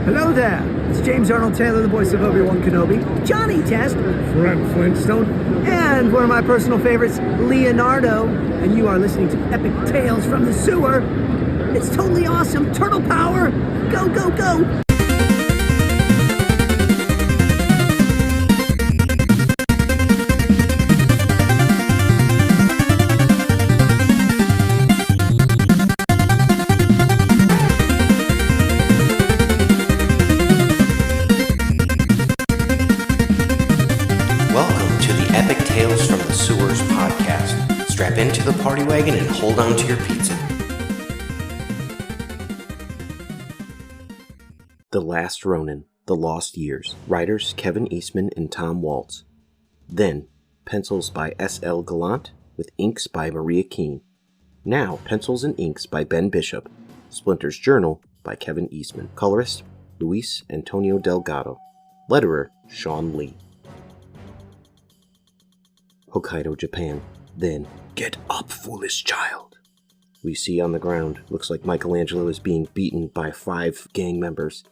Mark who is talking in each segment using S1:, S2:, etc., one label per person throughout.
S1: Hello there, it's James Arnold Taylor, the voice of Obi-Wan Kenobi, Johnny Test, Fred Flintstone, and one of my personal favorites, Leonardo, and you are listening to Epic Tales from the Sewer. It's totally awesome, turtle power, go, go, go!
S2: Strap into the party wagon and hold on to your pizza. The Last Ronin, The Lost Years. Writers Kevin Eastman and Tom Waltz. Then, pencils by S.L. Gallant with inks by Maria Keene. Now, pencils and inks by Ben Bishop. Splinter's Journal by Kevin Eastman. Colorist Luis Antonio Delgado. Letterer Sean Lee. Hokkaido, Japan. Then, "Get up, foolish child!" we see on the ground. Looks like Michelangelo is being beaten by 5 gang members.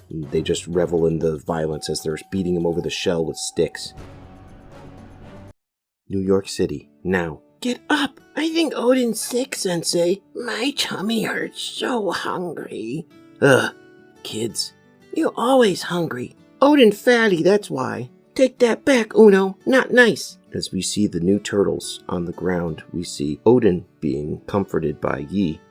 S2: They just revel in the violence as they're beating him over the shell with sticks. New York City. Now, "Get up! I think Odyn's sick, Sensei. My tummy hurts, so hungry." "Ugh, kids. You're always hungry. Odyn fatty, that's why. Take that back, Uno. Not nice." As we see the new turtles on the ground, we see Odyn being comforted by Yi,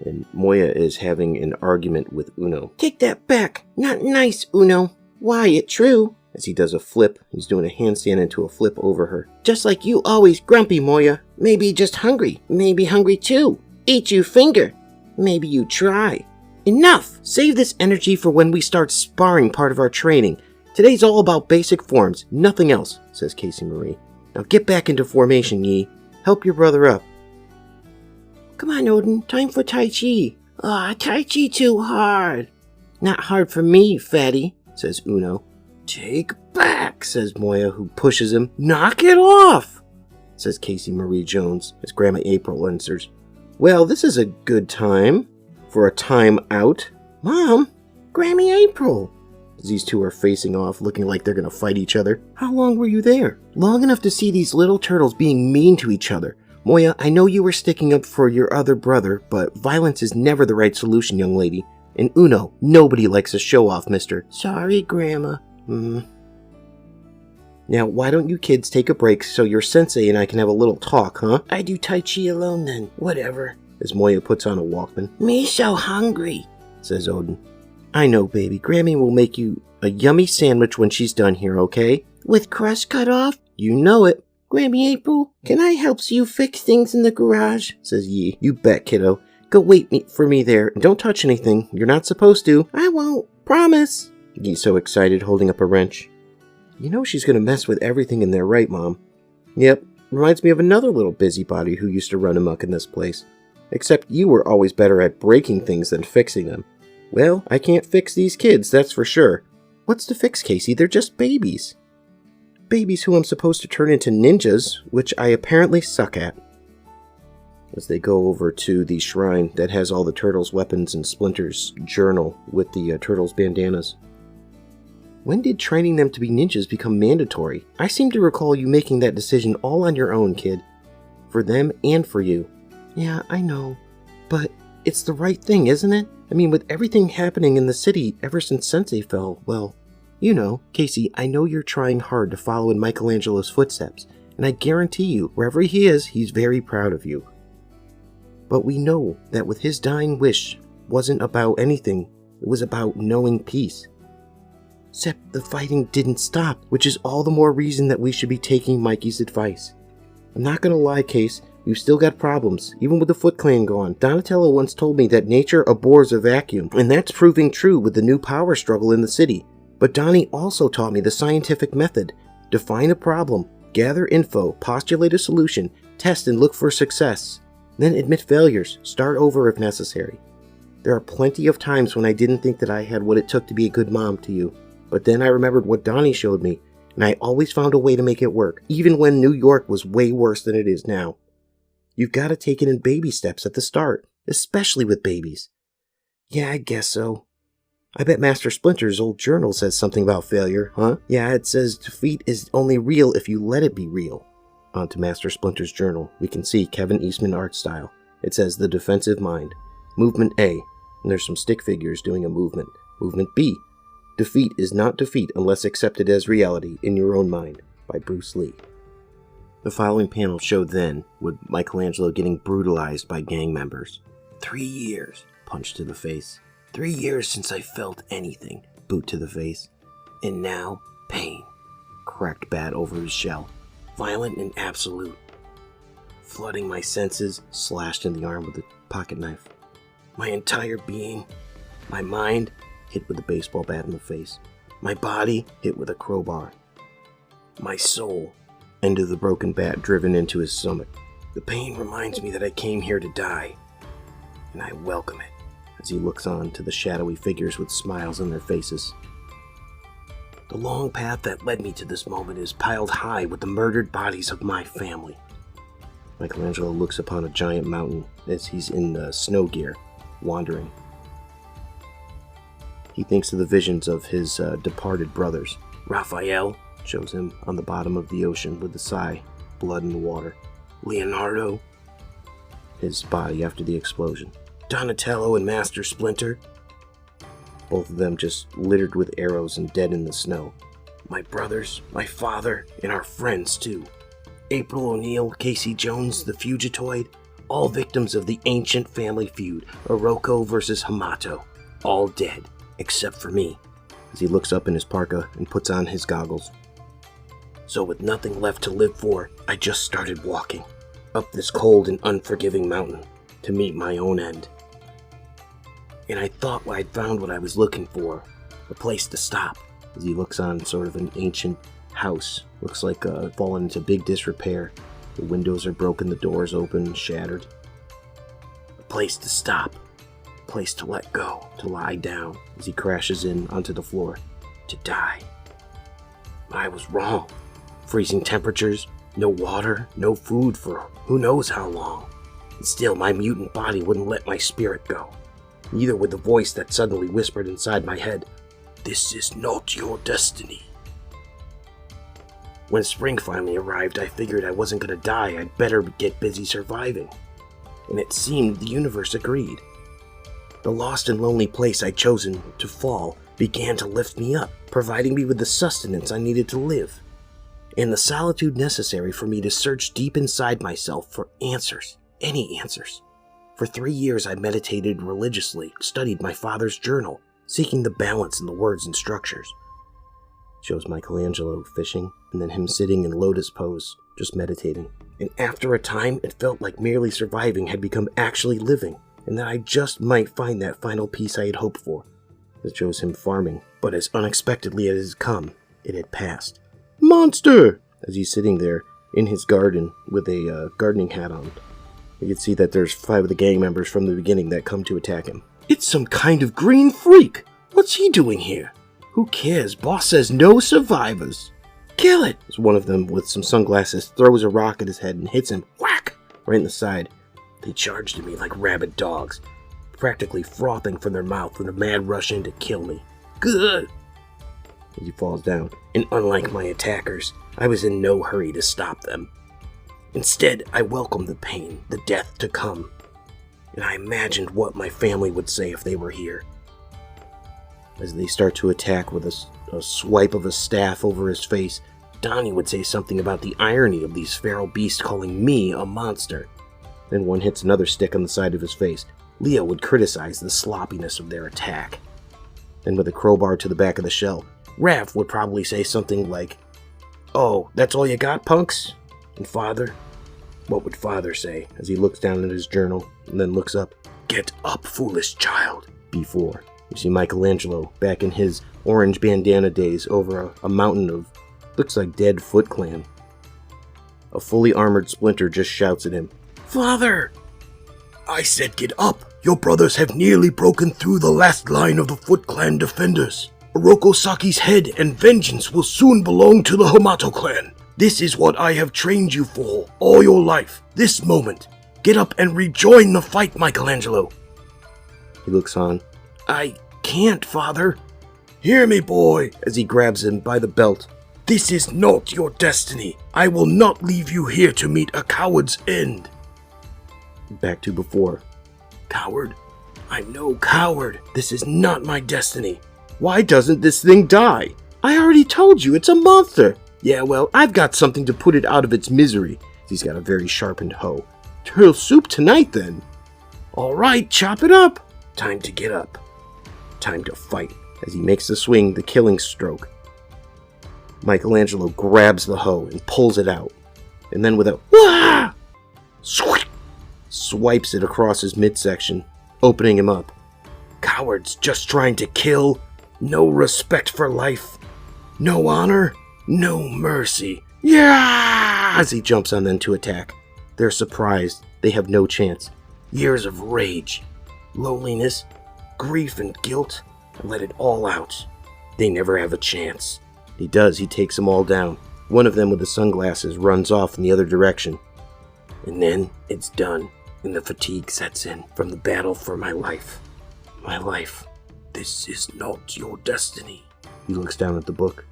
S2: and Moja is having an argument with Uno. "Take that back. Not nice, Uno. Why, it's true." As he does a flip, he's doing a handstand into a flip over her. "Just like you always grumpy, Moja. Maybe just hungry. Maybe hungry too. Eat you finger. Maybe you try." "Enough! Save this energy for when we start sparring part of our training. Today's all about basic forms, nothing else," says Casey Marie. "Now get back into formation, Yi. Help your brother up." "Come on, Odyn. Time for Tai Chi." Tai Chi too hard." "Not hard for me, fatty," says Uno. "Take back," says Moja, who pushes him. "Knock it off," says Casey Marie Jones, as Grandma April answers. "Well, this is a good time for a time out." "Mom, Grammy April." These two are facing off, looking like they're gonna fight each other. "How long were you there?" "Long enough to see these little turtles being mean to each other. Moja, I know you were sticking up for your other brother, but violence is never the right solution, young lady. And Uno, nobody likes a show-off, mister." "Sorry, Grandma." "Now, why don't you kids take a break so your sensei and I can have a little talk, huh?" "I do Tai Chi alone then, whatever," as Moja puts on a Walkman. "Me so hungry," says Odyn. "I know, baby. Grammy will make you a yummy sandwich when she's done here, okay? With crust cut off?" "You know it." "Grammy April, can I help you fix things in the garage?" says Yi. "You bet, kiddo. Go wait for me there. And don't touch anything. You're not supposed to." "I won't. Promise." Yi's so excited, holding up a wrench. "You know she's gonna mess with everything in there, right, Mom?" "Yep. Reminds me of another little busybody who used to run amok in this place. Except you were always better at breaking things than fixing them." "Well, I can't fix these kids, that's for sure." "What's to fix, Casey? They're just babies." "Babies who I'm supposed to turn into ninjas, which I apparently suck at." As they go over to the shrine that has all the turtles' weapons and Splinter's journal with the turtles' bandanas. "When did training them to be ninjas become mandatory? I seem to recall you making that decision all on your own, kid. For them and for you." "Yeah, I know. But it's the right thing, isn't it? I mean, with everything happening in the city ever since Sensei fell, well, you know." "Casey, I know you're trying hard to follow in Michelangelo's footsteps, and I guarantee you, wherever he is, he's very proud of you. But we know that with his dying wish wasn't about anything, it was about knowing peace. Except the fighting didn't stop, which is all the more reason that we should be taking Mikey's advice. I'm not gonna lie, Case, we've still got problems, even with the Foot Clan gone. Donatello once told me that nature abhors a vacuum, and that's proving true with the new power struggle in the city. But Donnie also taught me the scientific method. Define a problem, gather info, postulate a solution, test and look for success. Then admit failures, start over if necessary. There are plenty of times when I didn't think that I had what it took to be a good mom to you. But then I remembered what Donnie showed me, and I always found a way to make it work, even when New York was way worse than it is now. You've got to take it in baby steps at the start, especially with babies." "Yeah, I guess so." I bet Master Splinter's old journal says something about failure, huh? Yeah, it says defeat is only real if you let it be real. On to Master Splinter's journal, we can see Kevin Eastman art style. It says the defensive mind. Movement A, and there's some stick figures doing a movement. Movement B, defeat is not defeat unless accepted as reality in your own mind, by Bruce Lee. The following panel showed then, with Michelangelo getting brutalized by gang members. 3 years, punch to the face. 3 years since I felt anything, boot to the face. And now, pain. Cracked bat over his shell. Violent and absolute. Flooding my senses, slashed in the arm with a pocket knife. My entire being, my mind, hit with a baseball bat in the face. My body, hit with a crowbar. My soul, end of the broken bat driven into his stomach. The pain reminds me that I came here to die, and I welcome it. As he looks on to the shadowy figures with smiles on their faces. The long path that led me to this moment is piled high with the murdered bodies of my family. Michelangelo looks upon a giant mountain as he's in the snow gear, wandering. He thinks of the visions of his departed brothers. Raphael shows him on the bottom of the ocean with a sigh, blood in the water. Leonardo, his body after the explosion. Donatello and Master Splinter, both of them just littered with arrows and dead in the snow. My brothers, my father, and our friends too. April O'Neil, Casey Jones, the Fugitoid, all victims of the ancient family feud, Oroku versus Hamato, all dead, except for me, as he looks up in his parka and puts on his goggles. So with nothing left to live for, I just started walking, up this cold and unforgiving mountain, to meet my own end. And I thought I'd found what I was looking for, a place to stop, as he looks on sort of an ancient house. Looks like fallen into big disrepair. The windows are broken, the doors open, shattered. A place to stop, a place to let go, to lie down, as he crashes in onto the floor, to die. I was wrong. Freezing temperatures, no water, no food for who knows how long. And still my mutant body wouldn't let my spirit go. Neither would the voice that suddenly whispered inside my head, "This is not your destiny." When spring finally arrived, I figured I wasn't gonna die, I'd better get busy surviving. And it seemed the universe agreed. The lost and lonely place I'd chosen to fall began to lift me up, providing me with the sustenance I needed to live, and the solitude necessary for me to search deep inside myself for answers, any answers. For 3 years I meditated religiously, studied my father's journal, seeking the balance in the words and structures. Shows Michelangelo fishing, and then him sitting in lotus pose, just meditating. And after a time, it felt like merely surviving had become actually living, and that I just might find that final piece I had hoped for. It shows him farming, but as unexpectedly as it had come, it had passed. Monster! As he's sitting there in his garden with a gardening hat on. You can see that there's 5 of the gang members from the beginning that come to attack him. It's some kind of green freak! What's he doing here? Who cares? Boss says no survivors. Kill it! As one of them, with some sunglasses, throws a rock at his head and hits him, whack, right in the side. They charged at me like rabid dogs, practically frothing from their mouth in a mad rush in to kill me. Good! As he falls down, and unlike my attackers, I was in no hurry to stop them. Instead, I welcomed the pain, the death to come, and I imagined what my family would say if they were here. As they start to attack with a swipe of a staff over his face, Donnie would say something about the irony of these feral beasts calling me a monster. Then one hits another stick on the side of his face. Leo would criticize the sloppiness of their attack. Then with a crowbar to the back of the shell, Raph would probably say something like, "Oh, that's all you got, punks?" And Father? What would Father say as he looks down at his journal and then looks up? "Get up, foolish child." Before, you see Michelangelo back in his orange bandana days over a mountain of, looks like dead Foot Clan. A fully armored Splinter just shouts at him, "Father!" "I said get up. Your brothers have nearly broken through the last line of the Foot Clan defenders. Oroku Saki's head and vengeance will soon belong to the Hamato clan. This is what I have trained you for all your life. This moment. Get up and rejoin the fight, Michelangelo." He looks on. "I can't, Father. Hear me, boy, as he grabs him by the belt. This is not your destiny. I will not leave you here to meet a coward's end. Back to before. Coward? I'm no coward. This is not my destiny. Why doesn't this thing die? I already told you, it's a monster. Yeah, well, I've got something to put it out of its misery. He's got a very sharpened hoe. Turtle soup tonight, then. All right, chop it up. Time to get up. Time to fight. As he makes the swing, the killing stroke, Michelangelo grabs the hoe and pulls it out. And then with a wah! Swipes it across his midsection, opening him up. Cowards just trying to kill. No respect for life. No honor. No mercy. Yeah! As he jumps on them to attack. They're surprised. They have no chance. Years of rage, loneliness, grief, and guilt. Let it all out. They never have a chance. He does. He takes them all down. One of them with the sunglasses runs off in the other direction. And then it's done, and the fatigue sets in from the battle for my life. My life. This is not your destiny. He looks down at the book.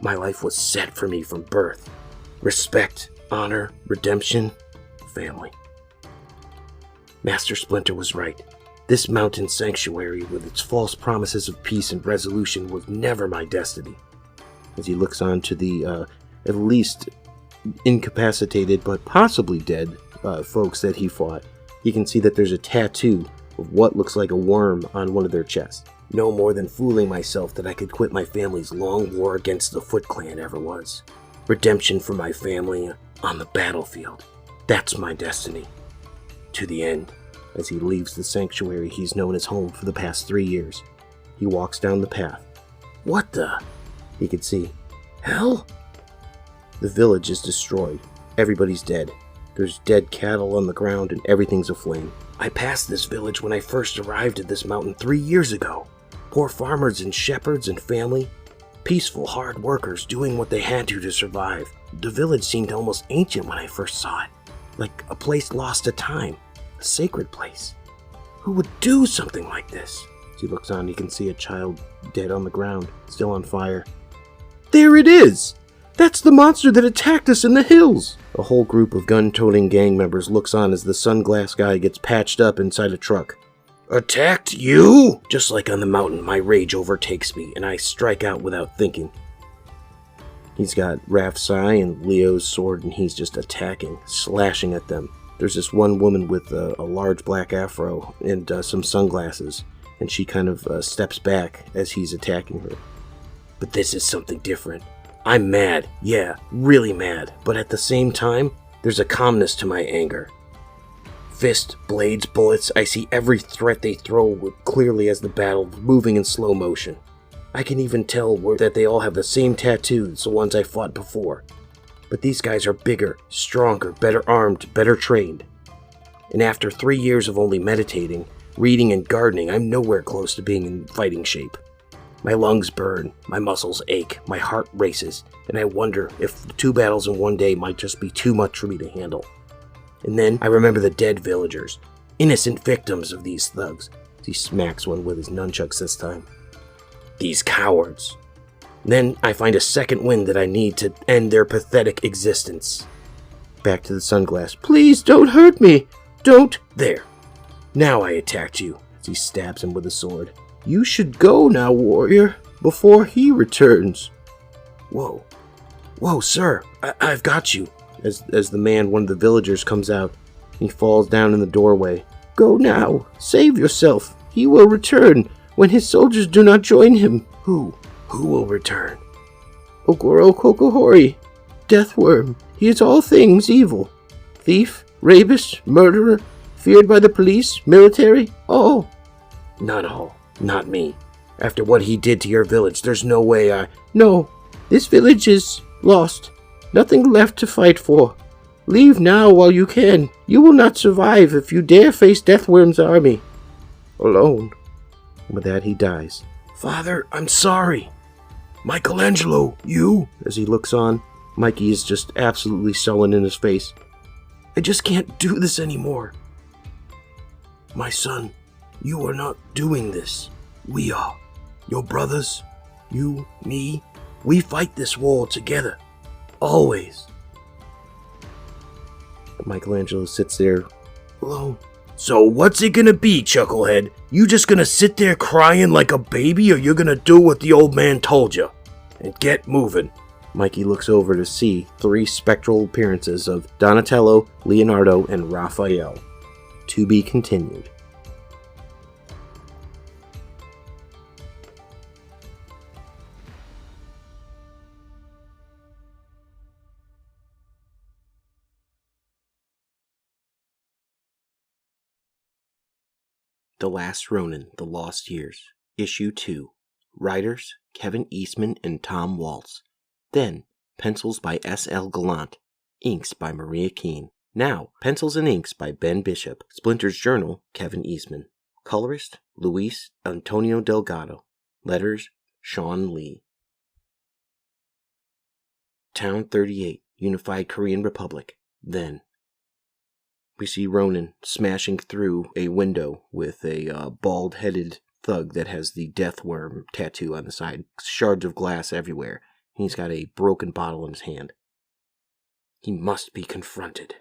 S2: My life was set for me from birth. Respect, honor, redemption, family. Master Splinter was right. This mountain sanctuary with its false promises of peace and resolution was never my destiny. As he looks on to the, at least incapacitated but possibly dead folks that he fought, he can see that there's a tattoo of what looks like a worm on one of their chests. No more than fooling myself that I could quit my family's long war against the Foot Clan ever was. Redemption for my family on the battlefield. That's my destiny. To the end. As he leaves the sanctuary he's known as home for the past 3 years, he walks down the path. What the? He could see. Hell? The village is destroyed. Everybody's dead. There's dead cattle on the ground and everything's aflame. I passed this village when I first arrived at this mountain 3 years ago. Poor farmers and shepherds and family. Peaceful, hard workers doing what they had to survive. The village seemed almost ancient when I first saw it. Like a place lost to time. A sacred place. Who would do something like this? As he looks on, he can see a child dead on the ground, still on fire. There it is! That's the monster that attacked us in the hills! A whole group of gun-toting gang members looks on as the sunglass guy gets patched up inside a truck. Attacked you? Just like on the mountain, my rage overtakes me, and I strike out without thinking. He's got Rafsai and Leo's sword, and he's just attacking, slashing at them. There's this one woman with a large black afro and some sunglasses, and she kind of steps back as he's attacking her. But this is something different. I'm mad, yeah, really mad, but at the same time, there's a calmness to my anger. Fist, blades, bullets, I see every threat they throw clearly as the battle moving in slow motion. I can even tell that they all have the same tattoos, the ones I fought before. But these guys are bigger, stronger, better armed, better trained. And after 3 years of only meditating, reading, and gardening, I'm nowhere close to being in fighting shape. My lungs burn, my muscles ache, my heart races, and I wonder if 2 battles in one day might just be too much for me to handle. And then I remember the dead villagers, innocent victims of these thugs. He smacks one with his nunchucks this time. These cowards. Then I find a second wind that I need to end their pathetic existence. Back to the sunglass. Please don't hurt me. Don't. There. Now I attacked you, as he stabs him with a sword. You should go now, warrior, before he returns. Whoa. Whoa, sir. I've got you. As the man, one of the villagers, comes out, he falls down in the doorway. Go now. Save yourself. He will return when his soldiers do not join him. Who? Who will return? Ogoro Kokohori, Deathworm. He is all things evil. Thief, rapist, murderer, feared by the police, military, all. Not all. Not me. After what he did to your village, there's no way No, this village is lost. Nothing left to fight for. Leave now while you can. You will not survive if you dare face Deathworm's army. Alone. With that, he dies. Father, I'm sorry. Michelangelo, you? As he looks on, Mikey is just absolutely sullen in his face. I just can't do this anymore. My son, you are not doing this. We are your brothers, you, me. We fight this war together, always. Michelangelo sits there alone. So what's it gonna be, Chucklehead? You just gonna sit there crying like a baby, or you're gonna do what the old man told you? And get moving. Mikey looks over to see 3 spectral appearances of Donatello, Leonardo, and Raphael. To be continued. The Last Ronin the Lost Years, Issue 2. Writers, Kevin Eastman and Tom Waltz. Then, pencils by S.L. Gallant. Inks by Maria Keene. Now, pencils and inks by Ben Bishop. Splinter's Journal, Kevin Eastman. Colorist, Luis Antonio Delgado. Letters, Sean Lee. Town 38, Unified Korean Republic. Then. We see Ronin smashing through a window with a bald-headed thug that has the Deathworm tattoo on the side. Shards of glass everywhere. He's got a broken bottle in his hand. He must be confronted.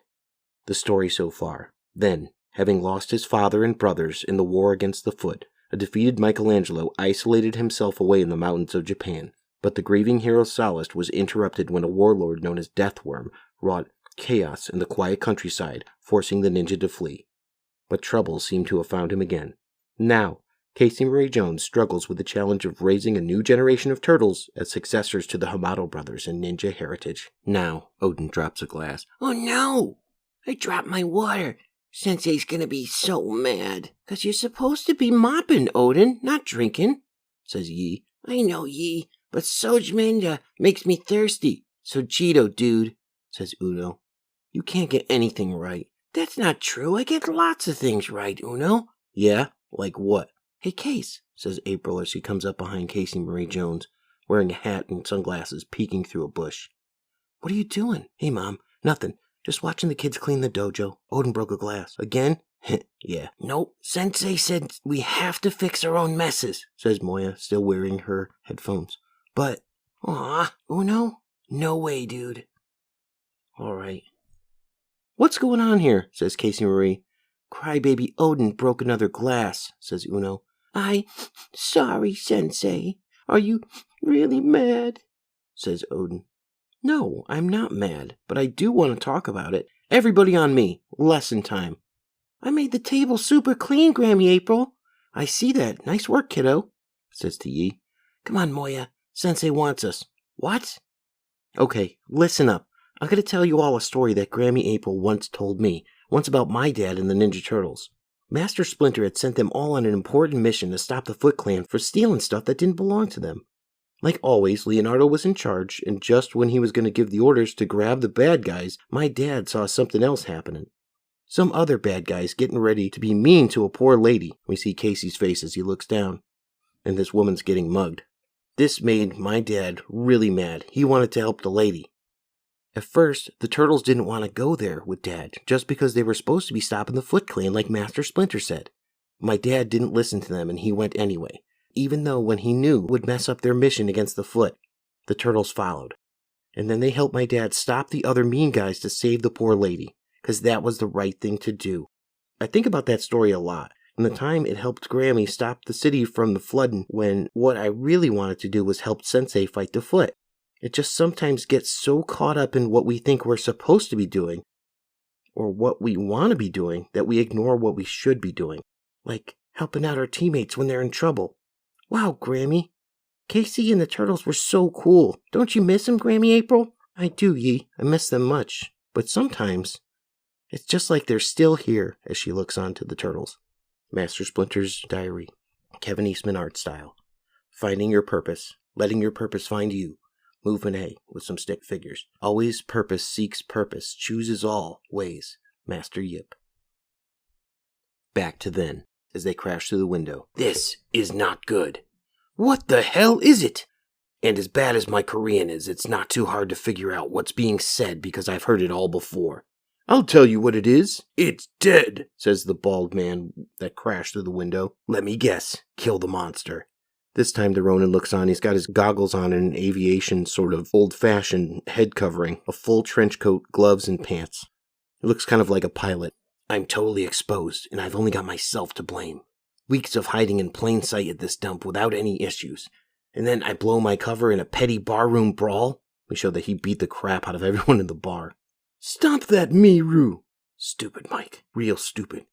S2: The story so far. Then, having lost his father and brothers in the war against the Foot, a defeated Michelangelo isolated himself away in the mountains of Japan. But the grieving hero's solace was interrupted when a warlord known as Deathworm wrought chaos in the quiet countryside, forcing the ninja to flee. But trouble seemed to have found him again. Now, Casey Marie Jones struggles with the challenge of raising a new generation of turtles as successors to the Hamato brothers in ninja heritage. Now, Odyn drops a glass.
S3: Oh no! I dropped my water. Sensei's gonna be so mad. 'Cause you're supposed to be mopping, Odyn, not drinking, says Yi. I know, Yi, but Sojminda makes me thirsty. Sojito, dude, says Uno. You can't get anything right. That's not true. I get lots of things right, Uno.
S2: Yeah? Like what?
S3: Hey, Case,
S2: says April as she comes up behind Casey Marie Jones, wearing a hat and sunglasses, peeking through a bush.
S3: What are you doing?
S2: Hey, Mom, nothing. Just watching the kids clean the dojo. Odyn broke a glass. Again? Yeah.
S3: Nope. Sensei said we have to fix our own messes,
S2: says Moja, still wearing her headphones. But...
S3: Aw, Uno? No way, dude.
S2: All right. What's going on here? Says Casey Marie. Crybaby Odyn broke another glass, says Uno.
S3: Sorry, Sensei. Are you really mad?
S2: Says Odyn. No, I'm not mad, but I do want to talk about it. Everybody on me. Lesson time.
S3: I made the table super clean, Grammy April.
S2: I see that. Nice work, kiddo, says to Yi.
S3: Come on, Moja. Sensei wants us.
S2: What? Okay, listen up. I'm going to tell you all a story that Grammy April once told me, once about my dad and the Ninja Turtles. Master Splinter had sent them all on an important mission to stop the Foot Clan for stealing stuff that didn't belong to them. Like always, Leonardo was in charge, and just when he was going to give the orders to grab the bad guys, my dad saw something else happening. Some other bad guys getting ready to be mean to a poor lady. We see Casey's face as he looks down, and this woman's getting mugged. This made my dad really mad. He wanted to help the lady. At first, the Turtles didn't want to go there with Dad, just because they were supposed to be stopping the Foot Clan like Master Splinter said. My dad didn't listen to them and he went anyway, even though when he knew it would mess up their mission against the Foot. The Turtles followed. And then they helped my dad stop the other mean guys to save the poor lady, because that was the right thing to do. I think about that story a lot, and the time it helped Grammy stop the city from the flooding when what I really wanted to do was help Sensei fight the Foot. It just sometimes gets so caught up in what we think we're supposed to be doing, or what we want to be doing, that we ignore what we should be doing. Like helping out our teammates when they're in trouble. Wow, Grammy. Casey and the Turtles were so cool. Don't you miss them, Grammy April? I do, Yi. I miss them much. But sometimes, it's just like they're still here, as she looks on to the Turtles. Master Splinter's Diary. Kevin Eastman art style. Finding your purpose. Letting your purpose find you. Movement A, with some stick figures. Always purpose seeks purpose, chooses all ways. Master Yip. Back to then, as they crash through the window.
S3: This is not good. What the hell is it? And as bad as my Korean is, it's not too hard to figure out what's being said because I've heard it all before.
S2: I'll tell you what it is. It's dead, says the bald man that crashed through the window. Let me guess. Kill the monster. This time the Ronin looks on. He's got his goggles on and an aviation sort of old-fashioned head covering, a full trench coat, gloves, and pants. It looks kind of like a pilot. I'm totally exposed, and I've only got myself to blame. Weeks of hiding in plain sight at this dump without any issues. And then I blow my cover in a petty barroom brawl. We show that he beat the crap out of everyone in the bar. Stop that, Miru. Stupid, Mike. Real stupid.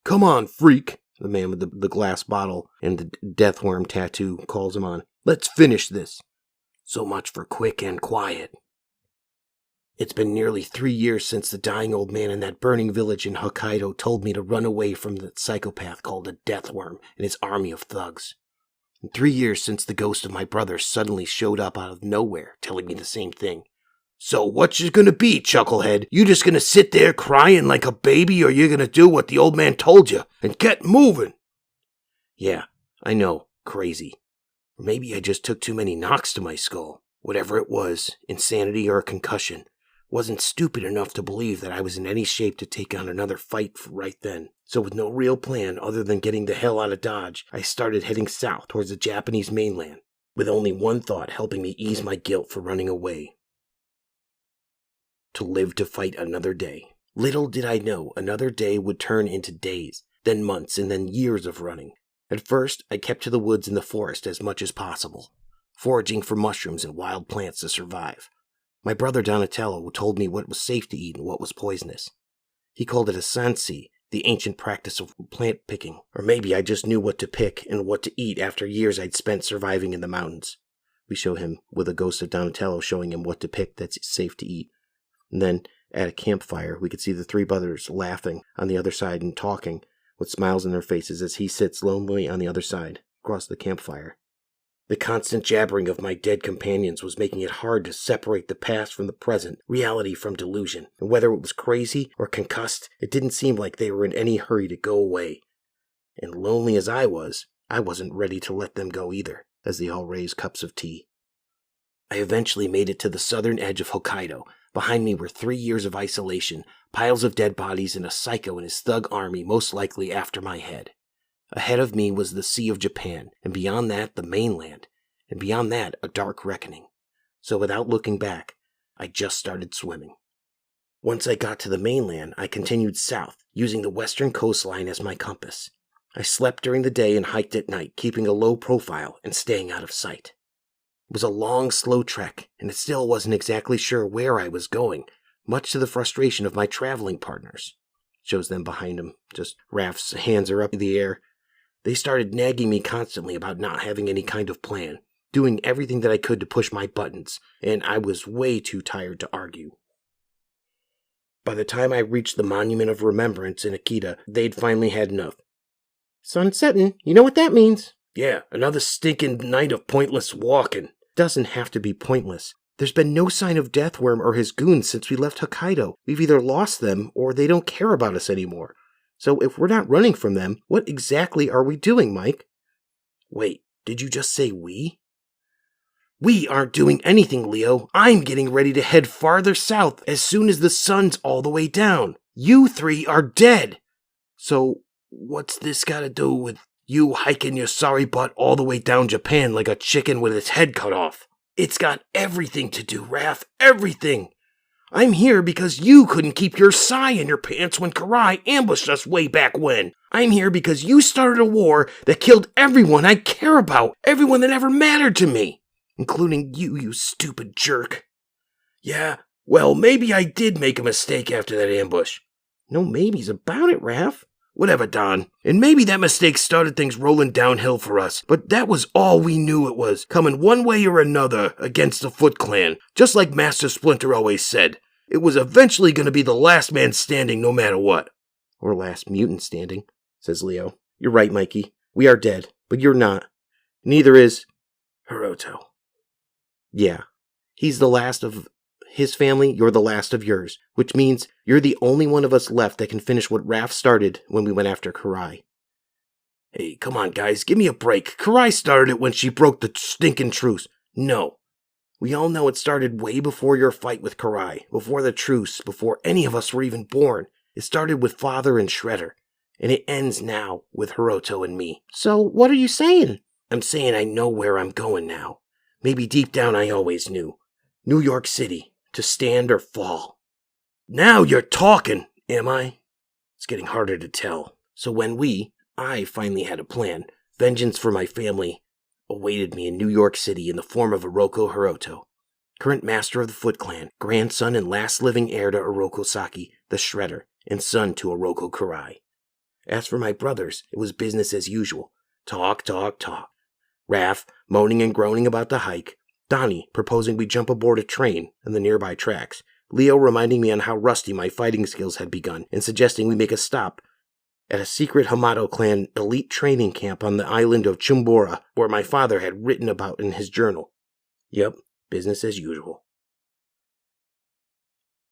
S2: Come on, freak. The man with the glass bottle and the deathworm tattoo calls him on. Let's finish this. So much for quick and quiet. It's been nearly 3 years since the dying old man in that burning village in Hokkaido told me to run away from the psychopath called the Deathworm and his army of thugs. And 3 years since the ghost of my brother suddenly showed up out of nowhere, telling me the same thing. So what's it gonna be, chucklehead? You just gonna sit there crying like a baby, or you're gonna do what the old man told you and get moving? Yeah, I know, crazy. Or maybe I just took too many knocks to my skull. Whatever it was, insanity or a concussion, wasn't stupid enough to believe that I was in any shape to take on another fight right then. So with no real plan other than getting the hell out of Dodge, I started heading south towards the Japanese mainland, with only one thought helping me ease my guilt for running away. To live to fight another day. Little did I know another day would turn into days, then months, and then years of running. At first, I kept to the woods and the forest as much as possible, foraging for mushrooms and wild plants to survive. My brother Donatello told me what was safe to eat and what was poisonous. He called it a sansi, the ancient practice of plant picking, or maybe I just knew what to pick and what to eat after years I'd spent surviving in the mountains. We show him with a ghost of Donatello showing him what to pick that's safe to eat. And then, at a campfire, we could see the three brothers laughing on the other side and talking, with smiles on their faces as he sits lonely on the other side, across the campfire. The constant jabbering of my dead companions was making it hard to separate the past from the present, reality from delusion, and whether it was crazy or concussed, it didn't seem like they were in any hurry to go away. And lonely as I wasn't ready to let them go either, as they all raised cups of tea. I eventually made it to the southern edge of Hokkaido. Behind me were 3 years of isolation, piles of dead bodies, and a psycho and his thug army most likely after my head. Ahead of me was the Sea of Japan, and beyond that, the mainland, and beyond that, a dark reckoning. So without looking back, I just started swimming. Once I got to the mainland, I continued south, using the western coastline as my compass. I slept during the day and hiked at night, keeping a low profile and staying out of sight. It was a long, slow trek, and it still wasn't exactly sure where I was going, much to the frustration of my traveling partners. Shows them behind him, just Raph's hands are up in the air. They started nagging me constantly about not having any kind of plan, doing everything that I could to push my buttons, and I was way too tired to argue. By the time I reached the Monument of Remembrance in Akita, they'd finally had enough. Sun's setting, you know what that means? Yeah, another stinking night of pointless walking. Doesn't have to be pointless. There's been no sign of Deathworm or his goons since we left Hokkaido. We've either lost them or they don't care about us anymore. So if we're not running from them, what exactly are we doing, Mike? Wait, did you just say we? We aren't doing anything, Leo. I'm getting ready to head farther south as soon as the sun's all the way down. You three are dead. So what's this got to do with you hiking your sorry butt all the way down Japan like a chicken with its head cut off? It's got everything to do, Raph. Everything. I'm here because you couldn't keep your sigh in your pants when Karai ambushed us way back when. I'm here because you started a war that killed everyone I care about, everyone that ever mattered to me, including you, you stupid jerk. Yeah, well, maybe I did make a mistake after that ambush. No maybes about it, Raph. Whatever, Don. And maybe that mistake started things rolling downhill for us, but that was all we knew it was, coming one way or another against the Foot Clan, just like Master Splinter always said. It was eventually going to be the last man standing no matter what. Or last mutant standing, says Leo. You're right, Mikey. We are dead, but you're not. Neither is Hiroto. Yeah, he's the last of his family, you're the last of yours, which means you're the only one of us left that can finish what Raph started when we went after Karai. Hey, come on, guys, give me a break. Karai started it when she broke the stinking truce. No. We all know it started way before your fight with Karai, before the truce, before any of us were even born. It started with Father and Shredder, and it ends now with Hiroto and me.
S3: So what are you saying?
S2: I'm saying I know where I'm going now. Maybe deep down I always knew. New York City, to stand or fall. Now you're talking, am I? It's getting harder to tell. So when I finally had a plan, vengeance for my family awaited me in New York City in the form of Oroku Hiroto, current master of the Foot Clan, grandson and last living heir to Oroku Saki, the Shredder, and son to Oroku Karai. As for my brothers, it was business as usual. Talk. Raph moaning and groaning about the hike, Donnie proposing we jump aboard a train in the nearby tracks, Leo reminding me on how rusty my fighting skills had begun and suggesting we make a stop at a secret Hamato clan elite training camp on the island of Chumbora, where my father had written about in his journal. Yep, business as usual.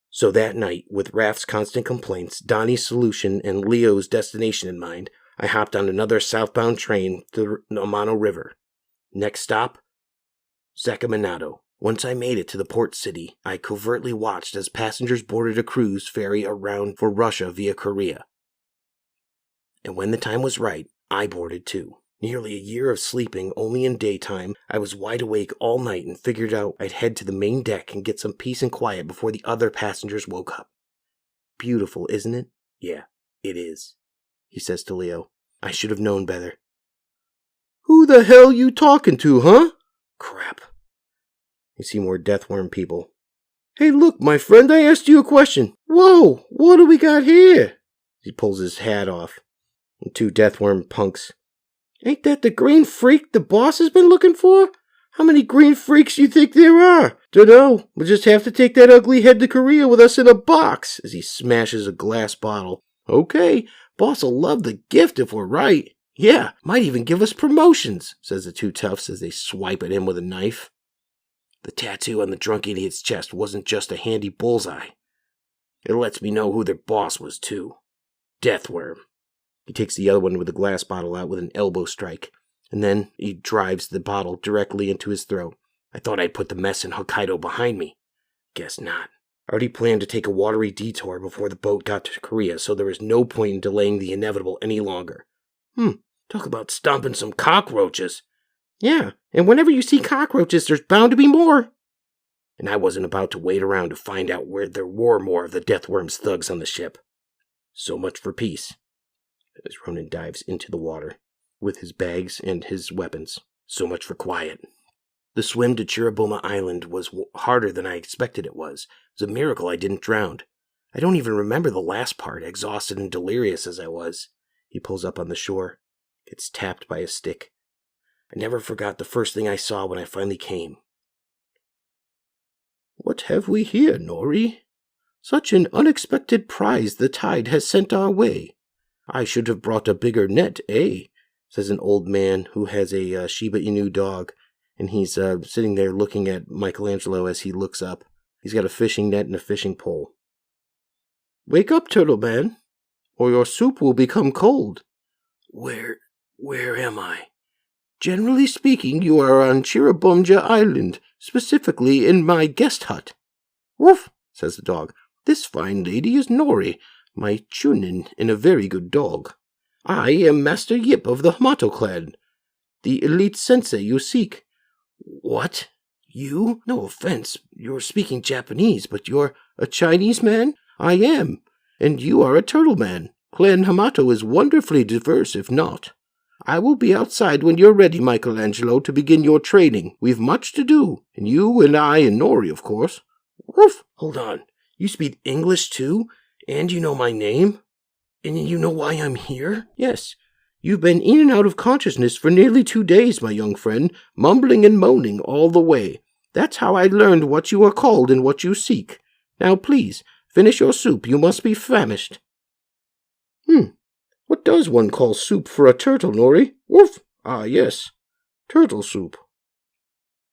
S2: So that night, with Raph's constant complaints, Donnie's solution, and Leo's destination in mind, I hopped on another southbound train to the Amano River. Next stop, Sakaminato. Once I made it to the port city, I covertly watched as passengers boarded a cruise ferry around for Russia via Korea. And when the time was right, I boarded too. Nearly a year of sleeping only in daytime, I was wide awake all night and figured out I'd head to the main deck and get some peace and quiet before the other passengers woke up. Beautiful, isn't it? Yeah, it is, he says to Leo. I should have known better. Who the hell you talking to, huh? Crap. You see more Deathworm people. Hey, look, my friend, I asked you a question. Whoa, what do we got here? He pulls his hat off. And two Deathworm punks. Ain't that the green freak the boss has been looking for? How many green freaks you think there are? Dunno, we'll just have to take that ugly head to Korea with us in a box, as he smashes a glass bottle. Okay, boss'll love the gift if we're right. Yeah, might even give us promotions, says the two toughs as they swipe at him with a knife. The tattoo on the drunk idiot's chest wasn't just a handy bullseye. It lets me know who their boss was, too. Deathworm. He takes the other one with the glass bottle out with an elbow strike, and then he drives the bottle directly into his throat. I thought I'd put the mess in Hokkaido behind me. Guess not. I already planned to take a watery detour before the boat got to Korea, so there was no point in delaying the inevitable any longer. Talk about stomping some cockroaches. Yeah, and whenever you see cockroaches, there's bound to be more. And I wasn't about to wait around to find out where there were more of the Deathworm's thugs on the ship. So much for peace. As Ronin dives into the water with his bags and his weapons. So much for quiet. The swim to Chiriboma Island was harder than I expected it was. It was a miracle I didn't drown. I don't even remember the last part, exhausted and delirious as I was. He pulls up on the shore, gets tapped by a stick. I never forgot the first thing I saw when I finally came. What have we here, Nori? Such an unexpected prize the tide has sent our way. I should have brought a bigger net, eh? Says an old man who has a Shiba Inu dog, and he's sitting there looking at Michelangelo as he looks up. He's got a fishing net and a fishing pole. Wake up, Turtle Man, or your soup will become cold. Where am I? Generally speaking, you are on Chiribomja Island, specifically in my guest hut. Woof, says the dog. This fine lady is Nori, my chunin, and a very good dog. I am Master Yip of the Hamato clan, the elite sensei you seek. What? You? No offense, you're speaking Japanese, but you're a Chinese man? I am, and you are a turtle man. Clan Hamato is wonderfully diverse, if not. I will be outside when you're ready, Michelangelo, to begin your training. We've much to do, and you and I and Nori, of course. Woof! Hold on. You speak English, too? And you know my name? And you know why I'm here? Yes. You've been in and out of consciousness for nearly 2 days, my young friend, mumbling and moaning all the way. That's how I learned what you are called and what you seek. Now, please, finish your soup. You must be famished. What does one call soup for a turtle, Nori? Woof! Ah, yes. Turtle soup.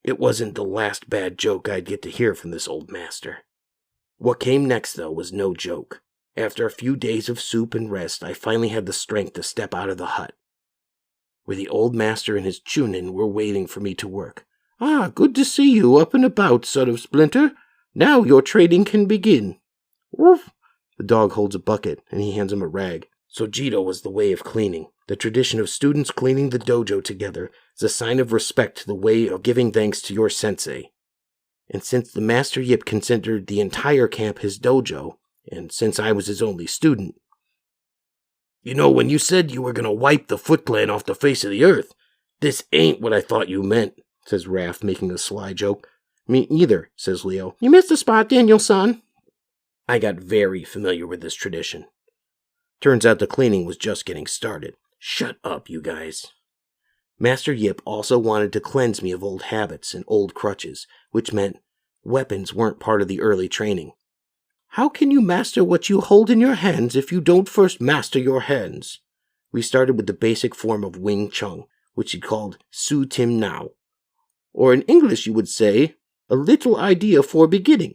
S2: It wasn't the last bad joke I'd get to hear from this old master. What came next, though, was no joke. After a few days of soup and rest, I finally had the strength to step out of the hut, where the old master and his chunin were waiting for me to work.
S3: Ah, good to see you up and about, son of Splinter. Now your training can begin. Woof.
S2: The dog holds a bucket, and he hands him a rag. Sojito was the way of cleaning. The tradition of students cleaning the dojo together is a sign of respect to the way of giving thanks to your sensei. And since the Master Yip considered the entire camp his dojo, and since I was his only student...
S3: You know, when you said you were going to wipe the Foot Clan off the face of the earth, this ain't what I thought you meant,
S2: says Raph, making a sly joke.
S3: Me either, says Leo. You missed the spot, Daniel-san.
S2: I got very familiar with this tradition. Turns out the cleaning was just getting started. Shut up, you guys. Master Yip also wanted to cleanse me of old habits and old crutches, which meant weapons weren't part of the early training.
S3: How can you master what you hold in your hands if you don't first master your hands?
S2: We started with the basic form of Wing Chun, which he called Su Tim Nao.
S3: Or in English you would say, a little idea for beginning.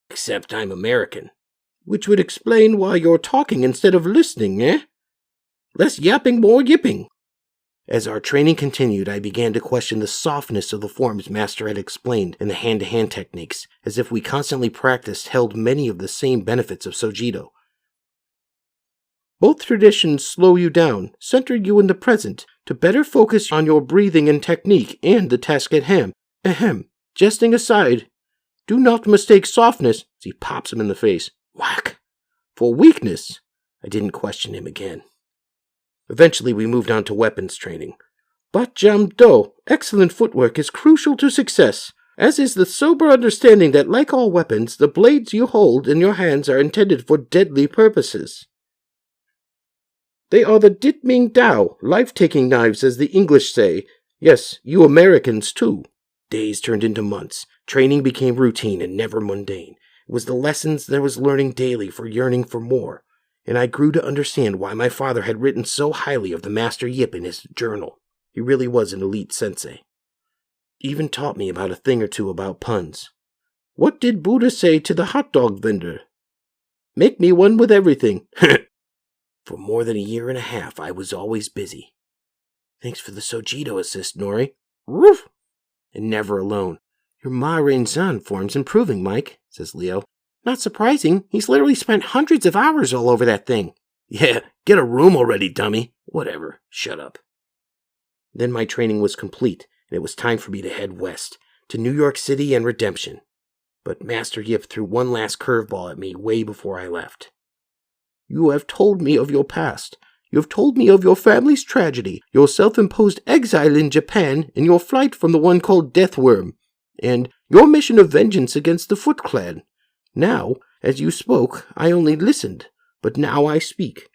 S2: Except I'm American.
S3: Which would explain why you're talking instead of listening, eh? Less yapping, more yipping.
S2: As our training continued, I began to question the softness of the forms Master had explained and the hand-to-hand techniques, as if we constantly practiced held many of the same benefits of Sojito.
S3: Both traditions slow you down, center you in the present, to better focus on your breathing and technique and the task at hand. Ahem. Jesting aside, do not mistake softness, as he pops him in the face, whack, for weakness.
S2: I didn't question him again. Eventually, we moved on to weapons training.
S3: But Jamdo, excellent footwork is crucial to success, as is the sober understanding that, like all weapons, the blades you hold in your hands are intended for deadly purposes. They are the Ditming Dao, life-taking knives, as the English say. Yes, you Americans, too.
S2: Days turned into months. Training became routine and never mundane. It was the lessons that I was learning daily for yearning for more. And I grew to understand why my father had written so highly of the Master Yip in his journal. He really was an elite sensei. He even taught me about a thing or two about puns.
S3: What did Buddha say to the hot dog vendor? Make me one with everything.
S2: For more than a year and a half, I was always busy. Thanks for the Sojito assist, Nori.
S3: Woof!
S2: And never alone. Your Ma-Rain-san form's improving, Mike, says Leo.
S3: Not surprising. He's literally spent hundreds of hours all over that thing.
S2: Yeah, get a room already, dummy. Whatever, shut up. Then my training was complete, and it was time for me to head west, to New York City and redemption. But Master Yip threw one last curveball at me way before I left.
S3: You have told me of your past. You have told me of your family's tragedy, your self-imposed exile in Japan, and your flight from the one called Deathworm, and your mission of vengeance against the Foot Clan. Now, as you spoke, I only listened, but now I speak.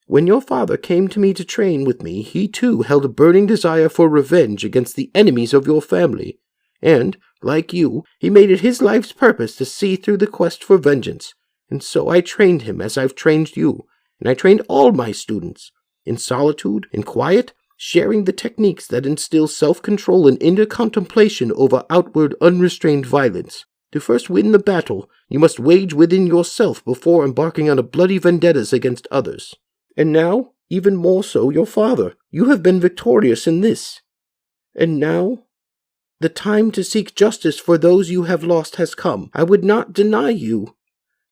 S3: When your father came to me to train with me, he too held a burning desire for revenge against the enemies of your family, and, like you, he made it his life's purpose to see through the quest for vengeance, and so I trained him as I've trained you, and I trained all my students, in solitude, in quiet, sharing the techniques that instill self-control and inner contemplation over outward unrestrained violence. To first win the battle, you must wage within yourself before embarking on a bloody vendettas against others. And now, even more so, your father, you have been victorious in this. And now, the time to seek justice for those you have lost has come. I would not deny you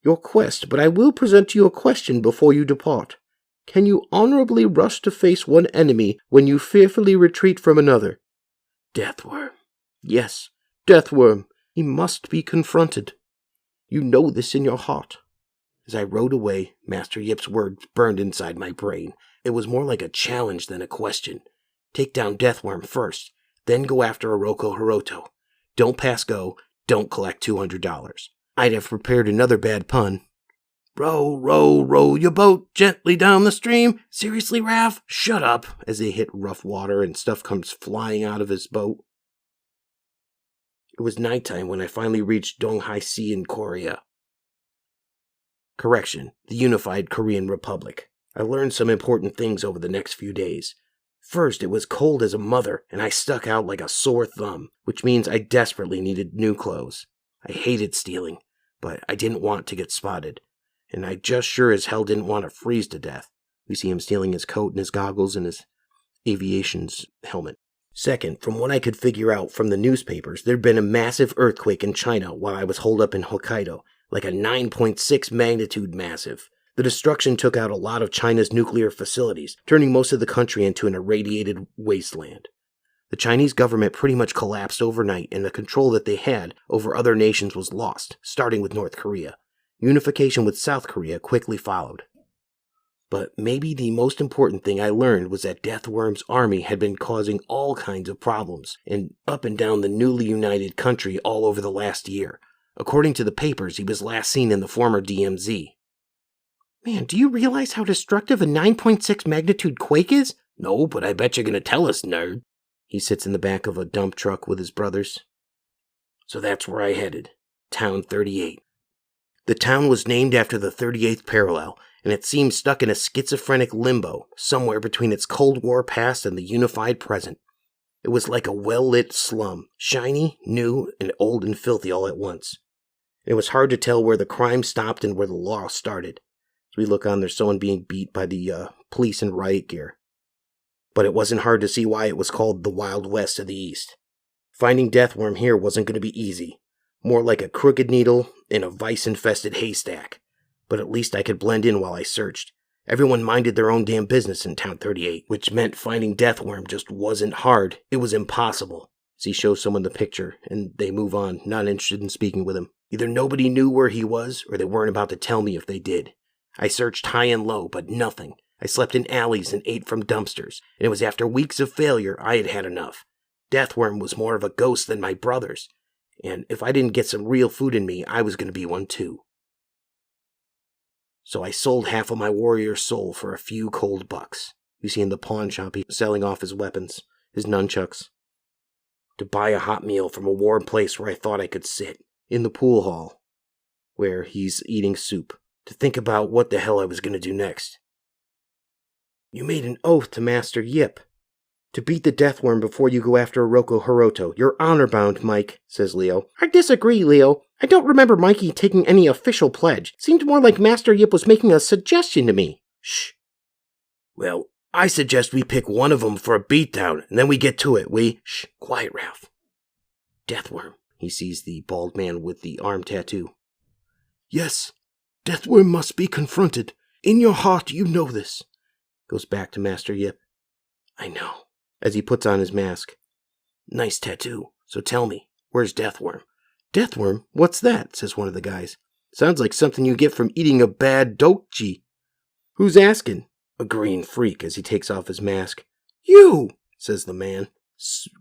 S3: your quest, but I will present you a question before you depart. Can you honorably rush to face one enemy when you fearfully retreat from another?
S2: Deathworm.
S3: Yes, Deathworm. He must be confronted. You know this in your heart.
S2: As I rode away, Master Yip's words burned inside my brain. It was more like a challenge than a question. Take down Deathworm first, then go after Oroku Hiroto. Don't pass go, don't collect $200. I'd have prepared another bad pun. Row, row, row your boat gently down the stream. Seriously, Raph? Shut up, as they hit rough water and stuff comes flying out of his boat. It was nighttime when I finally reached Donghai Sea in Korea. Correction, the Unified Korean Republic. I learned some important things over the next few days. First, it was cold as a mother, and I stuck out like a sore thumb, which means I desperately needed new clothes. I hated stealing, but I didn't want to get spotted, and I just sure as hell didn't want to freeze to death. We see him stealing his coat and his goggles and his aviation's helmet. Second, from what I could figure out from the newspapers, there'd been a massive earthquake in China while I was holed up in Hokkaido, like a 9.6 magnitude massive. The destruction took out a lot of China's nuclear facilities, turning most of the country into an irradiated wasteland. The Chinese government pretty much collapsed overnight, and the control that they had over other nations was lost, starting with North Korea. Unification with South Korea quickly followed. But maybe the most important thing I learned was that Deathworm's army had been causing all kinds of problems, and up and down the newly united country all over the last year. According to the papers, he was last seen in the former DMZ.
S3: Man, do you realize how destructive a 9.6 magnitude quake is?
S2: No, but I bet you're gonna tell us, nerd. He sits in the back of a dump truck with his brothers. So that's where I headed. Town 38. The town was named after the 38th parallel, and it seemed stuck in a schizophrenic limbo, somewhere between its Cold War past and the unified present. It was like a well-lit slum, shiny, new, and old and filthy all at once. It was hard to tell where the crime stopped and where the law started. As we look on, there's someone being beat by the police in riot gear. But it wasn't hard to see why it was called the Wild West of the East. Finding Deathworm here wasn't going to be easy. More like a crooked needle in a vice-infested haystack. But at least I could blend in while I searched. Everyone minded their own damn business in Town 38, which meant finding Deathworm just wasn't hard. It was impossible. As he shows someone the picture, and they move on, not interested in speaking with him. Either nobody knew where he was, or they weren't about to tell me if they did. I searched high and low, but nothing. I slept in alleys and ate from dumpsters, and it was after weeks of failure I had had enough. Deathworm was more of a ghost than my brothers, and if I didn't get some real food in me, I was going to be one too. So I sold half of my warrior soul for a few cold bucks. You see in the pawn shop he's selling off his weapons, his nunchucks, to buy a hot meal from a warm place where I thought I could sit, in the pool hall, where he's eating soup, to think about what the hell I was going to do next. You made an oath to Master Yip to beat the Deathworm before you go after Oroku Hiroto. You're honor-bound, Mike, says Leo.
S3: I disagree, Leo. I don't remember Mikey taking any official pledge. Seemed more like Master Yip was making a suggestion to me.
S2: Shh. Well, I suggest we pick one of them for a beatdown, and then we get to it. Shh, quiet, Ralph. Deathworm. He sees the bald man with the arm tattoo. Yes, Deathworm must be confronted. In your heart, you know this. Goes back to Master Yip. I know. As he puts on his mask. Nice tattoo. So tell me, where's Deathworm? Deathworm? What's that? Says one of the guys. Sounds like something you get from eating a bad dokji. Who's asking? A green freak as he takes off his mask. You! Says the man.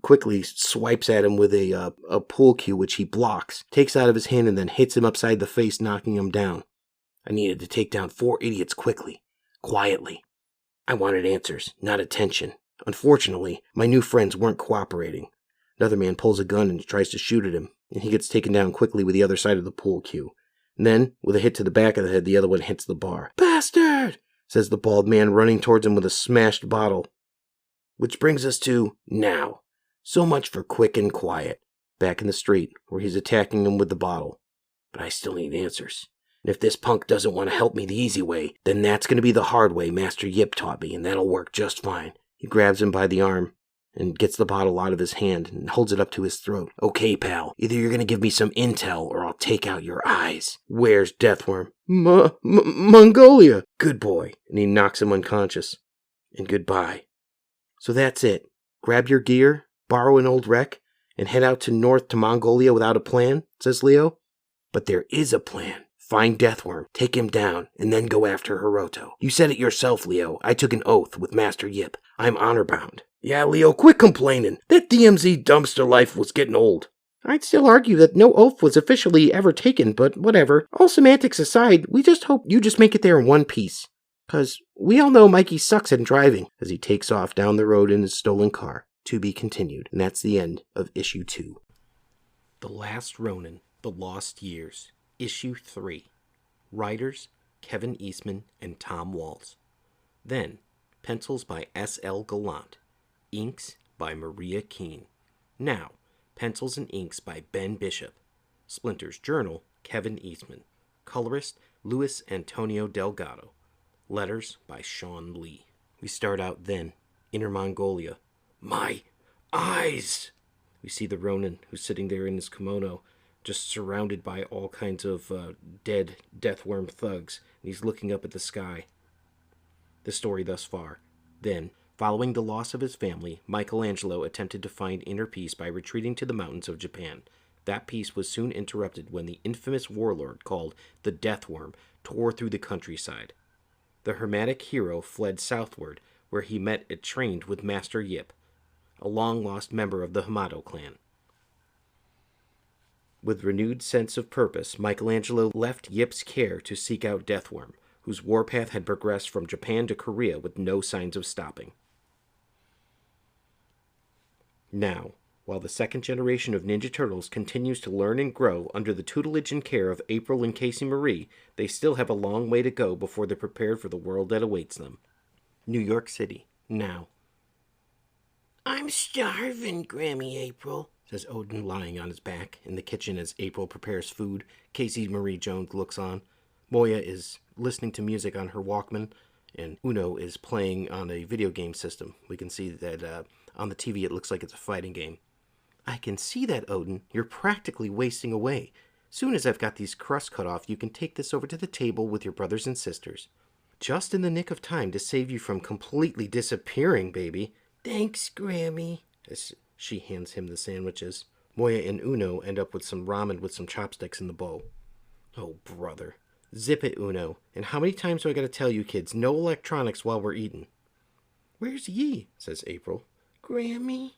S2: Quickly swipes at him with a pool cue which he blocks, takes out of his hand and then hits him upside the face, knocking him down. I needed to take down 4 idiots quickly, quietly. I wanted answers, not attention. Unfortunately, my new friends weren't cooperating. Another man pulls a gun and tries to shoot at him, and he gets taken down quickly with the other side of the pool cue. And then, with a hit to the back of the head, the other one hits the bar. Bastard! Says the bald man, running towards him with a smashed bottle. Which brings us to now. So much for quick and quiet. Back in the street, where he's attacking him with the bottle. But I still need answers. And if this punk doesn't want to help me the easy way, then that's going to be the hard way Master Yip taught me, and that'll work just fine. He grabs him by the arm and gets the bottle out of his hand and holds it up to his throat. Okay, pal, either you're going to give me some intel or I'll take out your eyes. Where's Deathworm? Mongolia. Good boy. And he knocks him unconscious. And goodbye. So that's it. Grab your gear, borrow an old wreck, and head out to north to Mongolia without a plan, says Leo. But there is a plan. Find Deathworm, take him down, and then go after Hiroto. You said it yourself, Leo. I took an oath with Master Yip. I'm honor-bound. Yeah, Leo, quit complaining. That DMZ dumpster life was getting old.
S3: I'd still argue that no oath was officially ever taken, but whatever. All semantics aside, we just hope you just make it there in one piece. 'Cause we all know Mikey sucks at driving.
S2: As he takes off down the road in his stolen car. To be continued. And that's the end of Issue 2. The Last Ronin, The Lost Years. Issue 3. Writers, Kevin Eastman and Tom Waltz. Then, pencils by S.L. Gallant. Inks by Maria Keene. Now, pencils and inks by Ben Bishop. Splinter's Journal, Kevin Eastman. Colorist, Luis Antonio Delgado. Letters by Sean Lee. We start out then, Inner Mongolia. My Eyes! We see the Ronin, who's sitting there in his kimono, just surrounded by all kinds of dead Deathworm thugs, and he's looking up at the sky. The story thus far. Then, following the loss of his family, Michelangelo attempted to find inner peace by retreating to the mountains of Japan. That peace was soon interrupted when the infamous warlord called the Deathworm tore through the countryside. The Hermetic hero fled southward, where he met and trained with Master Yip, a long-lost member of the Hamato clan. With renewed sense of purpose, Michelangelo left Yip's care to seek out Deathworm, whose warpath had progressed from Japan to Korea with no signs of stopping. Now, while the second generation of Ninja Turtles continues to learn and grow under the tutelage and care of April and Casey Marie, they still have a long way to go before they're prepared for the world that awaits them. New York City, now.
S3: I'm starving, Grammy April,
S2: says Odyn lying on his back in the kitchen as April prepares food. Casey Marie Jones looks on. Moja is listening to music on her Walkman, and Uno is playing on a video game system. We can see that on the TV it looks like it's a fighting game. I can see that, Odyn. You're practically wasting away. Soon as I've got these crusts cut off, you can take this over to the table with your brothers and sisters. Just in the nick of time to save you from completely disappearing, baby.
S3: Thanks, Grammy.
S2: As she hands him the sandwiches. Moja and Uno end up with some ramen with some chopsticks in the bowl. Oh, brother. Zip it, Uno. And how many times do I gotta tell you kids, no electronics while we're eating? Where's Yi? Says April.
S3: Grammy?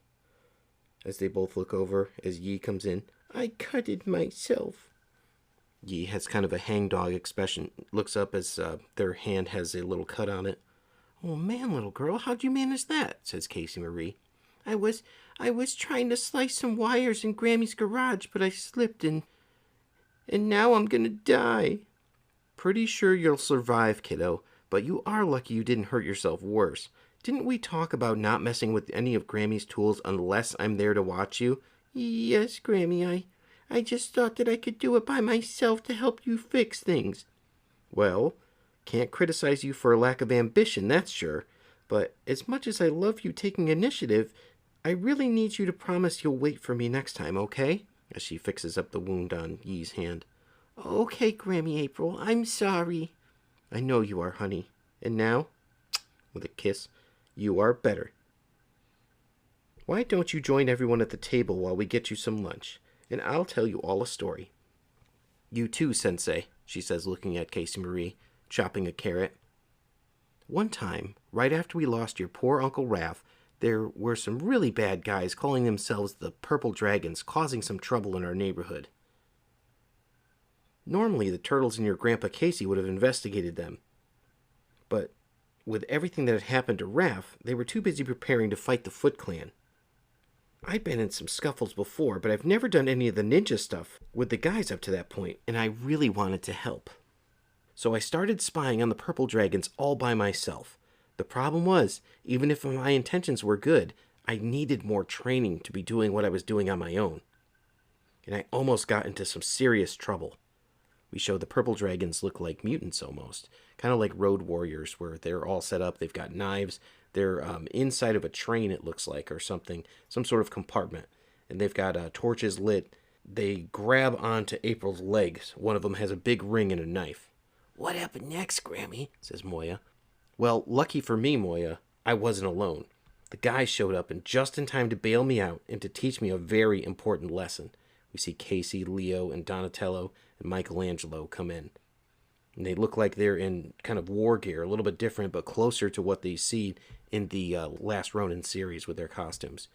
S2: As they both look over as Yi comes in.
S3: I cut it myself.
S2: Yi has kind of a hangdog expression. Looks up as their hand has a little cut on it.
S3: Oh man, little girl, how'd you manage that?
S2: Says Casey Marie.
S3: I was trying to slice some wires in Grammy's garage, but I slipped and now I'm gonna die.
S2: Pretty sure you'll survive, kiddo, but you are lucky you didn't hurt yourself worse. Didn't we talk about not messing with any of Grammy's tools unless I'm there to watch you?
S3: Yes, Grammy, I just thought that I could do it by myself to help you fix things.
S2: Well, can't criticize you for a lack of ambition, that's sure. But as much as I love you taking initiative, I really need you to promise you'll wait for me next time, okay? As she fixes up the wound on Yi's hand.
S3: Okay, Grammy April, I'm sorry.
S2: I know you are, honey. And now, with a kiss, you are better. Why don't you join everyone at the table while we get you some lunch, and I'll tell you all a story. You too, Sensei, she says, looking at Casey Marie, chopping a carrot. One time, right after we lost your poor Uncle Raph, there were some really bad guys calling themselves the Purple Dragons, causing some trouble in our neighborhood. Normally, the Turtles and your Grandpa Casey would have investigated them. But with everything that had happened to Raph, they were too busy preparing to fight the Foot Clan. I'd been in some scuffles before, but I've never done any of the ninja stuff with the guys up to that point, and I really wanted to help. So I started spying on the Purple Dragons all by myself. The problem was, even if my intentions were good, I needed more training to be doing what I was doing on my own. And I almost got into some serious trouble. We show the Purple Dragons look like mutants almost, kind of like road warriors where they're all set up, they've got knives, they're inside of a train it looks like or something, some sort of compartment, and they've got torches lit. They grab onto April's legs. One of them has a big ring and a knife.
S3: What happened next, Grammy?
S2: Says Moja. Well, lucky for me, Moja, I wasn't alone. The guys showed up and just in time to bail me out and to teach me a very important lesson. We see Casey, Leo, and Donatello and Michelangelo come in. And they look like they're in kind of war gear, a little bit different, but closer to what they see in the Last Ronin series with their costumes.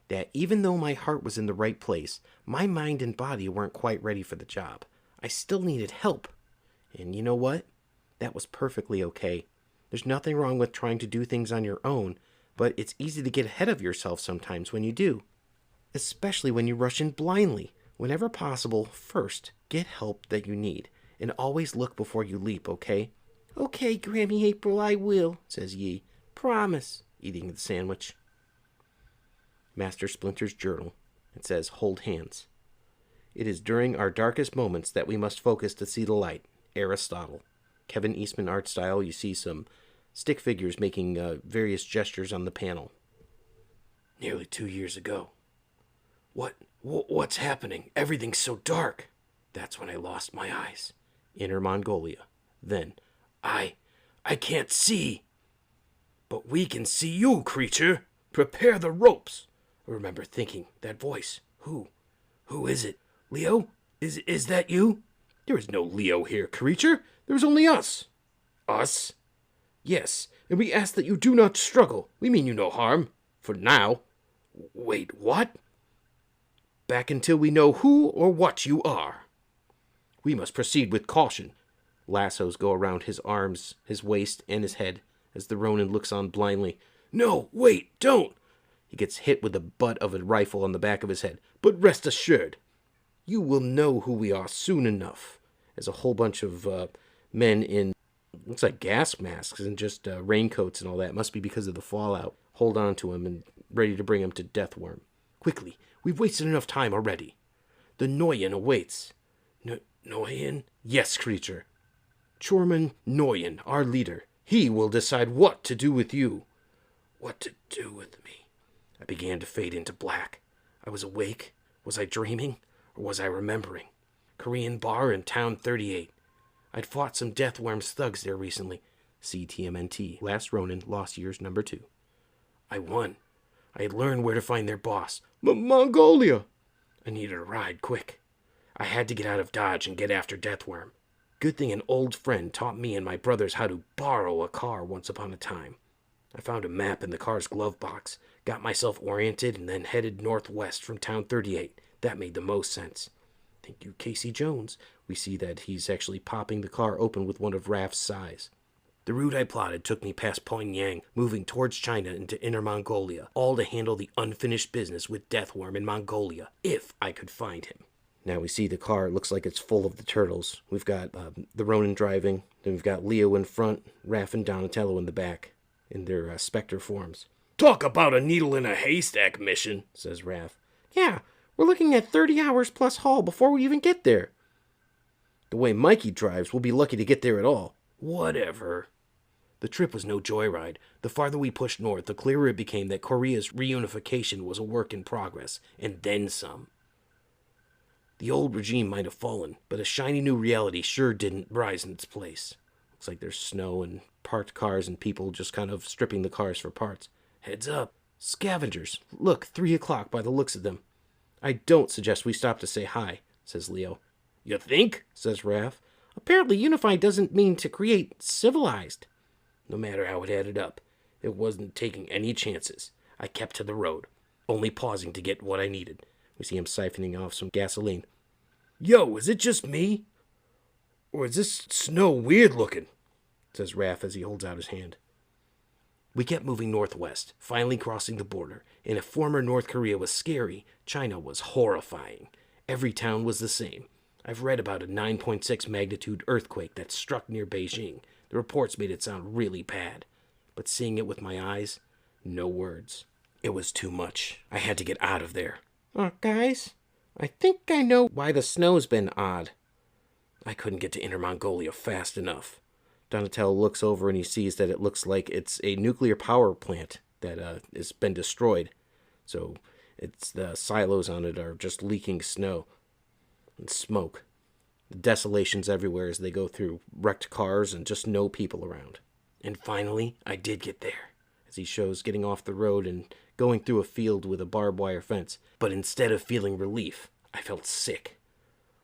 S2: That even though my heart was in the right place, my mind and body weren't quite ready for the job. I still needed help. And you know what? That was perfectly okay. There's nothing wrong with trying to do things on your own, but it's easy to get ahead of yourself sometimes when you do. Especially when you rush in blindly. Whenever possible, first, get help that you need. And always look before you leap, okay?
S3: Okay, Grammy April, I will, says Yi. Promise.
S2: Eating the sandwich. Master Splinter's journal. It says, hold hands. It is during our darkest moments that we must focus to see the light. Aristotle. Kevin Eastman art style. You see some stick figures making various gestures on the panel.
S4: Nearly 2 years ago. What's happening? Everything's so dark. That's when I lost my eyes.
S2: Inner Mongolia. Then,
S4: I can't see. But we can see you, creature. Prepare the ropes. I remember thinking, that voice. Who is it? Leo? Is that you? There is no Leo here, creature. There's only us. Us? Yes, and we ask that you do not struggle. We mean you no harm. For now. Wait, what? Back until we know who or what you are. We must proceed with caution.
S2: lassos go around his arms, his waist, and his head as the Ronin looks on blindly.
S4: No, wait, don't.
S2: He gets hit with the butt of a rifle on the back of his head.
S4: But rest assured,
S2: you will know who we are soon enough. As a whole bunch of men in, looks like gas masks and just raincoats and all that, must be because of the fallout, hold on to him and ready to bring him to Deathworm.
S4: Quickly, we've wasted enough time already. The Noyan awaits. Noyan? Yes, creature. Chorman Noyan, our leader. He will decide what to do with you. What to do with me? I began to fade into black. I was awake. Was I dreaming? Or was I remembering? Korean bar in Town 38. I'd fought some Deathworm's thugs there recently.
S2: See TMNT, Last Ronin, Lost Years #2.
S4: I won. I had learned where to find their boss. Mongolia! I needed a ride, quick. I had to get out of Dodge and get after Deathworm. Good thing an old friend taught me and my brothers how to borrow a car once upon a time. I found a map in the car's glove box, got myself oriented, and then headed northwest from Town 38. That made the most sense. Thank you, Casey Jones. We see that he's actually popping the car open with one of Raph's sais. The route I plotted took me past Pyongyang, moving towards China into Inner Mongolia, all to handle the unfinished business with Deathworm in Mongolia, if I could find him.
S2: Now we see the car. It looks like it's full of the turtles. We've got the Ronin driving. Then we've got Leo in front, Raph and Donatello in the back, in their specter forms.
S4: Talk about a needle in a haystack mission, says Raph.
S2: Yeah, we're looking at 30 hours plus haul before we even get there. The way Mikey drives, we'll be lucky to get there at all.
S4: Whatever. The trip was no joyride. The farther we pushed north, the clearer it became that Korea's reunification was a work in progress, and then some. The old regime might have fallen, but a shiny new reality sure didn't rise in its place.
S2: Looks like there's snow and parked cars and people just kind of stripping the cars for parts.
S4: Heads up.
S2: Scavengers. Look, 3 o'clock by the looks of them. I don't suggest we stop to say hi, says Leo.
S4: You think?
S2: Says Raph. Apparently unified doesn't mean to create civilized.
S4: No matter how it added up, it wasn't taking any chances. I kept to the road, only pausing to get what I needed.
S2: We see him siphoning off some gasoline.
S4: Yo, is it just me? Or is this snow weird looking? Says Raph as he holds out his hand. We kept moving northwest, finally crossing the border. And if former North Korea was scary, China was horrifying. Every town was the same. I've read about a 9.6 magnitude earthquake that struck near Beijing. The reports made it sound really bad. But seeing it with my eyes, no words. It was too much. I had to get out of there.
S2: Guys, I think I know why the snow's been odd.
S4: I couldn't get to Inner Mongolia fast enough.
S2: Donatello looks over and he sees that it looks like it's a nuclear power plant that has been destroyed. So it's the silos on it are just leaking snow and smoke. The desolation's everywhere as they go through wrecked cars and just no people around.
S4: And finally, I did get there.
S2: As he shows getting off the road and going through a field with a barbed wire fence.
S4: But instead of feeling relief, I felt sick.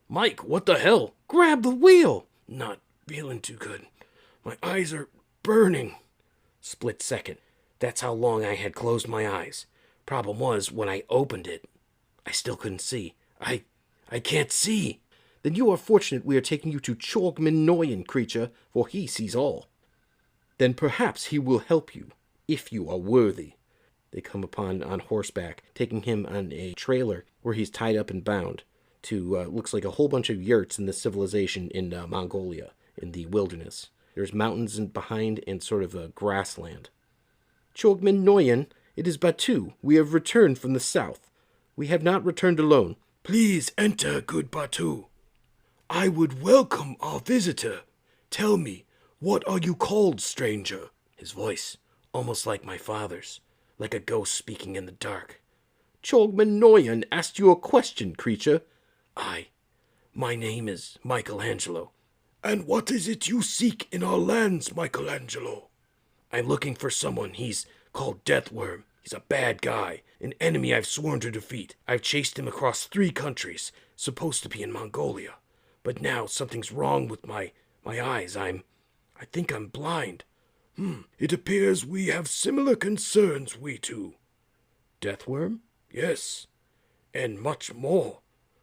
S4: Mike, what the hell? Grab the wheel! Not feeling too good. My eyes are burning. Split second. That's how long I had closed my eyes. Problem was, when I opened it, I still couldn't see. I can't see.
S2: Then you are fortunate we are taking you to Chogmin Noyan, creature, for he sees all. Then perhaps he will help you, if you are worthy. They come upon on horseback, taking him on a trailer where he's tied up and bound to, looks like a whole bunch of yurts in the civilization in Mongolia, in the wilderness. There's mountains behind and sort of a grassland. Chogmin Noyan, it is Batu. We have returned from the south. We have not returned alone.
S4: Please enter, good Batu. I would welcome our visitor. Tell me, what are you called, stranger? His voice, almost like my father's. like a ghost speaking in the dark. Chogman Noyan asked you a question, creature. My name is Michelangelo. And what is it you seek in our lands, Michelangelo? I'm looking for someone. He's called Deathworm. He's a bad guy, an enemy I've sworn to defeat. I've chased him across 3 countries, supposed to be in Mongolia. But now something's wrong with my eyes. I think I'm blind. It appears we have similar concerns, we two. Deathworm? Yes. And much more.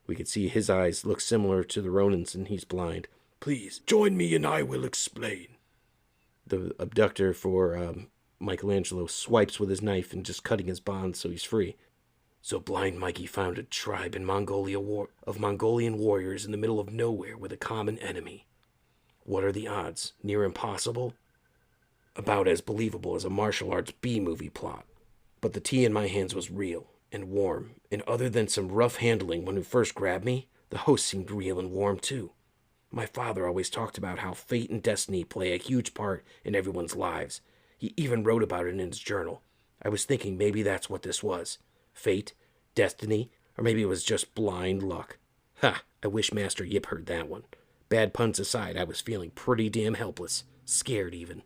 S2: We could see his eyes look similar to the Ronin's, and he's blind.
S4: Please, join me and I will explain.
S2: The abductor for Michelangelo swipes with his knife and just cutting his bonds so he's free.
S4: So Blind Mikey found a tribe in Mongolia of Mongolian warriors in the middle of nowhere with a common enemy. What are the odds? Near impossible? About as believable as a martial arts B-movie plot. But the tea in my hands was real and warm, and other than some rough handling when it first grabbed me, the host seemed real and warm too. My father always talked about how fate and destiny play a huge part in everyone's lives. He even wrote about it in his journal. I was thinking maybe that's what this was. Fate, destiny, or maybe it was just blind luck. Ha! I wish Master Yip heard that one. Bad puns aside, I was feeling pretty damn helpless. Scared even.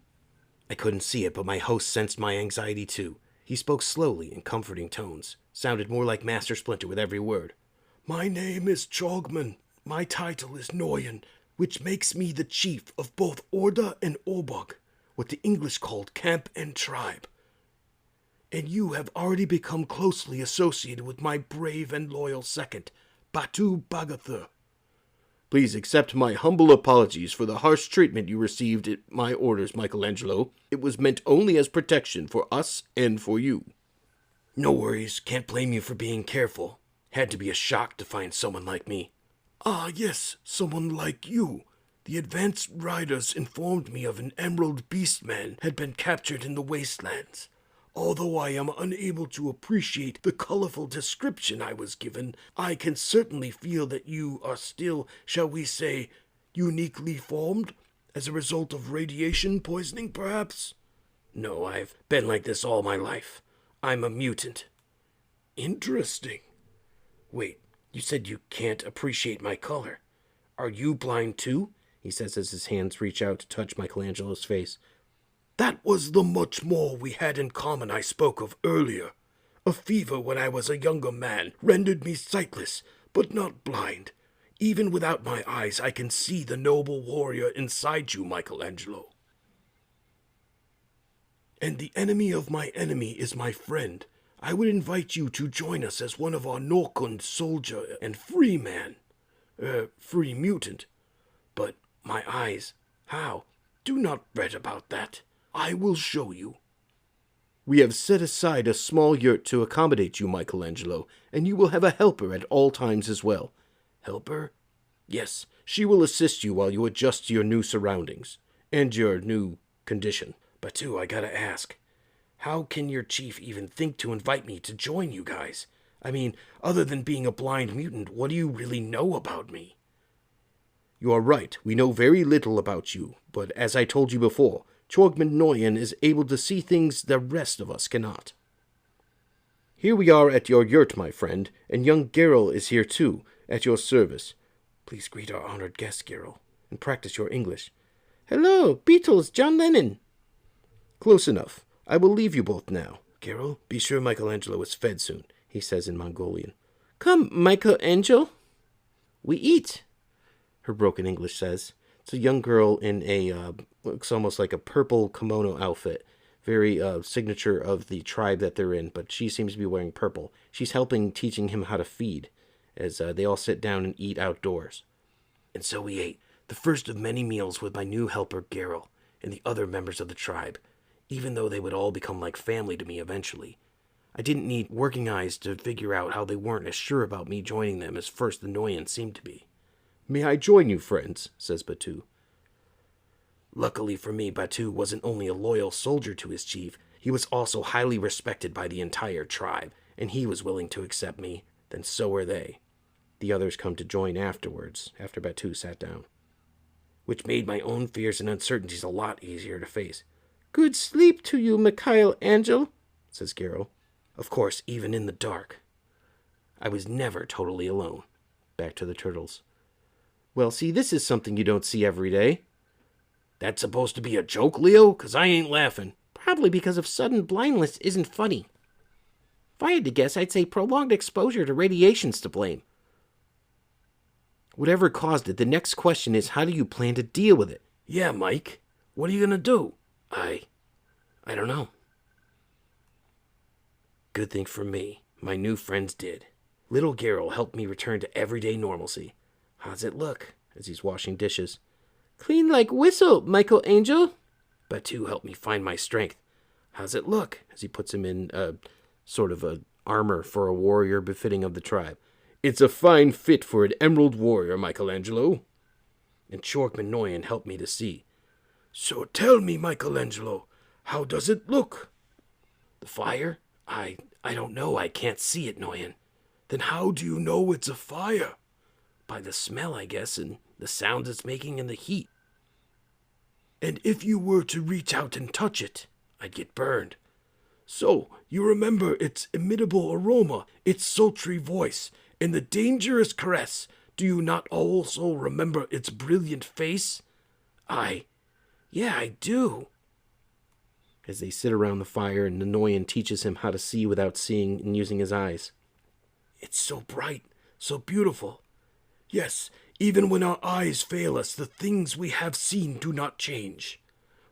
S4: I couldn't see it, but my host sensed my anxiety too. He spoke slowly in comforting tones. Sounded more like Master Splinter with every word. My name is Chogman. My title is Noyan, which makes me the chief of both Orda and Obog, what the English called camp and tribe. And you have already become closely associated with my brave and loyal second, Batu Bagathur.
S2: Please accept my humble apologies for the harsh treatment you received at my orders, Michelangelo. It was meant only as protection for us and for you.
S4: No worries, can't blame you for being careful. Had to be a shock to find someone like me. Ah, yes, someone like you. The advanced riders informed me of an emerald beastman had been captured in the wastelands. Although I am unable to appreciate the colorful description I was given, I can certainly feel that you are still, shall we say, uniquely formed, as a result of radiation poisoning, perhaps? No, I've been like this all my life. I'm a mutant. Interesting. Wait, you said you can't appreciate my color. Are you blind too?
S2: He says as his hands reach out to touch Michelangelo's face.
S4: That was the much more we had in common I spoke of earlier. A fever when I was a younger man rendered me sightless, but not blind. Even without my eyes, I can see the noble warrior inside you, Michelangelo. And the enemy of my enemy is my friend. I would invite you to join us as one of our Norkund soldier and free man. Free mutant. But my eyes, how? Do not fret about that. I will show you.
S2: We have set aside a small yurt to accommodate you, Michelangelo, and you will have a helper at all times as well.
S4: Helper?
S2: Yes, she will assist you while you adjust to your new surroundings and your new condition.
S4: Batu, I gotta ask, how can your chief even think to invite me to join you guys? I mean, other than being a blind mutant, what do you really know about me?
S2: You are right, we know very little about you, but as I told you before, Chogman Noyan is able to see things the rest of us cannot. Here we are at your yurt, my friend, and young Geralt is here too, at your service.
S4: Please greet our honored guest, Geralt,
S2: and practice your English.
S3: Hello, Beatles, John Lennon.
S2: Close enough. I will leave you both now.
S4: Geralt, be sure Michelangelo is fed soon, he says in Mongolian.
S3: Come, Michelangelo.
S2: We eat, her broken English says. It's a young girl in a, looks almost like a purple kimono outfit. Very signature of the tribe that they're in, but she seems to be wearing purple. She's helping teaching him how to feed, as they all sit down and eat outdoors.
S4: And so we ate, the first of many meals with my new helper, Geralt, and the other members of the tribe, even though they would all become like family to me eventually. I didn't need working eyes to figure out how they weren't as sure about me joining them as first the Noyan seemed to be.
S2: May I join you, friends? Says Batu.
S4: Luckily for me, Batu wasn't only a loyal soldier to his chief, he was also highly respected by the entire tribe, and he was willing to accept me, then so were they.
S2: The others come to join afterwards, after Batu sat down.
S4: Which made my own fears and uncertainties a lot easier to face.
S3: Good sleep to you, Michelangelo,
S4: says Garrow. Of course, even in the dark, I was never totally alone. Back to the turtles. Well, see, this is something you don't see every day. That's supposed to be a joke, Leo? 'Cause I ain't laughing.
S3: Probably because of sudden blindness isn't funny. If I had to guess, I'd say prolonged exposure to radiation's to blame.
S4: Whatever caused it, the next question is, how do you plan to deal with it? Yeah, Mike. What are you gonna do? I don't know. Good thing for me, my new friends did. Little Garrow helped me return to everyday normalcy. How's it look? As he's washing dishes.
S3: Clean like whistle, Michael-Angel.
S4: Batu helped me find my strength. How's it look? As he puts him in sort of a armor for a warrior befitting of the tribe. It's a fine fit for an emerald warrior, Michelangelo. And Chorkmanoyan helped me to see. So tell me, Michelangelo, how does it look? The fire? I don't know. I can't see it, Noyan. Then how do you know it's a fire? By the smell, I guess, and the sound it's making and the heat. And if you were to reach out and touch it, I'd get burned. So, you remember its imitable aroma, its sultry voice, and the dangerous caress. Do you not also remember its brilliant face? Yeah, I do. As they sit around the fire and Noyan teaches him how to see without seeing and using his eyes. It's so bright, so beautiful. Yes, even when our eyes fail us, the things we have seen do not change.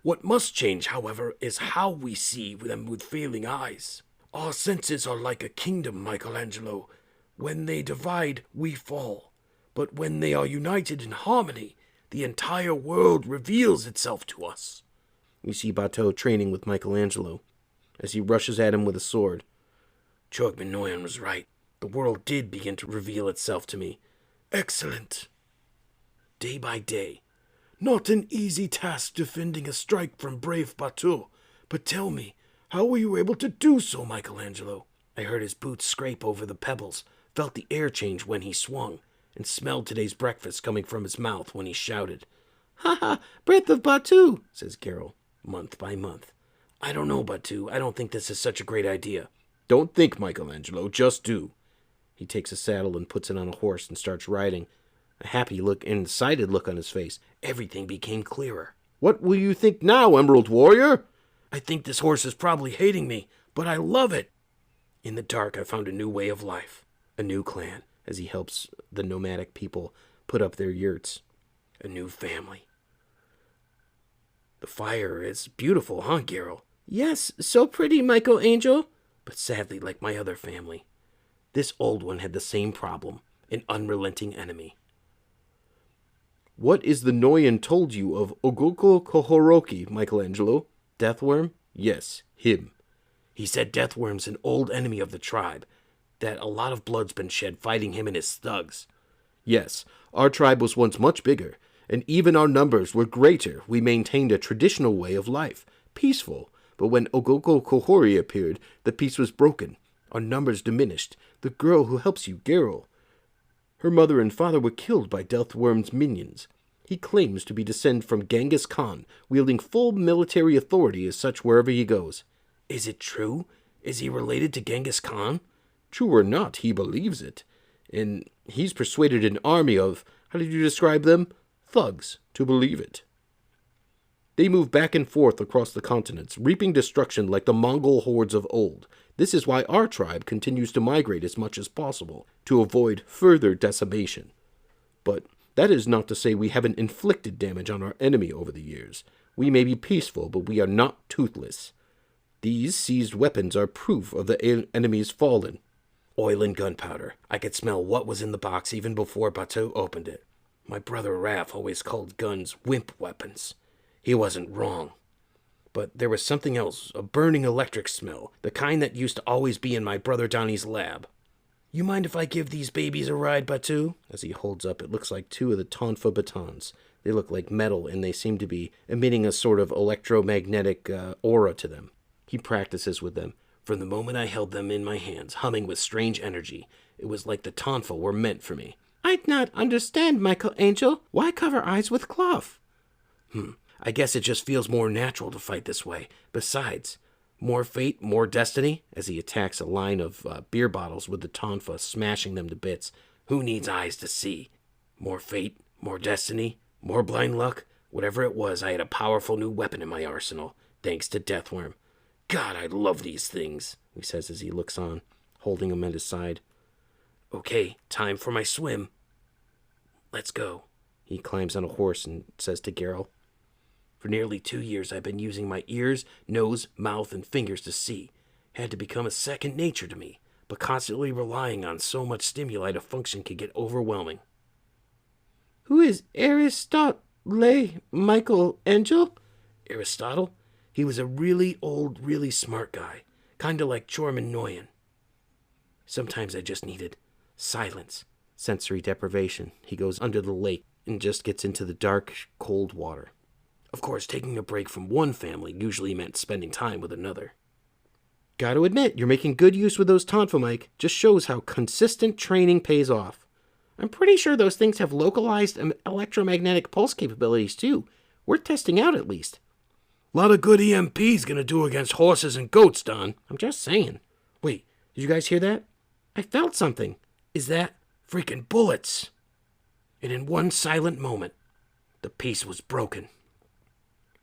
S4: What must change, however, is how we see them with failing eyes. Our senses are like a kingdom, Michelangelo. When they divide, we fall. But when they are united in harmony, the entire world reveals itself to us. We see Bateau training with Michelangelo as he rushes at him with a sword. Chorkmanoyan was right. The world did begin to reveal itself to me. Excellent. Day by day. Not an easy task defending a strike from brave Bateau. But tell me, how were you able to do so, Michelangelo? I heard his boots scrape over the pebbles, felt the air change when he swung, and smelled today's breakfast coming from his mouth when he shouted.
S3: Ha ha, breath of Batu,
S4: says Garrow, month by month. I don't know, Batu. I don't think this is such a great idea. Don't think, Michelangelo, just do. He takes a saddle and puts it on a horse and starts riding. A happy look and excited look on his face. Everything became clearer. What will you think now, Emerald Warrior? I think this horse is probably hating me, but I love it. In the dark, I found a new way of life. A new clan, as he helps the nomadic people put up their yurts. A new family. The fire is beautiful, huh, Garrow?
S3: Yes, so pretty, Michael-Angel.
S4: But sadly, like my other family, this old one had the same problem, an unrelenting enemy. What is the Noyan told you of Ogoko Kohoroki, Michelangelo? Deathworm? Yes, him. He said Deathworm's an old enemy of the tribe, that a lot of blood's been shed fighting him and his thugs. Yes, our tribe was once much bigger, and even our numbers were greater. We maintained a traditional way of life, peaceful. But when Ogoko Kohori appeared, the peace was broken. Our numbers diminished. The girl who helps you, Garrow, her mother and father were killed by Deathworm's minions. He claims to be descended from Genghis Khan, wielding full military authority as such wherever he goes. Is it true? Is he related to Genghis Khan? True or not, he believes it. And he's persuaded an army of, how did you describe them? Thugs, to believe it. They move back and forth across the continents, reaping destruction like the Mongol hordes of old. This is why our tribe continues to migrate as much as possible, to avoid further decimation. But that is not to say we haven't inflicted damage on our enemy over the years. We may be peaceful, but we are not toothless. These seized weapons are proof of the enemy's fallen. Oil and gunpowder. I could smell what was in the box even before Bateau opened it. My brother Raph always called guns wimp weapons. He wasn't wrong. But there was something else, a burning electric smell, the kind that used to always be in my brother Donnie's lab. You mind if I give these babies a ride, Batu? As he holds up, it looks like two of the Tonfa batons. They look like metal, and they seem to be emitting a sort of electromagnetic aura to them. He practices with them. From the moment I held them in my hands, humming with strange energy, it was like the Tonfa were meant for me.
S3: I'd not understand, Michael-Angel. Why cover eyes with cloth?
S4: I guess it just feels more natural to fight this way. Besides, More fate, more destiny, as he attacks a line of beer bottles with the tonfa, smashing them to bits. Who needs eyes to see? More fate, more destiny, more blind luck. Whatever it was, I had a powerful new weapon in my arsenal, thanks to Deathworm. God, I love these things, he says as he looks on, holding them at his side. Okay, time for my swim. Let's go. He climbs on a horse and says to Geralt, for nearly 2 years I've been using my ears, nose, mouth, and fingers to see. Had to become a second nature to me, but constantly relying on so much stimuli to function can get overwhelming. Who is Aristotle Michelangelo? Aristotle? He was a really old, really smart guy, kinda like Chorman Noyan. Sometimes I just needed silence. Sensory deprivation. He goes under the lake and just gets into the dark, cold water. Of course, taking a break from one family usually meant spending time with another. Gotta admit, you're making good use with those tonfa, Mike. Just shows how consistent training pays off. I'm pretty sure those things have localized electromagnetic pulse capabilities, too. Worth testing out, at least. A lot of good EMP's gonna do against horses and goats, Don. I'm just saying. Wait, did you guys hear that? I felt something. Is that freaking bullets? And in one silent moment, the peace was broken.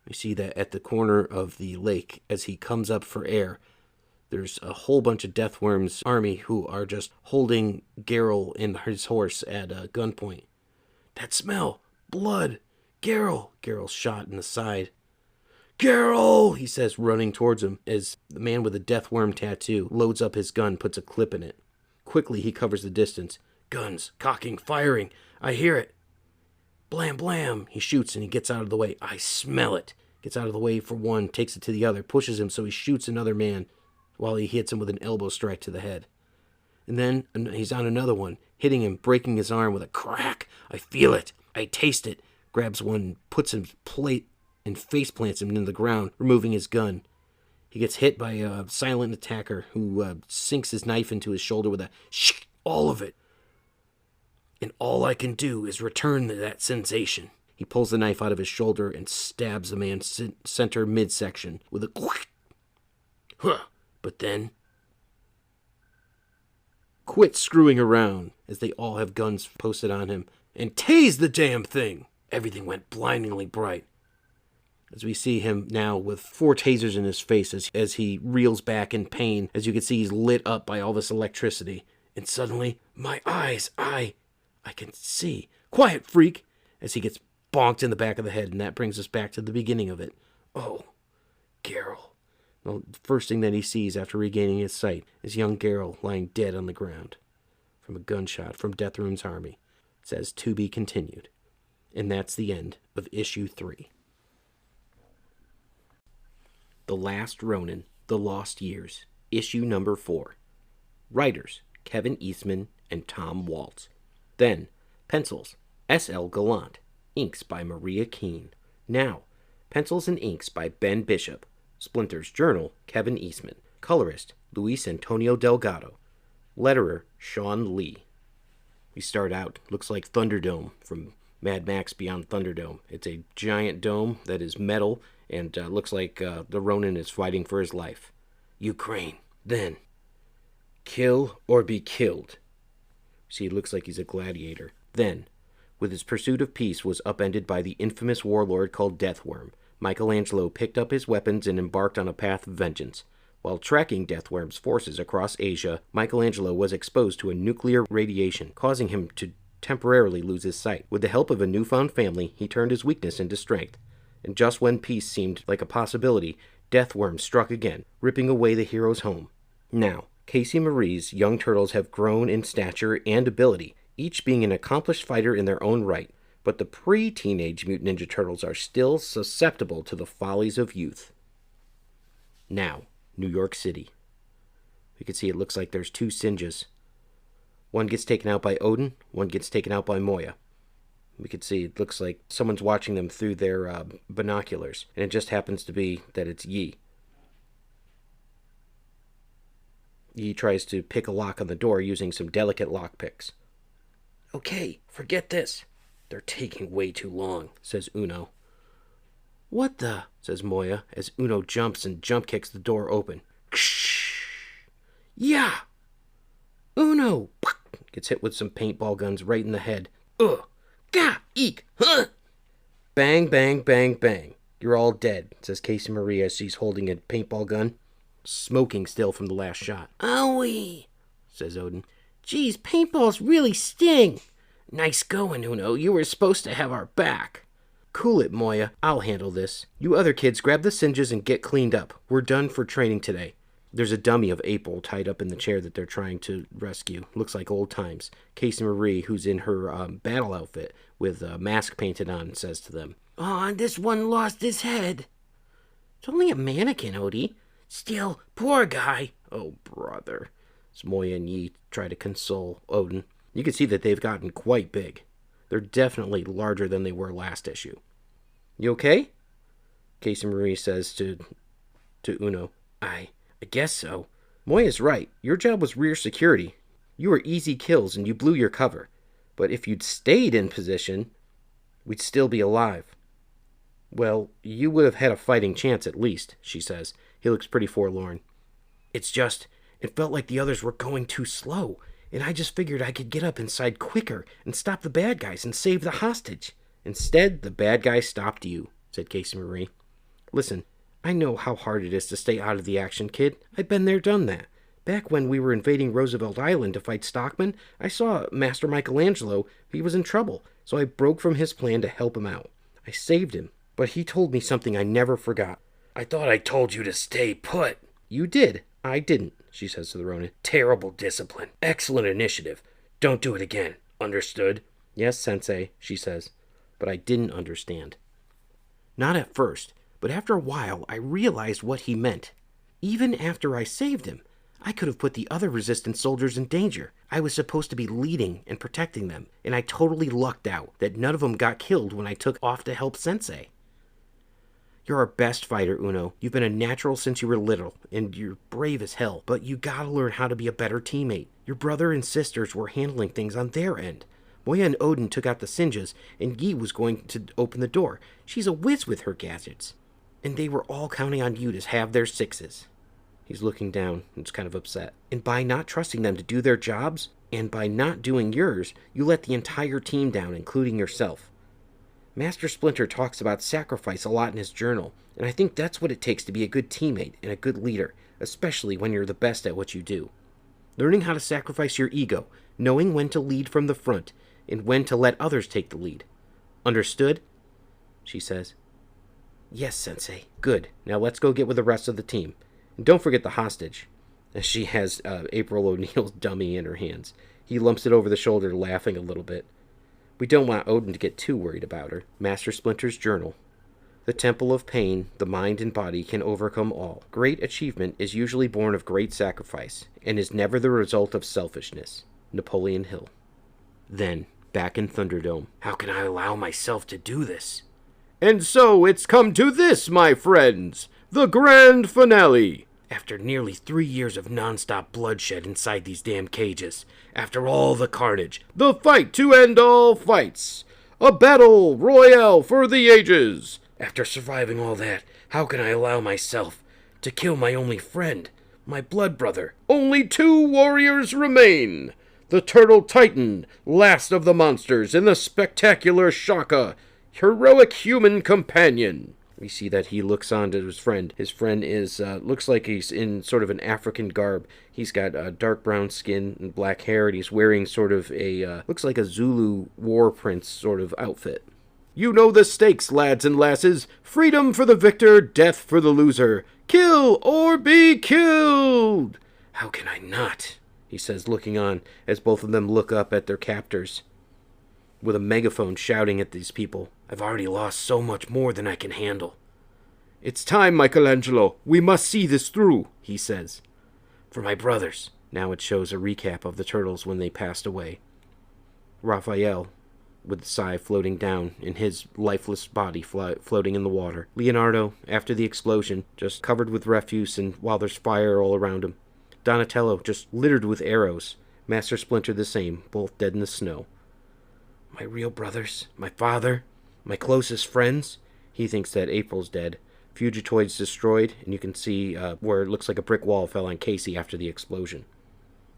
S4: We see that at the corner of the lake, as he comes up for air, there's a whole bunch of Deathworm's army who are just holding Geralt and his horse at gunpoint. That smell! Blood! Geralt! Geralt's shot in the side. Geralt! He says, running towards him, as the man with the Deathworm tattoo loads up his gun, puts a clip in it. Quickly, he covers the distance. Guns, cocking, firing. I hear it. Blam, blam. He shoots and he gets out of the way. I smell it. Gets out of the way for one, takes it to the other, pushes him so he shoots another man while he hits him with an elbow strike to the head. And then he's on another one, hitting him, breaking his arm with a crack. I feel it. I taste it. Grabs one, puts his plate and face plants him into the ground, removing his gun. He gets hit by a silent attacker who sinks his knife into his shoulder with a shh, all of it. And all I can do is return that sensation. He pulls the knife out of his shoulder and stabs the man's center midsection with a quick. Huh. But then quit screwing around, as they all have guns posted on him, and tase the damn thing. Everything went blindingly bright. As we see him now with 4 tasers in his face as he reels back in pain, as you can see he's lit up by all this electricity. And suddenly, my eyes, I can see. Quiet, freak! As he gets bonked in the back of the head, and that brings us back to the beginning of it. Oh, Geralt. The first thing that he sees after regaining his sight is young Geralt lying dead on the ground from a gunshot from Deathworm's army. It says, to be continued. And that's the end of issue 3. The Last Ronin, The Lost Years, issue number 4. Writers, Kevin Eastman and Tom Waltz. Then, pencils, S.L. Gallant. Inks by Maria Keene. Now, pencils and inks by Ben Bishop. Splinter's Journal, Kevin Eastman. Colorist, Luis Antonio Delgado. Letterer, Sean Lee. We start out, looks like Thunderdome from Mad Max Beyond Thunderdome. It's a giant dome that is metal and looks like the Ronin is fighting for his life. Ukraine. Then, kill or be killed. See, it looks like he's a gladiator. Then, with his pursuit of peace was upended by the infamous warlord called Deathworm, Michelangelo picked up his weapons and embarked on a path of vengeance. While tracking Deathworm's forces across Asia, Michelangelo was exposed to a nuclear radiation, causing him to temporarily lose his sight. With the help of a newfound family, he turned his weakness into strength. And just when peace seemed like a possibility, Deathworm struck again, ripping away the hero's home. Now, Casey Marie's young turtles have grown in stature and ability, each being an accomplished fighter in their own right. But the pre-teenage Mutant Ninja Turtles are still susceptible to the follies of youth. Now, New York City. You can see it looks like there's 2 Sinjas. One gets taken out by Odyn, one gets taken out by Moja. We can see it looks like someone's watching them through their binoculars, and it just happens to be that it's Yi. Yi tries to pick a lock on the door using some delicate lockpicks. Okay, forget this. They're taking way too long, says Uno.
S2: What the? Says Moja as Uno jumps and jump kicks the door open. Ksh! Yeah! Uno! Gets hit with some paintball guns right in the head. Ugh! Gah! Eek! Huh! Bang, bang, bang, bang. You're all dead, says Casey Marie as she's holding a paintball gun, smoking still from the last shot.
S3: Owie,
S2: says Odyn.
S3: Geez, paintballs really sting. Nice going, Uno. You were supposed to have our back.
S2: Cool it, Moja. I'll handle this. You other kids grab the singes and get cleaned up. We're done for training today. There's a dummy of April tied up in the chair that they're trying to rescue. Looks like old times. Casey Marie, who's in her battle outfit with a mask painted on, says to them,
S3: Aw, this one lost his head.
S2: It's only a mannequin, Odie.
S3: Still, poor guy.
S2: Oh, brother. As Moja and Yi try to console Odyn. You can see that they've gotten quite big. They're definitely larger than they were last issue. You okay? Casey Marie says to Uno. I guess so. Moya's right. Your job was rear security. You were easy kills and you blew your cover. But if you'd stayed in position, we'd still be alive. Well, you would have had a fighting chance at least, she says. He looks pretty forlorn. It's just, it felt like the others were going too slow, and I just figured I could get up inside quicker and stop the bad guys and save the hostage. Instead, the bad guys stopped you, said Casey Marie. Listen, I know how hard it is to stay out of the action, kid. I've been there, done that. Back when we were invading Roosevelt Island to fight Stockman, I saw Master Michelangelo. He was in trouble, so I broke from his plan to help him out. I saved him, but he told me something I never forgot.
S4: I thought I told you to stay put.
S2: You did. I didn't, she says to the Ronin.
S4: Terrible discipline. Excellent initiative. Don't do it again. Understood?
S2: Yes, Sensei, she says. But I didn't understand. Not at first, but after a while I realized what he meant. Even after I saved him, I could have put the other resistance soldiers in danger. I was supposed to be leading and protecting them, and I totally lucked out that none of them got killed when I took off to help Sensei. You're our best fighter, Uno. You've been a natural since you were little, and you're brave as hell, but you gotta learn how to be a better teammate. Your brother and sisters were handling things on their end. Moja and Odyn took out the singes, and Yi was going to open the door. She's a whiz with her gadgets. And they were all counting on you to have their sixes. He's looking down and is kind of upset. And by not trusting them to do their jobs, and by not doing yours, you let the entire team down, including yourself. Master Splinter talks about sacrifice a lot in his journal, and I think that's what it takes to be a good teammate and a good leader, especially when you're the best at what you do. Learning how to sacrifice your ego, knowing when to lead from the front, and when to let others take the lead. Understood? She says. Yes, Sensei. Good. Now let's go get with the rest of the team. And don't forget the hostage. As she has April O'Neil's dummy in her hands. He lumps it over the shoulder, laughing a little bit. We don't want Odyn to get too worried about her. Master Splinter's journal. The temple of pain, the mind and body can overcome all. Great achievement is usually born of great sacrifice, and is never the result of selfishness. Napoleon Hill. Then, back in Thunderdome.
S4: How can I allow myself to do this?
S5: And so it's come to this, my friends, the grand finale.
S4: After nearly 3 years of non-stop bloodshed inside these damn cages, after all the carnage,
S5: the fight to end all fights, a battle royale for the ages.
S4: After surviving all that, how can I allow myself to kill my only friend, my blood brother?
S5: Only 2 warriors remain. The Turtle Titan, last of the monsters, and the spectacular Shaka, heroic human companion.
S2: We see that he looks on to his friend. His friend is, looks like he's in sort of an African garb. He's got dark brown skin and black hair, and he's wearing sort of a, looks like a Zulu war prince sort of outfit.
S5: You know the stakes, lads and lasses. Freedom for the victor, death for the loser. Kill or be killed.
S4: How can I not?
S2: He says, looking on, as both of them look up at their captors, with a megaphone shouting at these people.
S4: I've already lost so much more than I can handle.
S5: It's time, Michelangelo. We must see this through, he says.
S4: For my brothers.
S2: Now it shows a recap of the turtles when they passed away. Raphael, with the sigh floating down, in his lifeless body floating in the water. Leonardo, after the explosion, just covered with refuse and while there's fire all around him. Donatello, just littered with arrows. Master Splinter the same, both dead in the snow.
S4: My real brothers, my father, my closest friends,
S2: He thinks that April's dead. Fugitoid's destroyed, and you can see where it looks like a brick wall fell on Casey after the explosion.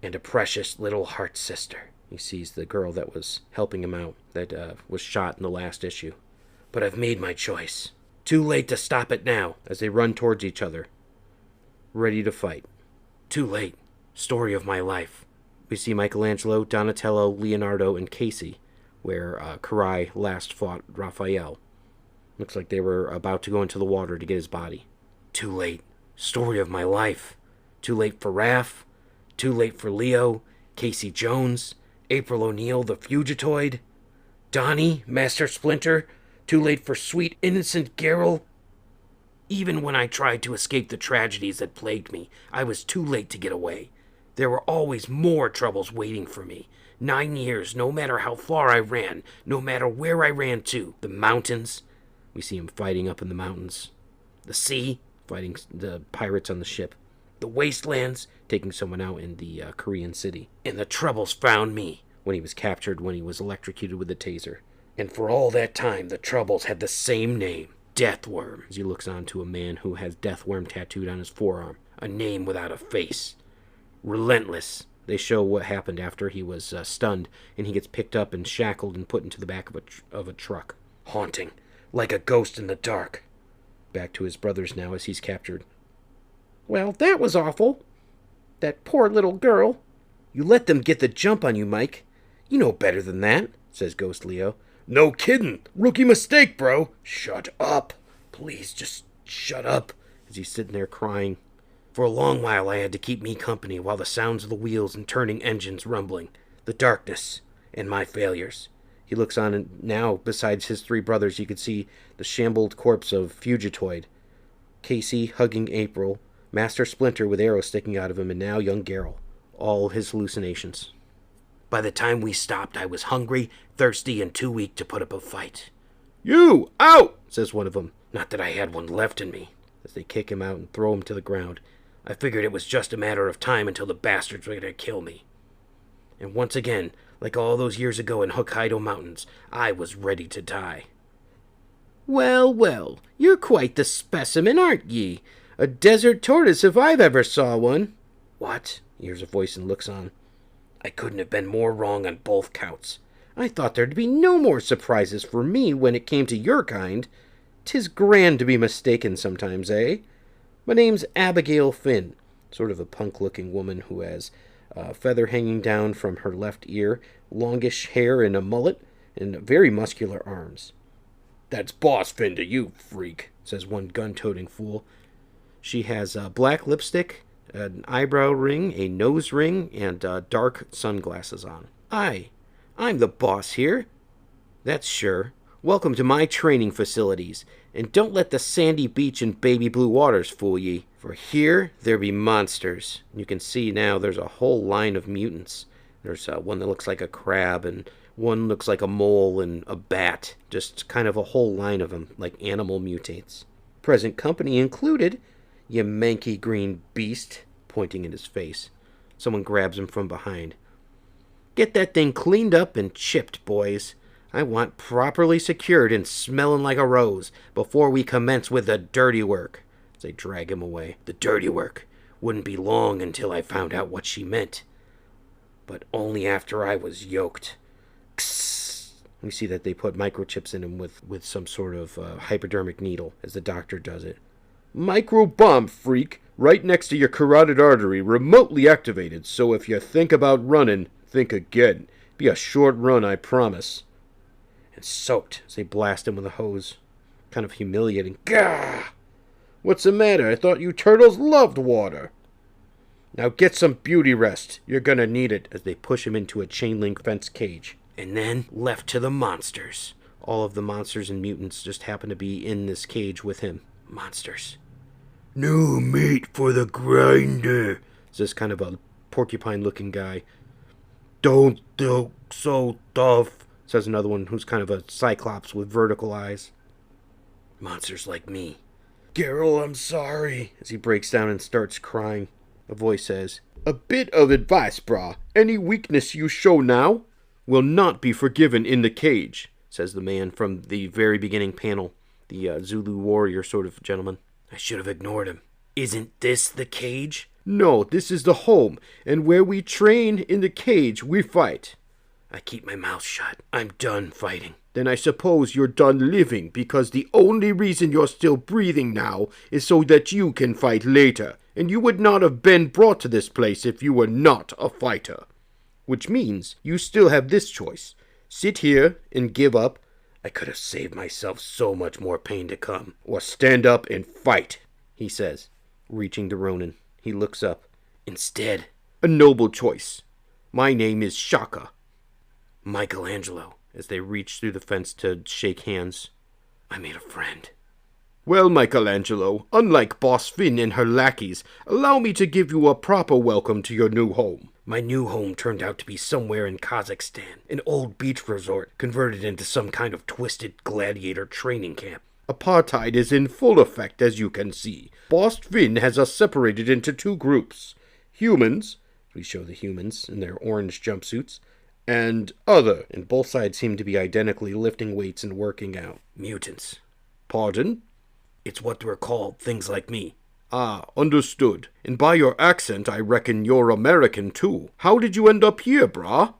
S2: And a precious little heart sister. He sees the girl that was helping him out, that was shot in the last issue. But I've made my choice. Too late to stop it now, as they run towards each other, ready to fight. Too late. Story of my life. We see Michelangelo, Donatello, Leonardo, and Casey, where Karai last fought Raphael. Looks like they were about to go into the water to get his body. Too late. Story of my life. Too late for Raph. Too late for Leo, Casey Jones, April O'Neil the Fugitoid, Donnie, Master Splinter. Too late for sweet, innocent Geralt. Even when I tried to escape the tragedies that plagued me, I was too late to get away. There were always more troubles waiting for me. 9 years, no matter how far I ran, no matter where I ran to. The mountains. We see him fighting up in the mountains. The sea, fighting the pirates on the ship. The wastelands, taking someone out in the Korean city. And the troubles found me when he was captured, when he was electrocuted with the taser. And for all that time, the troubles had the same name, Deathworm. As he looks on to a man who has Deathworm tattooed on his forearm, a name without a face. Relentless. They show what happened after he was stunned, and he gets picked up and shackled and put into the back of a truck. Haunting, like a ghost in the dark. Back to his brothers now as he's captured. Well, that was awful. That poor little girl. You let them get the jump on you, Mike. You know better than that, says Ghost Leo.
S5: No kiddin'. Rookie mistake, bro.
S2: Shut up. Please, just shut up. As he's sitting there crying. For a long while I had to keep me company while the sounds of the wheels and turning engines rumbling. The darkness and my failures. He looks on, and now, besides his 3 brothers, you could see the shambled corpse of Fugitoid. Casey hugging April. Master Splinter with arrows sticking out of him, and now young Geralt. All his hallucinations. By the time we stopped, I was hungry, thirsty, and too weak to put up a fight.
S5: You! Out!
S2: Says one of them. Not that I had one left in me. As they kick him out and throw him to the ground. I figured it was just a matter of time until the bastards were going to kill me. And once again, like all those years ago in Hokkaido Mountains, I was ready to die. Well, well, you're quite the specimen, aren't ye? A desert tortoise if I've ever saw one. What? He hears a voice and looks on. I couldn't have been more wrong on both counts. I thought there'd be no more surprises for me when it came to your kind. 'Tis grand to be mistaken sometimes, eh? My name's Abigail Finn, sort of a punk-looking woman who has a feather hanging down from her left ear, longish hair and a mullet, and very muscular arms.
S5: That's Boss Finn to you, freak,
S2: says one gun-toting fool. She has black lipstick, an eyebrow ring, a nose ring, and dark sunglasses on. I'm the boss here. That's sure. Welcome to my training facilities, and don't let the sandy beach and baby blue waters fool ye, for here there be monsters. You can see now there's a whole line of mutants. There's one that looks like a crab, and one looks like a mole and a bat. Just kind of a whole line of them, like animal mutates. Present company included, you manky green beast, pointing at his face. Someone grabs him from behind. Get that thing cleaned up and chipped, boys. I want properly secured and smelling like a rose before we commence with the dirty work. As they drag him away. The dirty work wouldn't be long until I found out what she meant. But only after I was yoked. Kss. We see that they put microchips in him with some sort of hypodermic needle as the doctor does it.
S5: Microbomb, freak, right next to your carotid artery, remotely activated, so if you think about running, think again. Be a short run, I promise.
S2: And soaked as they blast him with a hose. Kind of humiliating.
S5: Gah! What's the matter? I thought you turtles loved water.
S2: Now get some beauty rest. You're gonna need it. As they push him into a chain link fence cage. And then left to the monsters. All of the monsters and mutants just happen to be in this cage with him. Monsters. No meat for the grinder, says kind of a porcupine-looking guy. Don't look so tough, says another one who's kind of a cyclops with vertical eyes. Monsters like me.
S5: Geralt, I'm sorry,
S2: as he breaks down and starts crying. A voice says,
S5: A bit of advice, brah. Any weakness you show now will not be forgiven in the cage,
S2: says the man from the very beginning panel. the Zulu warrior sort of gentleman.
S4: I should have ignored him. Isn't this the cage?
S5: No, this is the home, and where we train in the cage, we fight.
S4: I keep my mouth shut. I'm done fighting.
S5: Then I suppose you're done living, because the only reason you're still breathing now is so that you can fight later, and you would not have been brought to this place if you were not a fighter. Which means you still have this choice. Sit here and give up.
S4: I could have saved myself so much more pain to come.
S5: Or stand up and fight,
S2: he says, reaching to Ronin. He looks up.
S4: Instead,
S5: a noble choice. My name is Shaka.
S4: Michelangelo.
S2: As they reach through the fence to shake hands.
S4: I made a friend.
S5: Well, Michelangelo, unlike Boss Finn and her lackeys, allow me to give you a proper welcome to your new home.
S4: My new home turned out to be somewhere in Kazakhstan, an old beach resort converted into some kind of twisted gladiator training camp.
S5: Apartheid is in full effect, as you can see. Boss Finn has us separated into two groups. Humans,
S2: we show the humans in their orange jumpsuits,
S5: and other,
S2: and both sides seem to be identically lifting weights and working out.
S4: Mutants.
S5: Pardon?
S4: It's what they're called, things like me.
S5: Ah, understood. And by your accent, I reckon you're American, too. How did you end up here, brah?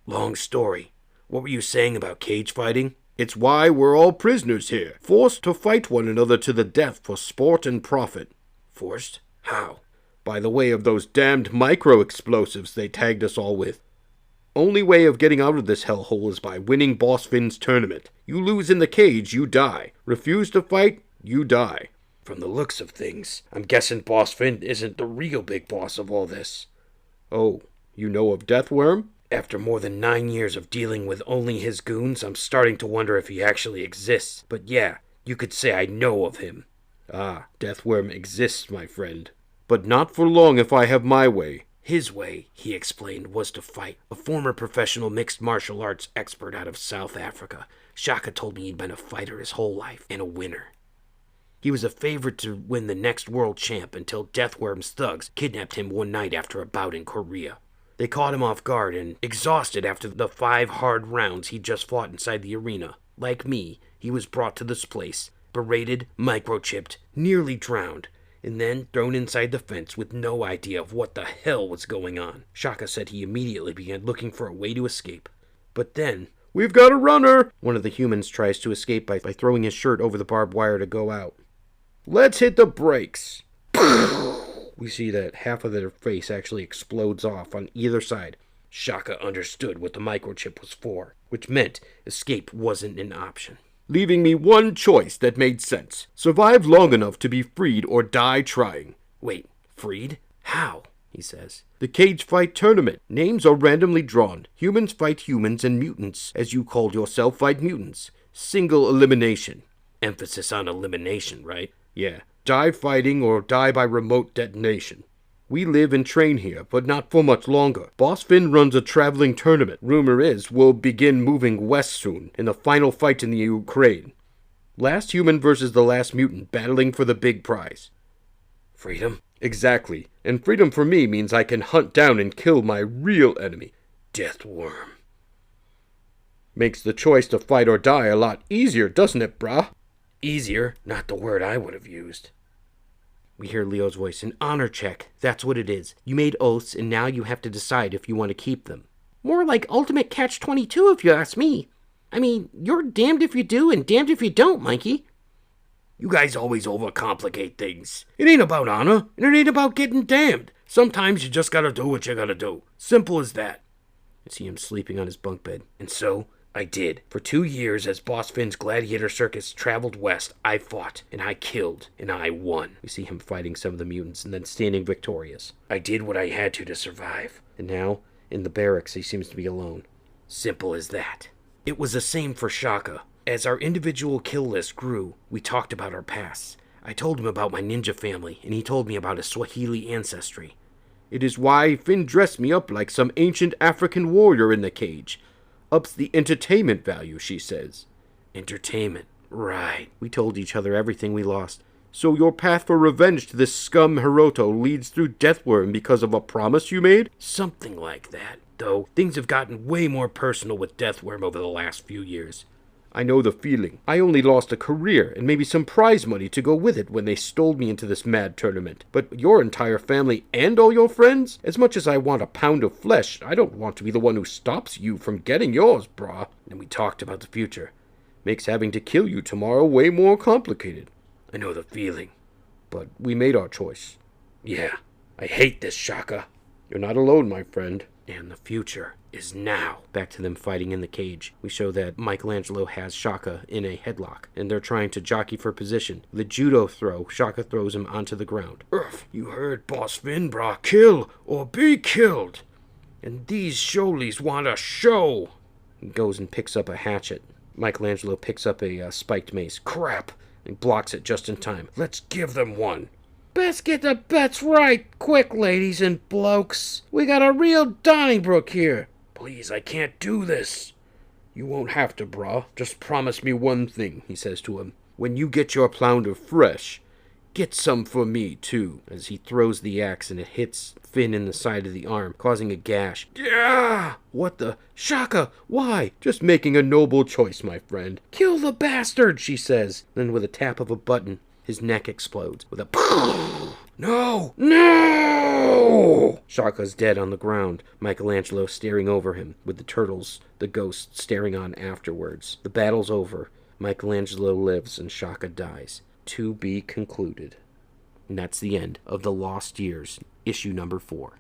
S4: Long story. What were you saying about cage fighting?
S5: It's why we're all prisoners here, forced to fight one another to the death for sport and profit.
S4: Forced? How?
S5: By the way of those damned micro-explosives they tagged us all with. Only way of getting out of this hellhole is by winning Boss Finn's tournament. You lose in the cage, you die. Refuse to fight, you die.
S4: From the looks of things, I'm guessing Boss Finn isn't the real big boss of all this.
S5: Oh, you know of Deathworm?
S4: After more than 9 years of dealing with only his goons, I'm starting to wonder if he actually exists. But yeah, you could say I know of him.
S5: Ah, Deathworm exists, my friend. But not for long if I have my way.
S4: His way, he explained, was to fight. A former professional mixed martial arts expert out of South Africa. Shaka told me he'd been a fighter his whole life, and a winner. He was a favorite to win the next world champ until Deathworm's thugs kidnapped him one night after a bout in Korea. They caught him off guard and, exhausted after the 5 hard rounds he'd just fought inside the arena, like me, he was brought to this place, berated, microchipped, nearly drowned, and then thrown inside the fence with no idea of what the hell was going on. Shaka said he immediately began looking for a way to escape. But then,
S5: "We've got a runner!"
S2: one of the humans tries to escape by throwing his shirt over the barbed wire to go out.
S5: "Let's hit the brakes."
S2: We see that half of their face actually explodes off on either side.
S4: Shaka understood what the microchip was for, which meant escape wasn't an option.
S5: Leaving me one choice that made sense. Survive long enough to be freed or die trying.
S4: Wait, freed? How? He says.
S5: The cage fight tournament. Names are randomly drawn. Humans fight humans and mutants, as you called yourself, fight mutants. Single elimination.
S4: Emphasis on elimination, right?
S5: Yeah. Die fighting or die by remote detonation. We live and train here, but not for much longer. Boss Finn runs a traveling tournament. Rumor is we'll begin moving west soon, in the final fight in the Ukraine. Last human versus the last mutant, battling for the big prize.
S4: Freedom?
S5: Exactly. And freedom for me means I can hunt down and kill my real enemy.
S4: Deathworm.
S5: Makes the choice to fight or die a lot easier, doesn't it, brah?
S4: Easier? Not the word I would have used.
S2: We hear Leo's voice. An honor check. That's what it is. You made oaths, and now you have to decide if you want to keep them. More like ultimate catch-22, if you ask me. I mean, you're damned if you do and damned if you don't, Mikey.
S4: You guys always overcomplicate things. It ain't about honor, and it ain't about getting damned. Sometimes you just gotta do what you gotta do. Simple as that.
S2: I see him sleeping on his bunk bed.
S4: And so, I did. For 2 years, as Boss Finn's gladiator circus traveled west, I fought, and I killed, and I won.
S2: We see him fighting some of the mutants and then standing victorious.
S4: I did what I had to survive.
S2: And now, in the barracks, he seems to be alone.
S4: Simple as that. It was the same for Shaka. As our individual kill list grew, we talked about our pasts. I told him about my ninja family, and he told me about his Swahili ancestry.
S5: It is why Finn dressed me up like some ancient African warrior in the cage. Ups the entertainment value, she says.
S4: Entertainment, right.
S2: We told each other everything we lost.
S5: So your path for revenge to this scum Hiroto leads through Deathworm because of a promise you made?
S4: Something like that. Though, things have gotten way more personal with Deathworm over the last few years.
S5: I know the feeling. I only lost a career and maybe some prize money to go with it when they stole me into this mad tournament. But your entire family and all your friends? As much as I want a pound of flesh, I don't want to be the one who stops you from getting yours, brah. And we talked about the future. Makes having to kill you tomorrow way more complicated. I know the feeling. But we made our choice. Yeah, I hate this, Shaka. You're not alone, my friend. And the future is now. Back to them fighting in the cage. We show that Michelangelo has Shaka in a headlock, and they're trying to jockey for position. The judo throw, Shaka throws him onto the ground. You heard Boss Finn, brah. Kill or be killed. And these Sholies want a show. He goes and picks up a hatchet. Michelangelo picks up a spiked mace. Crap! And blocks it just in time. Let's give them one. Best get the bets right, quick, ladies and blokes. We got a real Donnybrook here. Please, I can't do this. You won't have to, brah. Just promise me one thing, he says to him. When you get your pound of fresh, get some for me, too. As he throws the axe and it hits Finn in the side of the arm, causing a gash. Yeah! What the? Shaka, why? Just making a noble choice, my friend. Kill the bastard, she says. Then with a tap of a button, his neck explodes with a No! No! Shaka's dead on the ground, Michelangelo staring over him, with the turtles, the ghost, staring on afterwards. The battle's over. Michelangelo lives and Shaka dies. To be concluded. And that's the end of The Lost Years, issue number 4.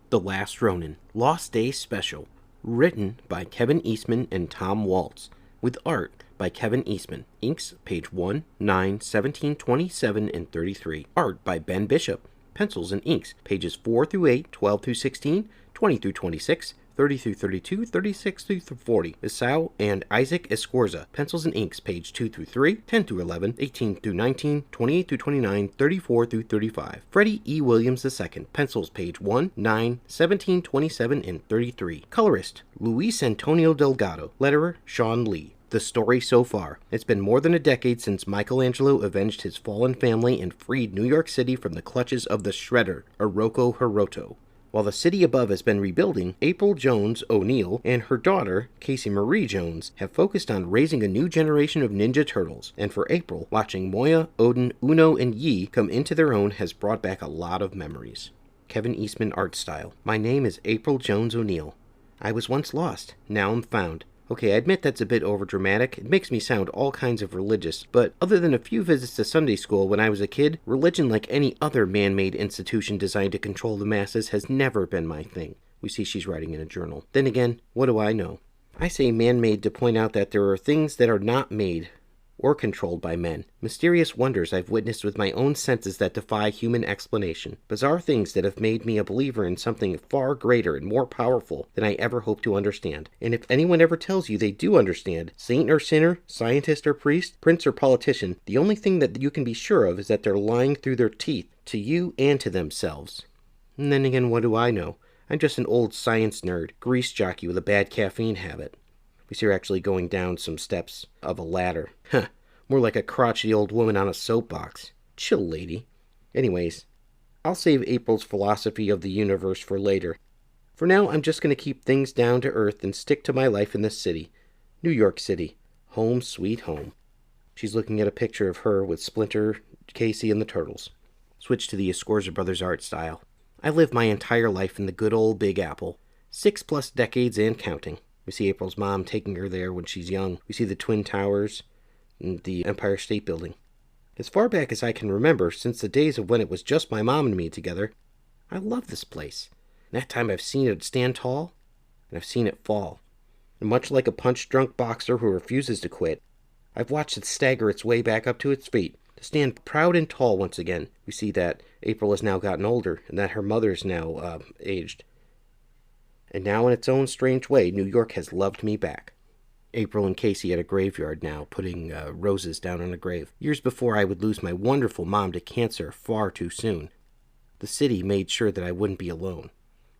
S5: The Last Ronin, Lost Day Special, written by Kevin Eastman and Tom Waltz, with art by Kevin Eastman. Inks, page 1, 9, 17, 27, and 33. Art by Ben Bishop. Pencils and inks, pages 4 through 8, 12 through 16, 20 through 26, 30 through 32, 36 through 40. Isao and Isaac Escorza. Pencils and inks, page 2 through 3, 10 through 11, 18 through 19, 28 through 29, 34 through 35. Freddie E. Williams II. Pencils, page 1, 9, 17, 27, and 33. Colorist, Luis Antonio Delgado. Letterer, Sean Lee. The story so far. It's been more than a decade since Michelangelo avenged his fallen family and freed New York City from the clutches of the Shredder, Oroku Hiroto. While the city above has been rebuilding, April Jones O'Neill and her daughter, Casey Marie Jones, have focused on raising a new generation of Ninja Turtles. And for April, watching Moja, Odyn, Uno, and Yi come into their own has brought back a lot of memories. Kevin Eastman art style. My name is April Jones O'Neill. I was once lost. Now I'm found. Okay, I admit that's a bit overdramatic. It makes me sound all kinds of religious, but other than a few visits to Sunday school when I was a kid, religion, like any other man-made institution designed to control the masses, has never been my thing. We see she's writing in a journal. Then again, what do I know? I say man-made to point out that there are things that are not made or controlled by men. Mysterious wonders I've witnessed with my own senses that defy human explanation. Bizarre things that have made me a believer in something far greater and more powerful than I ever hoped to understand. And if anyone ever tells you they do understand, saint or sinner, scientist or priest, prince or politician, the only thing that you can be sure of is that they're lying through their teeth, to you and to themselves. And then again, what do I know? I'm just an old science nerd, grease jockey with a bad caffeine habit. We see her actually going down some steps of a ladder. Huh, more like a crotchety old woman on a soapbox. Chill, lady. Anyways, I'll save April's philosophy of the universe for later. For now, I'm just going to keep things down to earth and stick to my life in this city. New York City. Home sweet home. She's looking at a picture of her with Splinter, Casey, and the Turtles. Switch to the Escorza Brothers art style. I lived my entire life in the good old Big Apple. 6+ decades and counting. We see April's mom taking her there when she's young. We see the Twin Towers and the Empire State Building. As far back as I can remember, since the days of when it was just my mom and me together, I love this place. And that time I've seen it stand tall, and I've seen it fall. And much like a punch-drunk boxer who refuses to quit, I've watched it stagger its way back up to its feet, to stand proud and tall once again. We see that April has now gotten older, and that her mother's now aged. And now in its own strange way, New York has loved me back. April and Casey at a graveyard now, putting roses down on a grave. Years before I would lose my wonderful mom to cancer far too soon, the city made sure that I wouldn't be alone,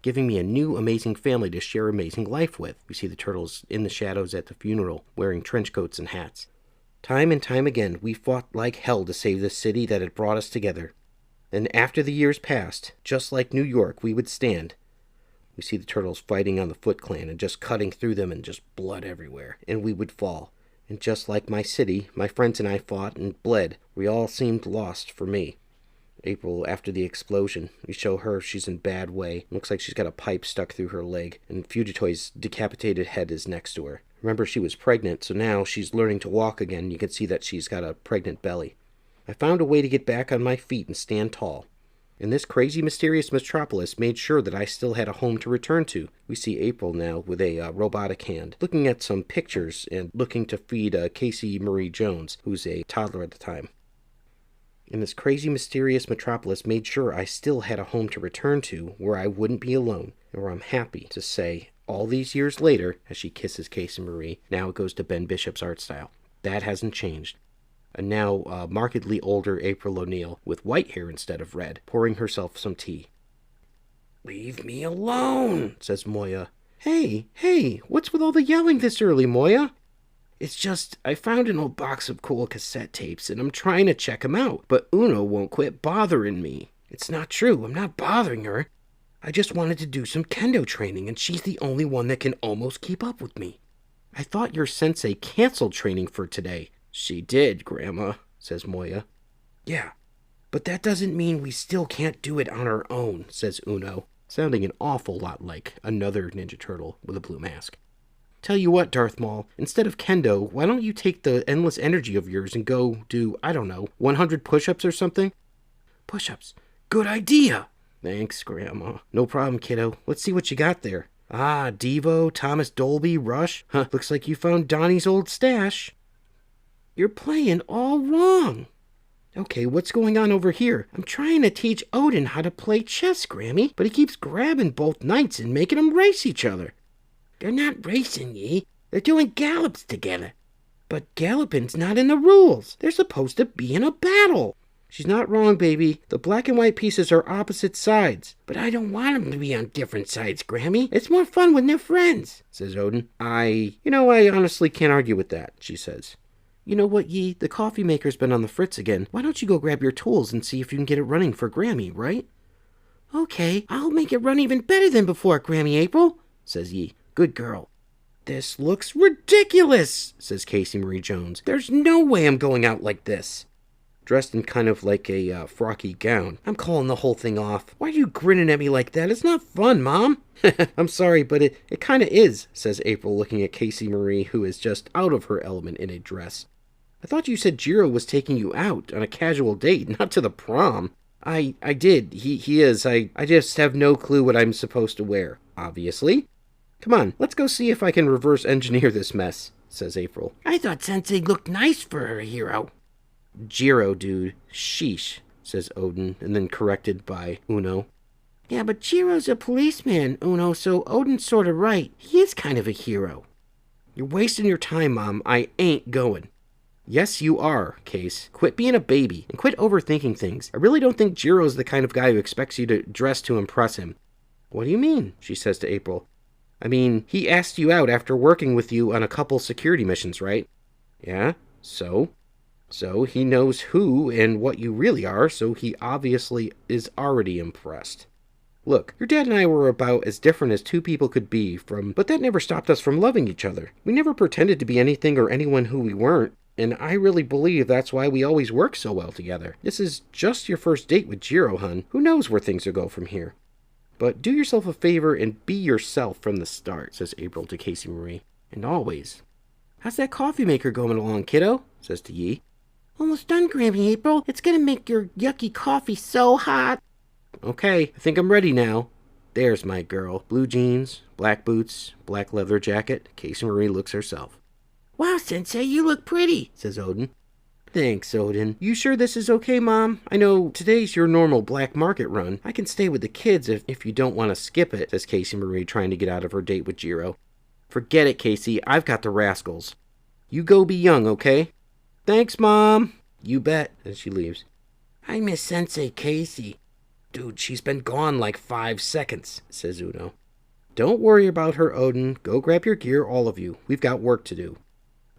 S5: giving me a new amazing family to share amazing life with. We see the Turtles in the shadows at the funeral, wearing trench coats and hats. Time and time again, we fought like hell to save the city that had brought us together. And after the years passed, just like New York, we would stand. We see the Turtles fighting on the Foot Clan and just cutting through them and just blood everywhere. And we would fall.
S2: And just like my city, my friends and I fought and bled. We all seemed lost for me. April, after the explosion, we show her she's in bad way. Looks like she's got a pipe stuck through her leg, and Fugitoy's decapitated head is next to her. Remember, she was pregnant, so now she's learning to walk again. You can see that she's got a pregnant belly. I found a way to get back on my feet and stand tall. And this crazy, mysterious metropolis made sure that I still had a home to return to. We see April now with a robotic hand, looking at some pictures and looking to feed Casey Marie Jones, who's a toddler at the time. And this crazy, mysterious metropolis made sure I still had a home to return to where I wouldn't be alone, and where I'm happy to say, all these years later, as she kisses Casey Marie, now it goes to Ben Bishop's art style. That hasn't changed. A now markedly older April O'Neil, with white hair instead of red, pouring herself some tea.
S3: Leave me alone,
S2: says Moja. Hey, what's with all the yelling this early, Moja?
S3: It's just, I found an old box of cool cassette tapes, and I'm trying to check them out, but Uno won't quit bothering me. It's not true, I'm not bothering her. I just wanted to do some kendo training, and she's the only one that can almost keep up with me.
S2: I thought your sensei canceled training for today.
S3: She did, Grandma, says Moja.
S2: Yeah, but that doesn't mean we still can't do it on our own, says Uno, sounding an awful lot like another Ninja Turtle with a blue mask. Tell you what, Darth Maul, instead of kendo, why don't you take the endless energy of yours and go do, 100 push-ups or something?
S3: Push-ups? Good idea!
S2: Thanks, Grandma. No problem, kiddo. Let's see what you got there. Ah, Devo, Thomas Dolby, Rush. Looks like you found Donnie's old stash.
S3: You're playing all wrong.
S2: Okay, what's going on over here?
S3: I'm trying to teach Odyn how to play chess, Grammy, but he keeps grabbing both knights and making them race each other. They're not racing, Yi. They're doing gallops together. But galloping's not in the rules. They're supposed to be in a battle.
S2: She's not wrong, baby. The black and white pieces are opposite sides.
S3: But I don't want them to be on different sides, Grammy. It's more fun when they're friends, says Odyn.
S2: I honestly can't argue with that, she says. You know what, Yi? The coffee maker's been on the fritz again. Why don't you go grab your tools and see if you can get it running for Grammy, right?
S3: Okay, I'll make it run even better than before, Grammy April, says Yi.
S2: Good girl.
S3: This looks ridiculous, says Casey Marie Jones. There's no way I'm going out like this.
S2: Dressed in kind of like a frocky gown.
S3: I'm calling the whole thing off. Why are you grinning at me like that? It's not fun, Mom.
S2: I'm sorry, but it kind of is, says April, looking at Casey Marie, who is just out of her element in a dress. I thought you said Jiro was taking you out on a casual date, not to the prom. I did. He is. I just have no clue what I'm supposed to wear, obviously. Come on, let's go see if I can reverse engineer this mess, says April.
S3: I thought Sensei looked nice for her hero.
S2: Jiro, dude. Sheesh, says Odyn, and then corrected by Uno.
S3: Yeah, but Jiro's a policeman, Uno, so Odin's sort of right. He is kind of a hero.
S2: You're wasting your time, Mom. I ain't going. Yes, you are, Case. Quit being a baby, and quit overthinking things. I really don't think Jiro's the kind of guy who expects you to dress to impress him. What do you mean? She says to April. I mean, he asked you out after working with you on a couple security missions, right? Yeah, so? So he knows who and what you really are, so he obviously is already impressed. Look, your dad and I were about as different as two people could be but that never stopped us from loving each other. We never pretended to be anything or anyone who we weren't, and I really believe that's why we always work so well together. This is just your first date with Jiro, hun. Who knows where things will go from here? But do yourself a favor and be yourself from the start, says April to Casey Marie. And always. How's that coffee maker going along, kiddo? Says to Yi.
S3: Almost done, Grammy April. It's gonna make your yucky coffee so hot.
S2: Okay, I think I'm ready now. There's my girl. Blue jeans, black boots, black leather jacket. Casey Marie looks herself.
S3: Wow, Sensei, you look pretty, says Odyn.
S2: Thanks, Odyn. You sure this is okay, Mom? I know today's your normal black market run. I can stay with the kids if you don't want to skip it, says Casey Marie, trying to get out of her date with Jiro. Forget it, Casey. I've got the rascals. You go be young, okay? Thanks, Mom. You bet, as she leaves.
S3: I miss Sensei Casey.
S2: Dude, she's been gone like 5 seconds, says Uno. Don't worry about her, Odyn. Go grab your gear, all of you. We've got work to do.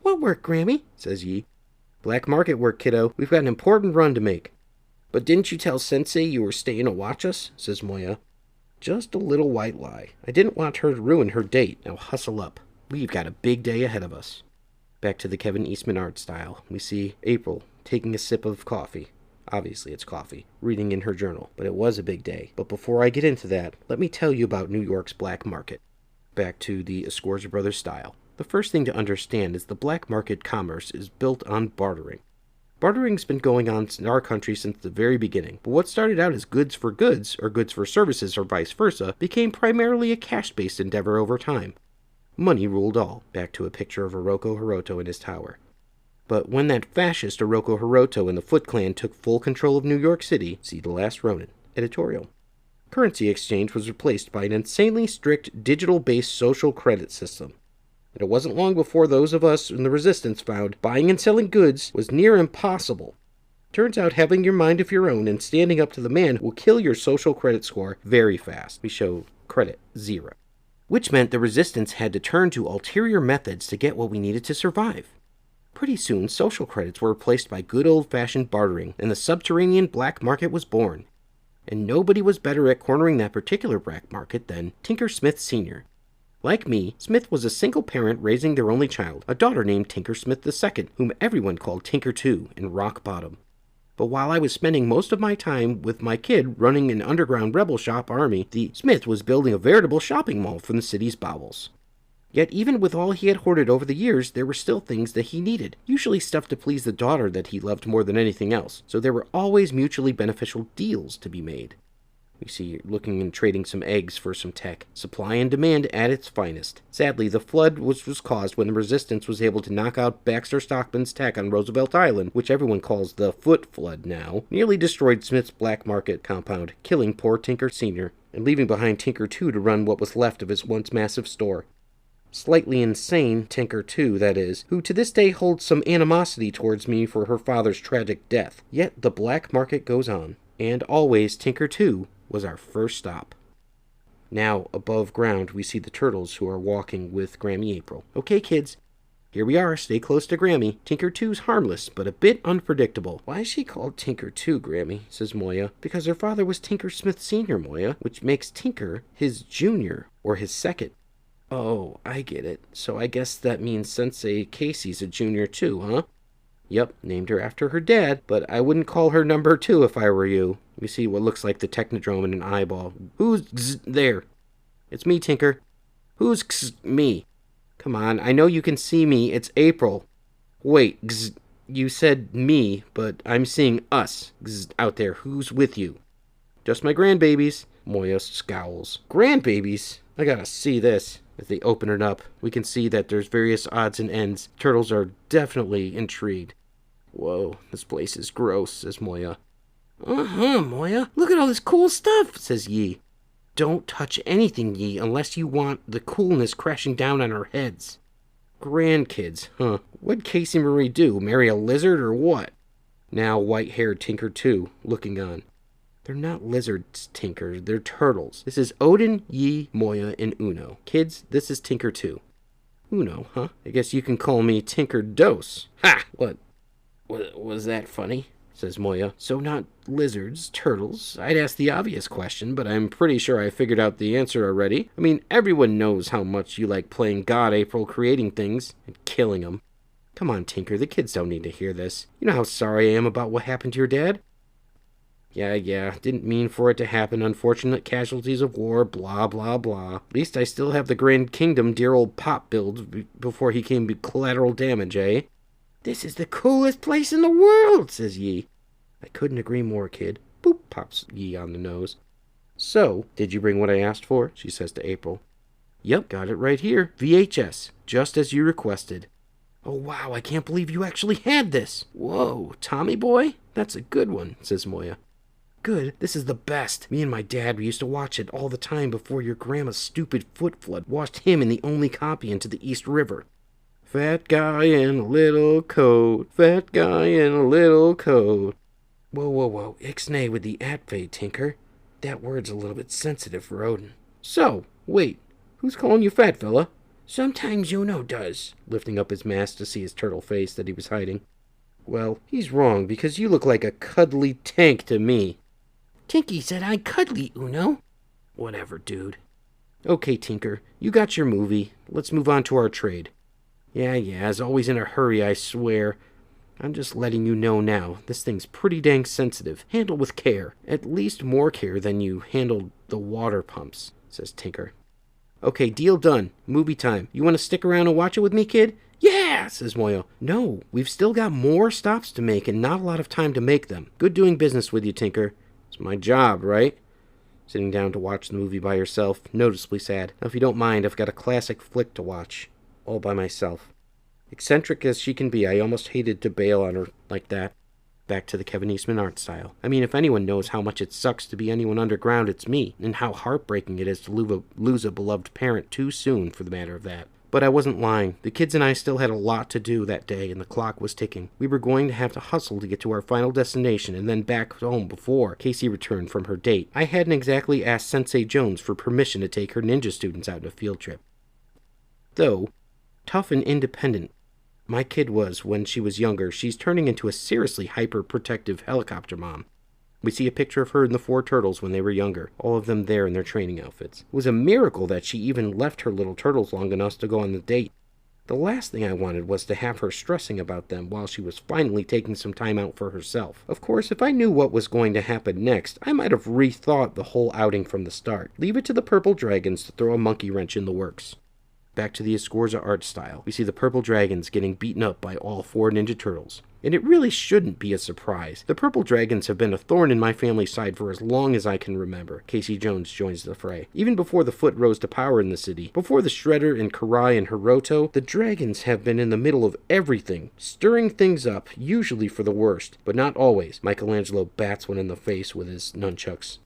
S3: What work, Grammy?
S2: Says Yi. Black market work, kiddo. We've got an important run to make. But didn't you tell Sensei you were staying to watch us? Says Moja. Just a little white lie. I didn't want her to ruin her date. Now hustle up. We've got a big day ahead of us. Back to the Kevin Eastman art style, we see April taking a sip of coffee. Obviously it's coffee, reading in her journal, but it was a big day. But before I get into that, let me tell you about New York's black market. Back to the Escorza Brothers style. The first thing to understand is the black market commerce is built on bartering. Bartering's been going on in our country since the very beginning, but what started out as goods for goods, or goods for services, or vice versa, became primarily a cash-based endeavor over time. Money ruled all, back to a picture of Oroku Hiroto in his tower. But when that fascist Oroku Hiroto and the Foot Clan took full control of New York City, see The Last Ronin, editorial. Currency exchange was replaced by an insanely strict digital-based social credit system. And it wasn't long before those of us in the Resistance found buying and selling goods was near impossible. Turns out having your mind of your own and standing up to the man will kill your social credit score very fast. We show credit 0. Which meant the Resistance had to turn to ulterior methods to get what we needed to survive. Pretty soon, social credits were replaced by good old-fashioned bartering, and the subterranean black market was born. And nobody was better at cornering that particular black market than Tinker Smith Sr. Like me, Smith was a single parent raising their only child, a daughter named Tinker Smith II, whom everyone called Tinker 2 in rock bottom. But while I was spending most of my time with my kid running an underground rebel shop army, the Smith was building a veritable shopping mall from the city's bowels. Yet even with all he had hoarded over the years, there were still things that he needed, usually stuff to please the daughter that he loved more than anything else, so there were always mutually beneficial deals to be made. We see looking and trading some eggs for some tech. Supply and demand at its finest. Sadly, the flood was caused when the Resistance was able to knock out Baxter Stockman's tech on Roosevelt Island, which everyone calls the Foot Flood now, nearly destroyed Smith's black market compound, killing poor Tinker Sr., and leaving behind Tinker 2 to run what was left of his once massive store. Slightly insane Tinker 2, that is, who to this day holds some animosity towards me for her father's tragic death. Yet the black market goes on, and always Tinker 2 was our first stop. Now, above ground, we see the turtles who are walking with Grammy April. Okay, kids, here we are. Stay close to Grammy. Tinker 2's harmless, but a bit unpredictable. Why is she called Tinker 2, Grammy? Says Moja. Because her father was Tinker Smith Sr., Moja, which makes Tinker his junior, or his second. Oh, I get it. So I guess that means Sensei Casey's a junior too, huh? Yep, named her after her dad, but I wouldn't call her number 2 if I were you. We see what looks like the Technodrome in an eyeball. Who's there? It's me, Tinker. Who's me? Come on, I know you can see me. It's April. Wait, you said me, but I'm seeing us out there. Who's with you? Just my grandbabies. Moja scowls. Grandbabies? I gotta see this. As they open it up, we can see that there's various odds and ends. Turtles are definitely intrigued. Whoa, this place is gross, says Moja. Moja. Look at all this cool stuff, says Yi. Don't touch anything, Yi, unless you want the coolness crashing down on our heads. Grandkids, huh? What'd Casey Marie do? Marry a lizard or what? Now white-haired Tinker 2, looking on. They're not lizards, Tinker. They're turtles. This is Odyn, Yi, Moja, and Uno. Kids, this is Tinker 2. Uno, huh? I guess you can call me Tinker Dose. Ha! What? Was that funny? Says Moja. So not lizards, turtles. I'd ask the obvious question, but I'm pretty sure I figured out the answer already. I mean, everyone knows how much you like playing God, April, creating things and killing them. Come on, Tinker. The kids don't need to hear this. You know how sorry I am about what happened to your dad? Yeah, didn't mean for it to happen. Unfortunate casualties of war, blah, blah, blah. At least I still have the Grand Kingdom dear old Pop build before he came to collateral damage, eh? This is the coolest place in the world, says Yi. I couldn't agree more, kid. Boop, pops Yi on the nose. So, did you bring what I asked for? She says to April. Yep, got it right here. VHS, just as you requested. Oh, wow, I can't believe you actually had this. Whoa, Tommy boy? That's a good one, says Moja. Good, this is the best. Me and my dad, we used to watch it all the time before your grandma's stupid foot flood washed him and the only copy into the East River. Fat guy in a little coat, fat guy in a little coat. Whoa, ixnay with the at-fade, Tinker. That word's a little bit sensitive for Odyn. So, wait, who's calling you fat, fella? Sometimes Uno does, lifting up his mask to see his turtle face that he was hiding. Well, he's wrong, because you look like a cuddly tank to me. Tinky said I'm cuddly, Uno. Whatever, dude. Okay, Tinker, you got your movie. Let's move on to our trade.
S5: Yeah, as always in a hurry, I swear. I'm just letting you know now, this thing's pretty dang sensitive. Handle with care. At least more care than you handled the water pumps, says Tinker. Okay, deal done. Movie time. You want to stick around and watch it with me, kid? Yeah, says Moya. No, we've still got more stops to make and not a lot of time to make them. Good doing business with you, Tinker. It's my job, right? Sitting down to watch the movie by herself, noticeably sad. Now, if you don't mind, I've got a classic flick to watch. All by myself. Eccentric as she can be, I almost hated to bail on her like that. Back to the Kevin Eastman art style. I mean, if anyone knows how much it sucks to be anyone underground, it's me, and how heartbreaking it is to lose a beloved parent too soon, for the matter of that. But I wasn't lying. The kids and I still had a lot to do that day, and the clock was ticking. We were going to have to hustle to get to our final destination and then back home before Casey returned from her date. I hadn't exactly asked Sensei Jones for permission to take her ninja students out on a field trip. Though, tough and independent my kid was when she was younger, she's turning into a seriously hyper-protective helicopter mom. We see a picture of her and the 4 turtles when they were younger, all of them there in their training outfits. It was a miracle that she even left her little turtles long enough to go on the date. The last thing I wanted was to have her stressing about them while she was finally taking some time out for herself. Of course, if I knew what was going to happen next, I might have rethought the whole outing from the start. Leave it to the Purple Dragons to throw a monkey wrench in the works. Back to the Escorza art style. We see the Purple Dragons getting beaten up by all 4 Ninja Turtles. And it really shouldn't be a surprise. The Purple Dragons have been a thorn in my family's side for as long as I can remember. Casey Jones joins the fray. Even before the Foot rose to power in the city, before the Shredder and Karai and Hiroto, the Dragons have been in the middle of everything, stirring things up, usually for the worst, but not always. Michelangelo bats one in the face with his nunchucks.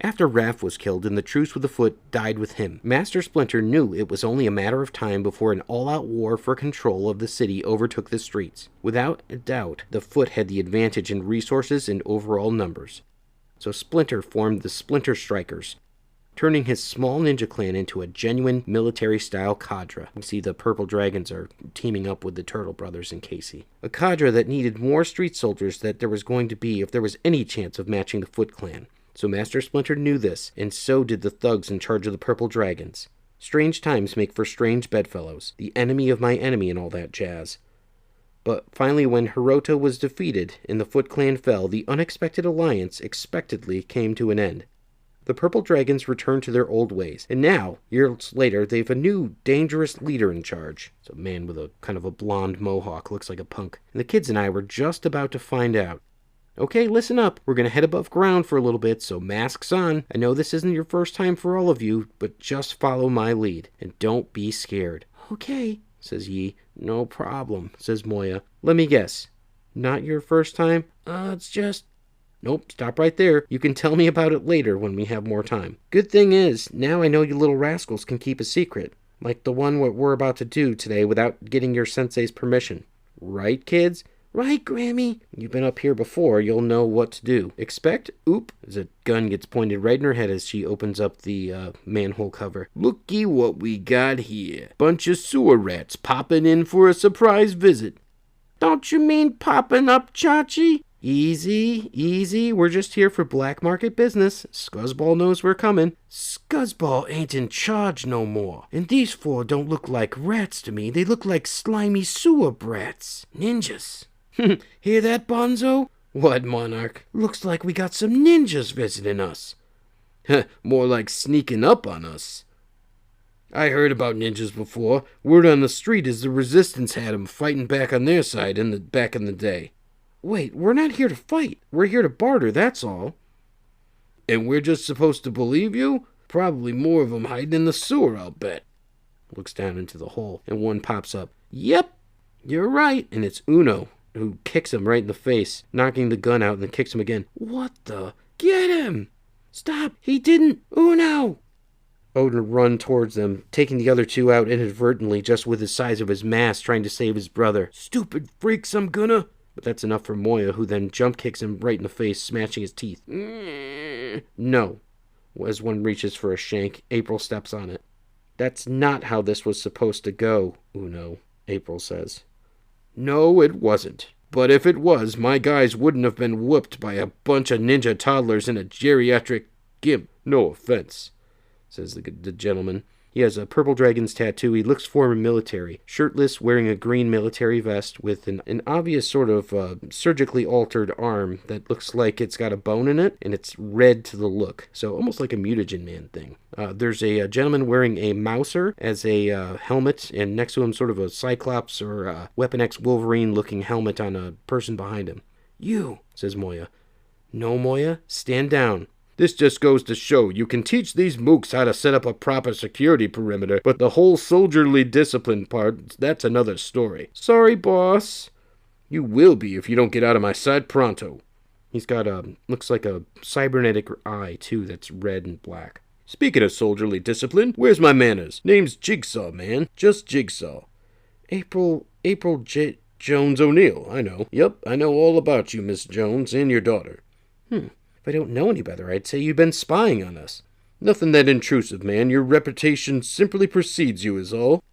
S5: After Raph was killed and the truce with the Foot died with him, Master Splinter knew it was only a matter of time before an all-out war for control of the city overtook the streets. Without a doubt, the Foot had the advantage in resources and overall numbers. So Splinter formed the Splinter Strikers, turning his small ninja clan into a genuine military-style cadre. We see the Purple Dragons are teaming up with the Turtle Brothers and Casey. A cadre that needed more street soldiers than there was going to be if there was any chance of matching the Foot Clan. So Master Splinter knew this, and so did the thugs in charge of the Purple Dragons. Strange times make for strange bedfellows, the enemy of my enemy and all that jazz. But finally, when Hiroto was defeated and the Foot Clan fell, the unexpected alliance expectedly came to an end. The Purple Dragons returned to their old ways, and now, years later, they've a new, dangerous leader in charge. It's a man with a kind of a blonde mohawk, looks like a punk. And the kids and I were just about to find out. Okay, listen up. We're going to head above ground for a little bit, so masks on. I know this isn't your first time for all of you, but just follow my lead, and don't be scared. Okay, says Yi. No problem, says Moya. Let me guess. Not your first time? It's just... Nope, stop right there. You can tell me about it later when we have more time. Good thing is, now I know you little rascals can keep a secret, like the one what we're about to do today without getting your sensei's permission. Right, kids? Right, Grammy. You've been up here before, you'll know what to do. Expect, oop, as a gun gets pointed right in her head as she opens up the manhole cover. Looky what we got here. Bunch of sewer rats popping in for a surprise visit. Don't you mean popping up, Chachi? Easy. We're just here for black market business. Scuzzball knows we're coming. Scuzzball ain't in charge no more. And these 4 don't look like rats to me. They look like slimy sewer brats. Ninjas. Hear that, Bonzo? What, Monarch? Looks like we got some ninjas visiting us. More like sneaking up on us. I heard about ninjas before. Word on the street is the Resistance had 'em fighting back on their side back in the day. Wait, we're not here to fight. We're here to barter, that's all. And we're just supposed to believe you? Probably more of 'em hiding in the sewer, I'll bet. Looks down into the hole, and one pops up. Yep, you're right. And it's Uno, who kicks him right in the face, knocking the gun out and then kicks him again. What the? Get him! Stop! He didn't! Uno! Odyn run towards them, taking the other 2 out inadvertently just with the size of his mask, trying to save his brother. Stupid freaks, I'm gonna... But that's enough for Moya, who then jump kicks him right in the face, smashing his teeth. No. As one reaches for a shank, April steps on it. That's not how this was supposed to go, Uno, April says. No, it wasn't. But if it was, my guys wouldn't have been whooped by a bunch of ninja toddlers in a geriatric gimp. No offense, says the gentleman. He has a purple dragon's tattoo. He looks former military, shirtless, wearing a green military vest with an obvious sort of surgically altered arm that looks like it's got a bone in it, and it's red to the look. So almost like a mutagen man thing. There's a gentleman wearing a Mouser as a helmet, and next to him sort of a Cyclops or Weapon X Wolverine looking helmet on a person behind him. "You," says Moja. "No, Moja, stand down." This just goes to show you can teach these mooks how to set up a proper security perimeter, but the whole soldierly discipline part, that's another story. Sorry, boss. You will be if you don't get out of my sight pronto. He's got looks like a cybernetic eye, too, that's red and black. Speaking of soldierly discipline, where's my manners? Name's Jigsaw, man. Just Jigsaw. April Jones O'Neill, I know. Yep, I know all about you, Miss Jones, and your daughter. If I don't know any better, I'd say you've been spying on us. Nothing that intrusive, man. Your reputation simply precedes you is all.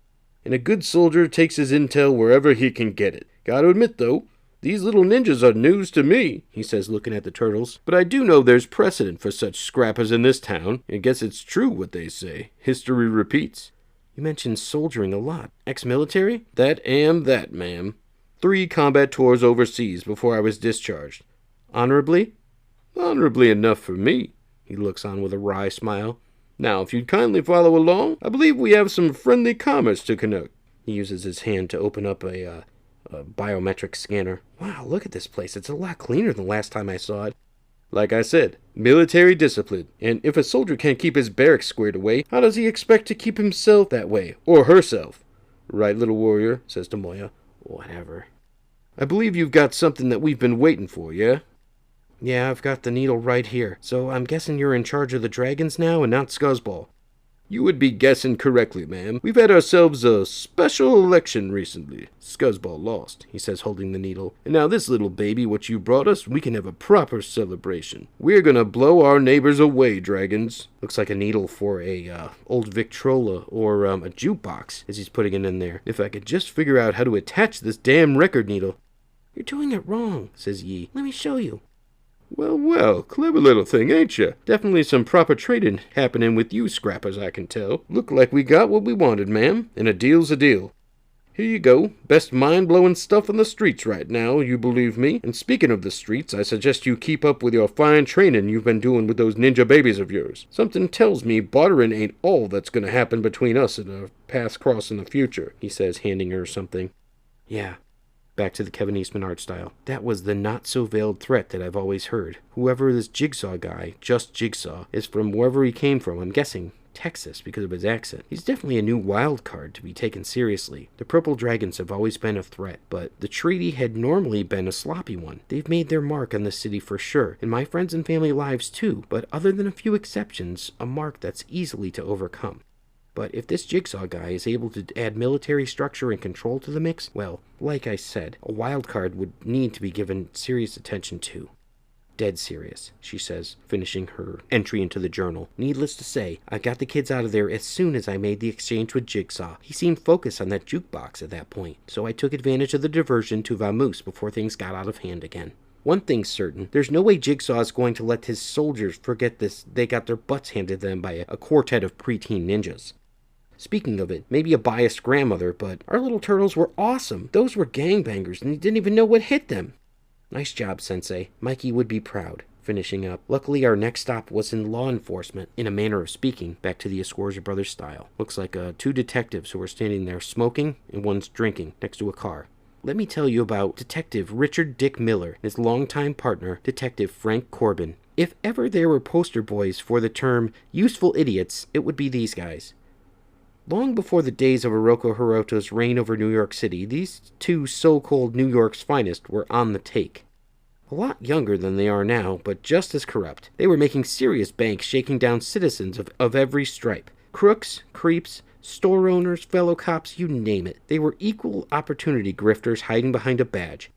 S5: And a good soldier takes his intel wherever he can get it. Gotta admit, though, these little ninjas are news to me, he says, looking at the turtles. But I do know there's precedent for such scrappers in this town. I guess it's true what they say. History repeats. You mentioned soldiering a lot. Ex-military? That, ma'am. 3 combat tours overseas before I was discharged. Honorably? Honorably enough for me, he looks on with a wry smile. Now, if you'd kindly follow along, I believe we have some friendly commerce to conduct. He uses his hand to open up a biometric scanner. Wow, look at this place. It's a lot cleaner than last time I saw it. Like I said, military discipline. And if a soldier can't keep his barracks squared away, how does he expect to keep himself that way? Or herself? Right, little warrior, says to Moja. Whatever. I believe you've got something that we've been waiting for, yeah? Yeah, I've got the needle right here. So I'm guessing you're in charge of the dragons now and not Scuzzball. You would be guessing correctly, ma'am. We've had ourselves a special election recently. Scuzzball lost, he says, holding the needle. And now this little baby what you brought us, we can have a proper celebration. We're gonna blow our neighbors away, dragons. Looks like a needle for a old Victrola or a jukebox, as he's putting it in there. If I could just figure out how to attach this damn record needle. You're doing it wrong, says Yi. Let me show you. Well, clever little thing, ain't ya? Definitely some proper trading happening with you scrappers, I can tell. Look like we got what we wanted, ma'am, and a deal's a deal. Here you go. Best mind-blowing stuff on the streets right now, you believe me. And speaking of the streets, I suggest you keep up with your fine training you've been doing with those ninja babies of yours. Something tells me bartering ain't all that's gonna happen between us and a path cross in the future, he says, handing her something. Yeah. Back to the Kevin Eastman art style. That was the not-so-veiled threat that I've always heard. Whoever this Jigsaw guy, just Jigsaw, is from wherever he came from, I'm guessing Texas because of his accent. He's definitely a new wild card to be taken seriously. The Purple Dragons have always been a threat, but the treaty had normally been a sloppy one. They've made their mark on the city for sure, and my friends and family lives too, but other than a few exceptions, a mark that's easily to overcome. But if this Jigsaw guy is able to add military structure and control to the mix, well, like I said, a wild card would need to be given serious attention to. Dead serious, she says, finishing her entry into the journal. Needless to say, I got the kids out of there as soon as I made the exchange with Jigsaw. He seemed focused on that jukebox at that point, so I took advantage of the diversion to Vamoose before things got out of hand again. One thing's certain, there's no way Jigsaw is going to let his soldiers forget this. They got their butts handed to them by a quartet of preteen ninjas. Speaking of it, maybe a biased grandmother, but our little turtles were awesome. Those were gangbangers, and he didn't even know what hit them. Nice job, Sensei. Mikey would be proud. Finishing up. Luckily, our next stop was in law enforcement, in a manner of speaking, back to the Escorza brothers style. Looks like 2 detectives who were standing there smoking, and one's drinking, next to a car. Let me tell you about Detective Richard Dick Miller and his longtime partner, Detective Frank Corbin. If ever there were poster boys for the term useful idiots, it would be these guys. Long before the days of Oroku Hiroto's reign over New York City, these 2 so-called New York's finest were on the take. A lot younger than they are now, but just as corrupt. They were making serious bank shaking down citizens of every stripe. Crooks, creeps, store owners, fellow cops, you name it. They were equal opportunity grifters hiding behind a badge.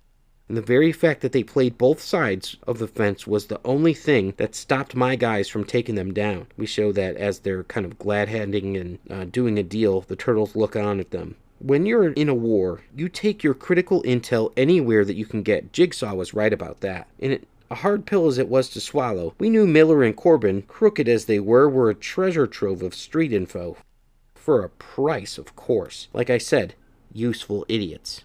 S5: And the very fact that they played both sides of the fence was the only thing that stopped my guys from taking them down. We show that as they're kind of glad-handing and doing a deal, the turtles look on at them. When you're in a war, you take your critical intel anywhere that you can get. Jigsaw was right about that. And a hard pill as it was to swallow, we knew Miller and Corbin, crooked as they were a treasure trove of street info.
S2: For a price, of course. Like I said, useful idiots.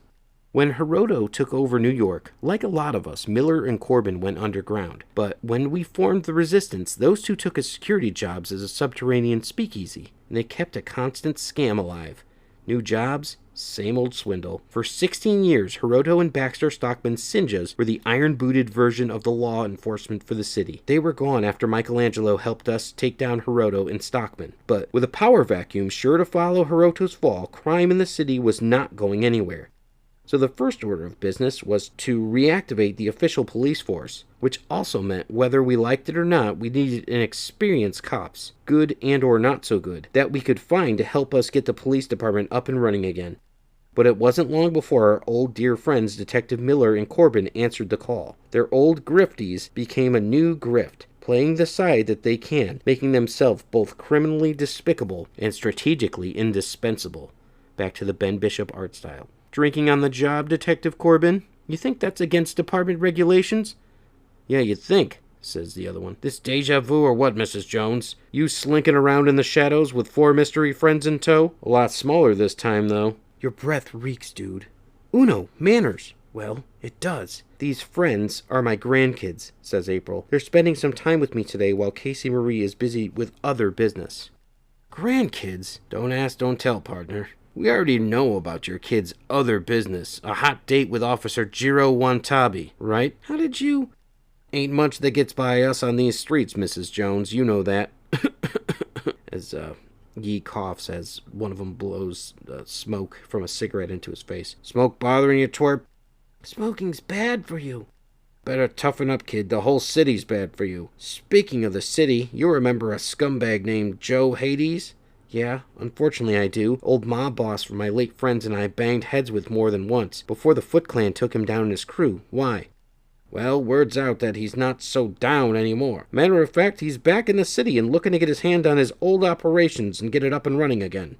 S2: When Hiroto took over New York, like a lot of us, Miller and Corbin went underground. But when we formed the Resistance, those two took as security jobs as a subterranean speakeasy, and they kept a constant scam alive. New jobs, same old swindle. For 16 years, Hiroto and Baxter Stockman's Sinjas were the iron-booted version of the law enforcement for the city. They were gone after Michelangelo helped us take down Hiroto and Stockman. But with a power vacuum sure to follow Hiroto's fall, crime in the city was not going anywhere. So the first order of business was to reactivate the official police force, which also meant whether we liked it or not, we needed an experienced cops, good and or not so good, that we could find to help us get the police department up and running again. But it wasn't long before our old dear friends Detective Miller and Corbin answered the call. Their old grifties became a new grift, playing the side that they can, making themselves both criminally despicable and strategically indispensable. Back to the Ben Bishop art style. Drinking on the job, Detective Corbin? You think that's against department regulations? Yeah, you'd think, says the other one. This deja vu or what, Mrs. Jones? You slinking around in the shadows with 4 mystery friends in tow? A lot smaller this time, though. Your breath reeks, dude. Uno, manners. Well, it does. These friends are my grandkids, says April. They're spending some time with me today while Casey Marie is busy with other business. Grandkids? Don't ask, don't tell, partner. We already know about your kid's other business, a hot date with Officer Jiro Wantabi, right? How did you... Ain't much that gets by us on these streets, Mrs. Jones, you know that. As Yi coughs as one of them blows smoke from a cigarette into his face. Smoke bothering you, twerp? Smoking's bad for you. Better toughen up, kid. The whole city's bad for you. Speaking of the city, you remember a scumbag named Joe Hades? Yeah, unfortunately I do. Old mob boss from my late friends and I banged heads with more than once, before the Foot Clan took him down and his crew. Why? Well, word's out that he's not so down anymore. Matter of fact, he's back in the city and looking to get his hand on his old operations and get it up and running again.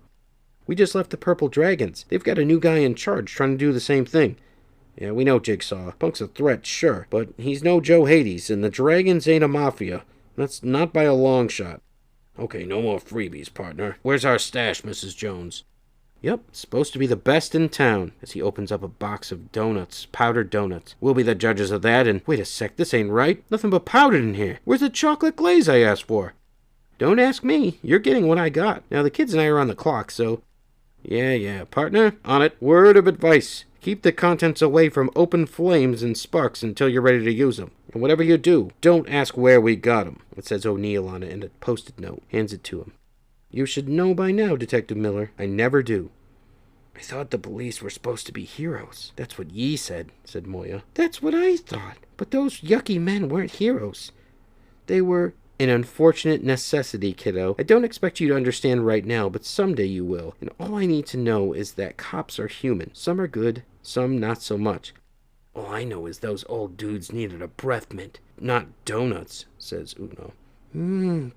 S2: We just left the Purple Dragons. They've got a new guy in charge trying to do the same thing. Yeah, we know Jigsaw. Punk's a threat, sure, but he's no Joe Hades, and the Dragons ain't a mafia. That's not by a long shot. Okay, no more freebies, partner. Where's our stash, Mrs. Jones? Yep, supposed to be the best in town, as he opens up a box of donuts, powdered donuts. We'll be the judges of that, and wait a sec, this ain't right. Nothing but powdered in here. Where's the chocolate glaze I asked for? Don't ask me. You're getting what I got. Now, the kids and I are on the clock, so... Yeah, partner, on it. Word of advice. Keep the contents away from open flames and sparks until you're ready to use them. And whatever you do, don't ask where we got them. It says O'Neill on it and a post-it note. Hands it to him. You should know by now, Detective Miller. I never do. I thought the police were supposed to be heroes. That's what Yi said Moja. That's what I thought. But those yucky men weren't heroes. They were an unfortunate necessity, kiddo. I don't expect you to understand right now, but someday you will. And all I need to know is that cops are human. Some are good, some not so much. All I know is those old dudes needed a breath mint, not donuts, says Uno.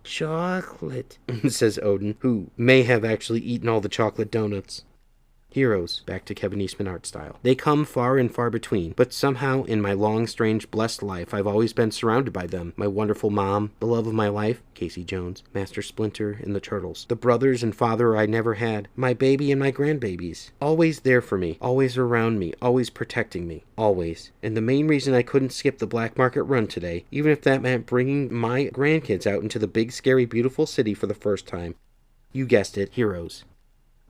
S2: Chocolate, says Odyn, who may have actually eaten all the chocolate donuts. Heroes, back to Kevin Eastman art style. They come far and far between, but somehow in my long, strange, blessed life, I've always been surrounded by them. My wonderful mom, the love of my life, Casey Jones, Master Splinter, and the Turtles. The brothers and father I never had, my baby and my grandbabies. Always there for me, always around me, always protecting me, always. And the main reason I couldn't skip the black market run today, even if that meant bringing my grandkids out into the big, scary, beautiful city for the first time. You guessed it, heroes.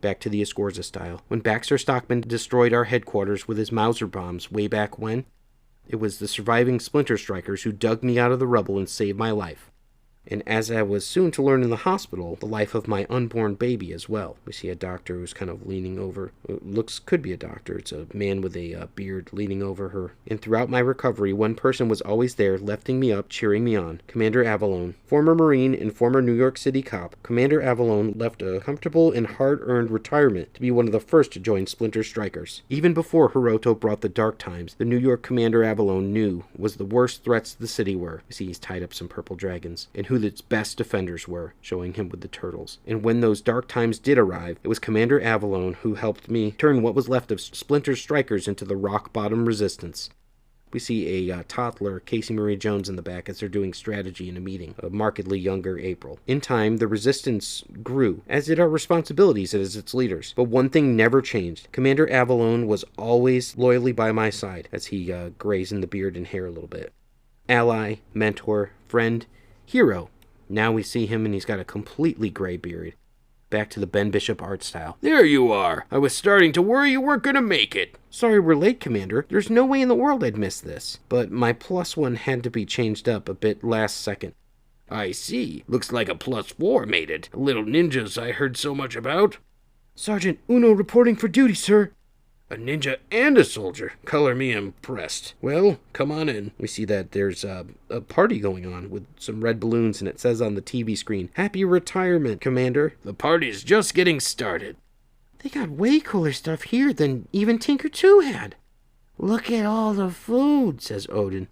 S2: Back to the Escorza style. When Baxter Stockman destroyed our headquarters with his Mauser bombs way back when, it was the surviving Splinter Strikers who dug me out of the rubble and saved my life. And as I was soon to learn in the hospital, the life of my unborn baby as well. We see a doctor who's kind of leaning over. Could be a doctor. It's a man with a beard leaning over her. And throughout my recovery, one person was always there, lifting me up, cheering me on. Commander Avalone. Former Marine and former New York City cop, Commander Avalone left a comfortable and hard-earned retirement to be one of the first to join Splinter Strikers. Even before Hiroto brought the dark times, the New York Commander Avalone knew was the worst threats to the city were. You see he's tied up some purple dragons. And who its best defenders were, showing him with the turtles. And when those dark times did arrive, it was Commander Avalone who helped me turn what was left of Splinter Strikers into the rock-bottom resistance. We see a toddler, Casey Marie Jones, in the back as they're doing strategy in a meeting, a markedly younger April. In time, the resistance grew, as did our responsibilities as its leaders. But one thing never changed. Commander Avalone was always loyally by my side, as he grays in the beard and hair a little bit. Ally, mentor, friend, hero. Now we see him and he's got a completely gray beard. Back to the Ben Bishop art style.
S5: There you are. I was starting to worry you weren't going to make it.
S2: Sorry we're late, Commander. There's no way in the world I'd miss this. But my +1 had to be changed up a bit last second.
S5: I see. Looks like a +4 made it. Little ninjas I heard so much about.
S2: Sergeant Uno reporting for duty, sir.
S5: A ninja and a soldier. Color me impressed. Well, come on in.
S2: We see that there's a party going on with some red balloons, and it says on the TV screen, "Happy retirement, Commander."
S5: The party's just getting started.
S3: They got way cooler stuff here than even Tinker 2 had. Look at all the food, says Odyn.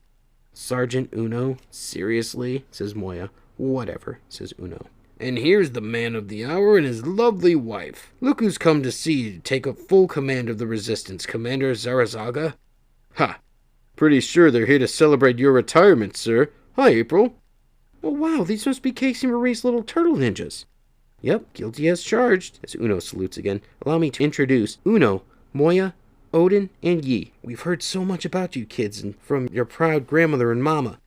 S2: Sergeant Uno? Seriously? Says Moja. Whatever, says Uno.
S5: And here's the man of the hour and his lovely wife. Look who's come to see you take up full command of the resistance, Commander Zarazaga. Ha! Pretty sure they're here to celebrate your retirement, sir. Hi, April.
S2: Oh, wow, these must be Casey Marie's little turtle ninjas. Yep, guilty as charged, as Uno salutes again. Allow me to introduce Uno, Moja, Odyn, and Yi. We've heard so much about you kids and from your proud grandmother and mama.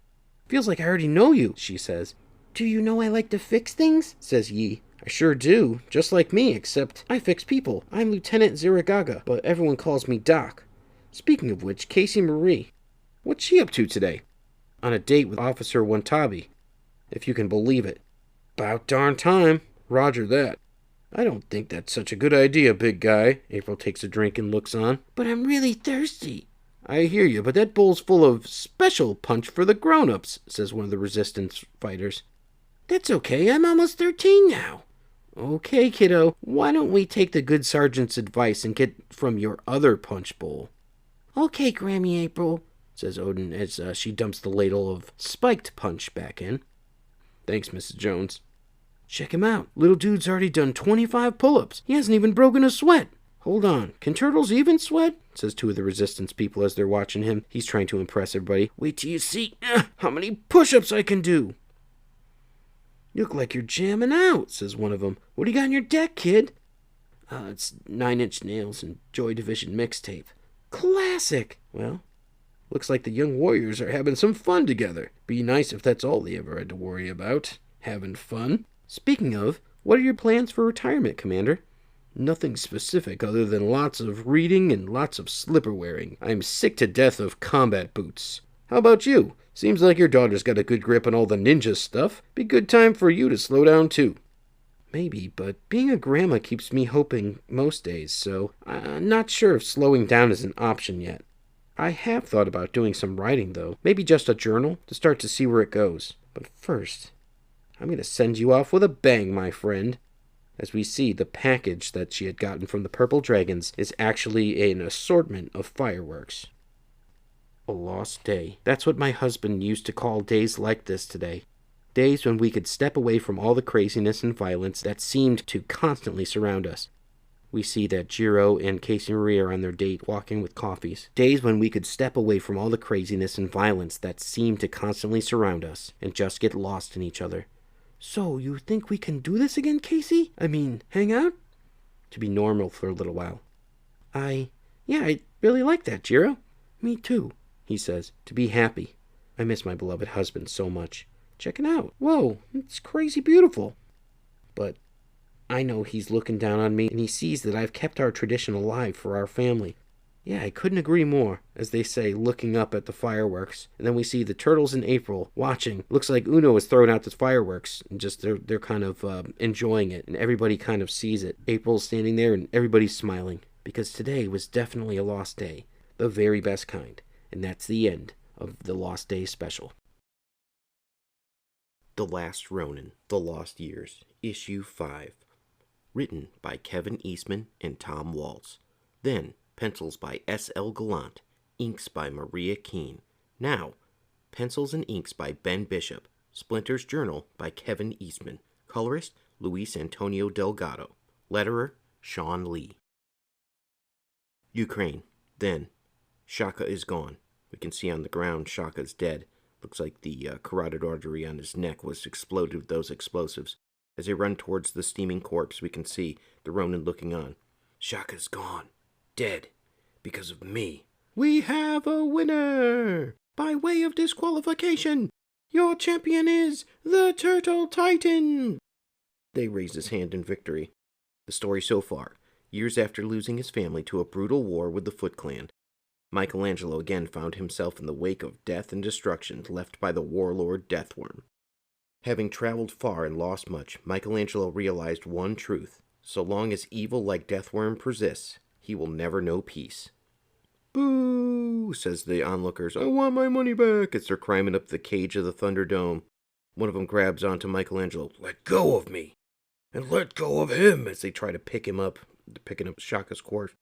S2: Feels like I already know you, she says.
S3: Do you know I like to fix things?
S2: Says Yi. I sure do, just like me, except I fix people. I'm Lieutenant Ziragaga, but everyone calls me Doc. Speaking of which, Casey Marie, what's she up to today? On a date with Officer Wantabi, if you can believe it.
S5: About darn time. Roger that. I don't think that's such a good idea, big guy.
S2: April takes a drink and looks on.
S3: But I'm really thirsty.
S2: I hear you, but that bowl's full of special punch for the grown-ups, says one of the resistance fighters.
S3: That's okay, I'm almost 13 now.
S2: Okay, kiddo, why don't we take the good sergeant's advice and get from your other punch bowl?
S3: Okay, Grammy April,
S2: says Odyn as she dumps the ladle of spiked punch back in.
S5: Thanks, Mrs. Jones.
S2: Check him out. Little dude's already done 25 pull-ups. He hasn't even broken a sweat. Hold on, can turtles even sweat? Says two of the resistance people as they're watching him. He's trying to impress everybody.
S5: Wait till you see how many push-ups I can do.
S2: You look like you're jamming out, says one of them. What do you got on your deck, kid? It's 9 Inch Nails and Joy Division mixtape. Classic! Well, looks like the young warriors are having some fun together. Be nice if that's all they ever had to worry about. Having fun. Speaking of, what are your plans for retirement, Commander?
S5: Nothing specific other than lots of reading and lots of slipper wearing. I'm sick to death of combat boots. How about you? Seems like your daughter's got a good grip on all the ninja stuff. Be good time for you to slow down too.
S2: Maybe, but being a grandma keeps me hoping most days, so I'm not sure if slowing down is an option yet. I have thought about doing some writing, though. Maybe just a journal to start to see where it goes. But first, I'm going to send you off with a bang, my friend. As we see, the package that she had gotten from the Purple Dragons is actually an assortment of fireworks. A lost day. That's what my husband used to call days like this today. Days when we could step away from all the craziness and violence that seemed to constantly surround us. We see that Jiro and Casey Marie are on their date walking with coffees. Days when we could step away from all the craziness and violence that seemed to constantly surround us and just get lost in each other. So, you think we can do this again, Casey? I mean, hang out? To be normal for a little while. I really like that, Jiro. Me too, he says, to be happy. I miss my beloved husband so much. Check it out. Whoa, it's crazy beautiful. But I know he's looking down on me, and he sees that I've kept our tradition alive for our family. Yeah, I couldn't agree more, as they say, looking up at the fireworks. And then we see the turtles in April watching. Looks like Uno is throwing out the fireworks, and just they're kind of enjoying it, and everybody kind of sees it. April's standing there, and everybody's smiling, because today was definitely a lost day, the very best kind. And that's the end of the Lost Day special. The Last Ronin, The Lost Years, Issue 5. Written by Kevin Eastman and Tom Waltz. Then, pencils by S.L. Gallant. Inks by Maria Keene. Now, pencils and inks by Ben Bishop. Splinter's Journal by Kevin Eastman. Colorist, Luis Antonio Delgado. Letterer, Sean Lee. Ukraine. Then, Shaka is gone. We can see on the ground Shaka's dead. Looks like the carotid artery on his neck was exploded with those explosives. As they run towards the steaming corpse, we can see the Ronin looking on.
S4: Shaka's gone. Dead. Because of me.
S5: We have a winner! By way of disqualification, your champion is the Turtle Titan!
S2: They raise his hand in victory. The story so far. Years after losing his family to a brutal war with the Foot Clan, Michelangelo again found himself in the wake of death and destruction left by the Warlord Deathworm. Having traveled far and lost much, Michelangelo realized one truth. So long as evil like Deathworm persists, he will never know peace.
S5: Boo, says the onlookers. I want my money back as they're climbing up the cage of the Thunderdome. One of them grabs onto Michelangelo.
S4: Let go of me. And let go of him.
S2: As they try to pick him up, picking up Shaka's corpse.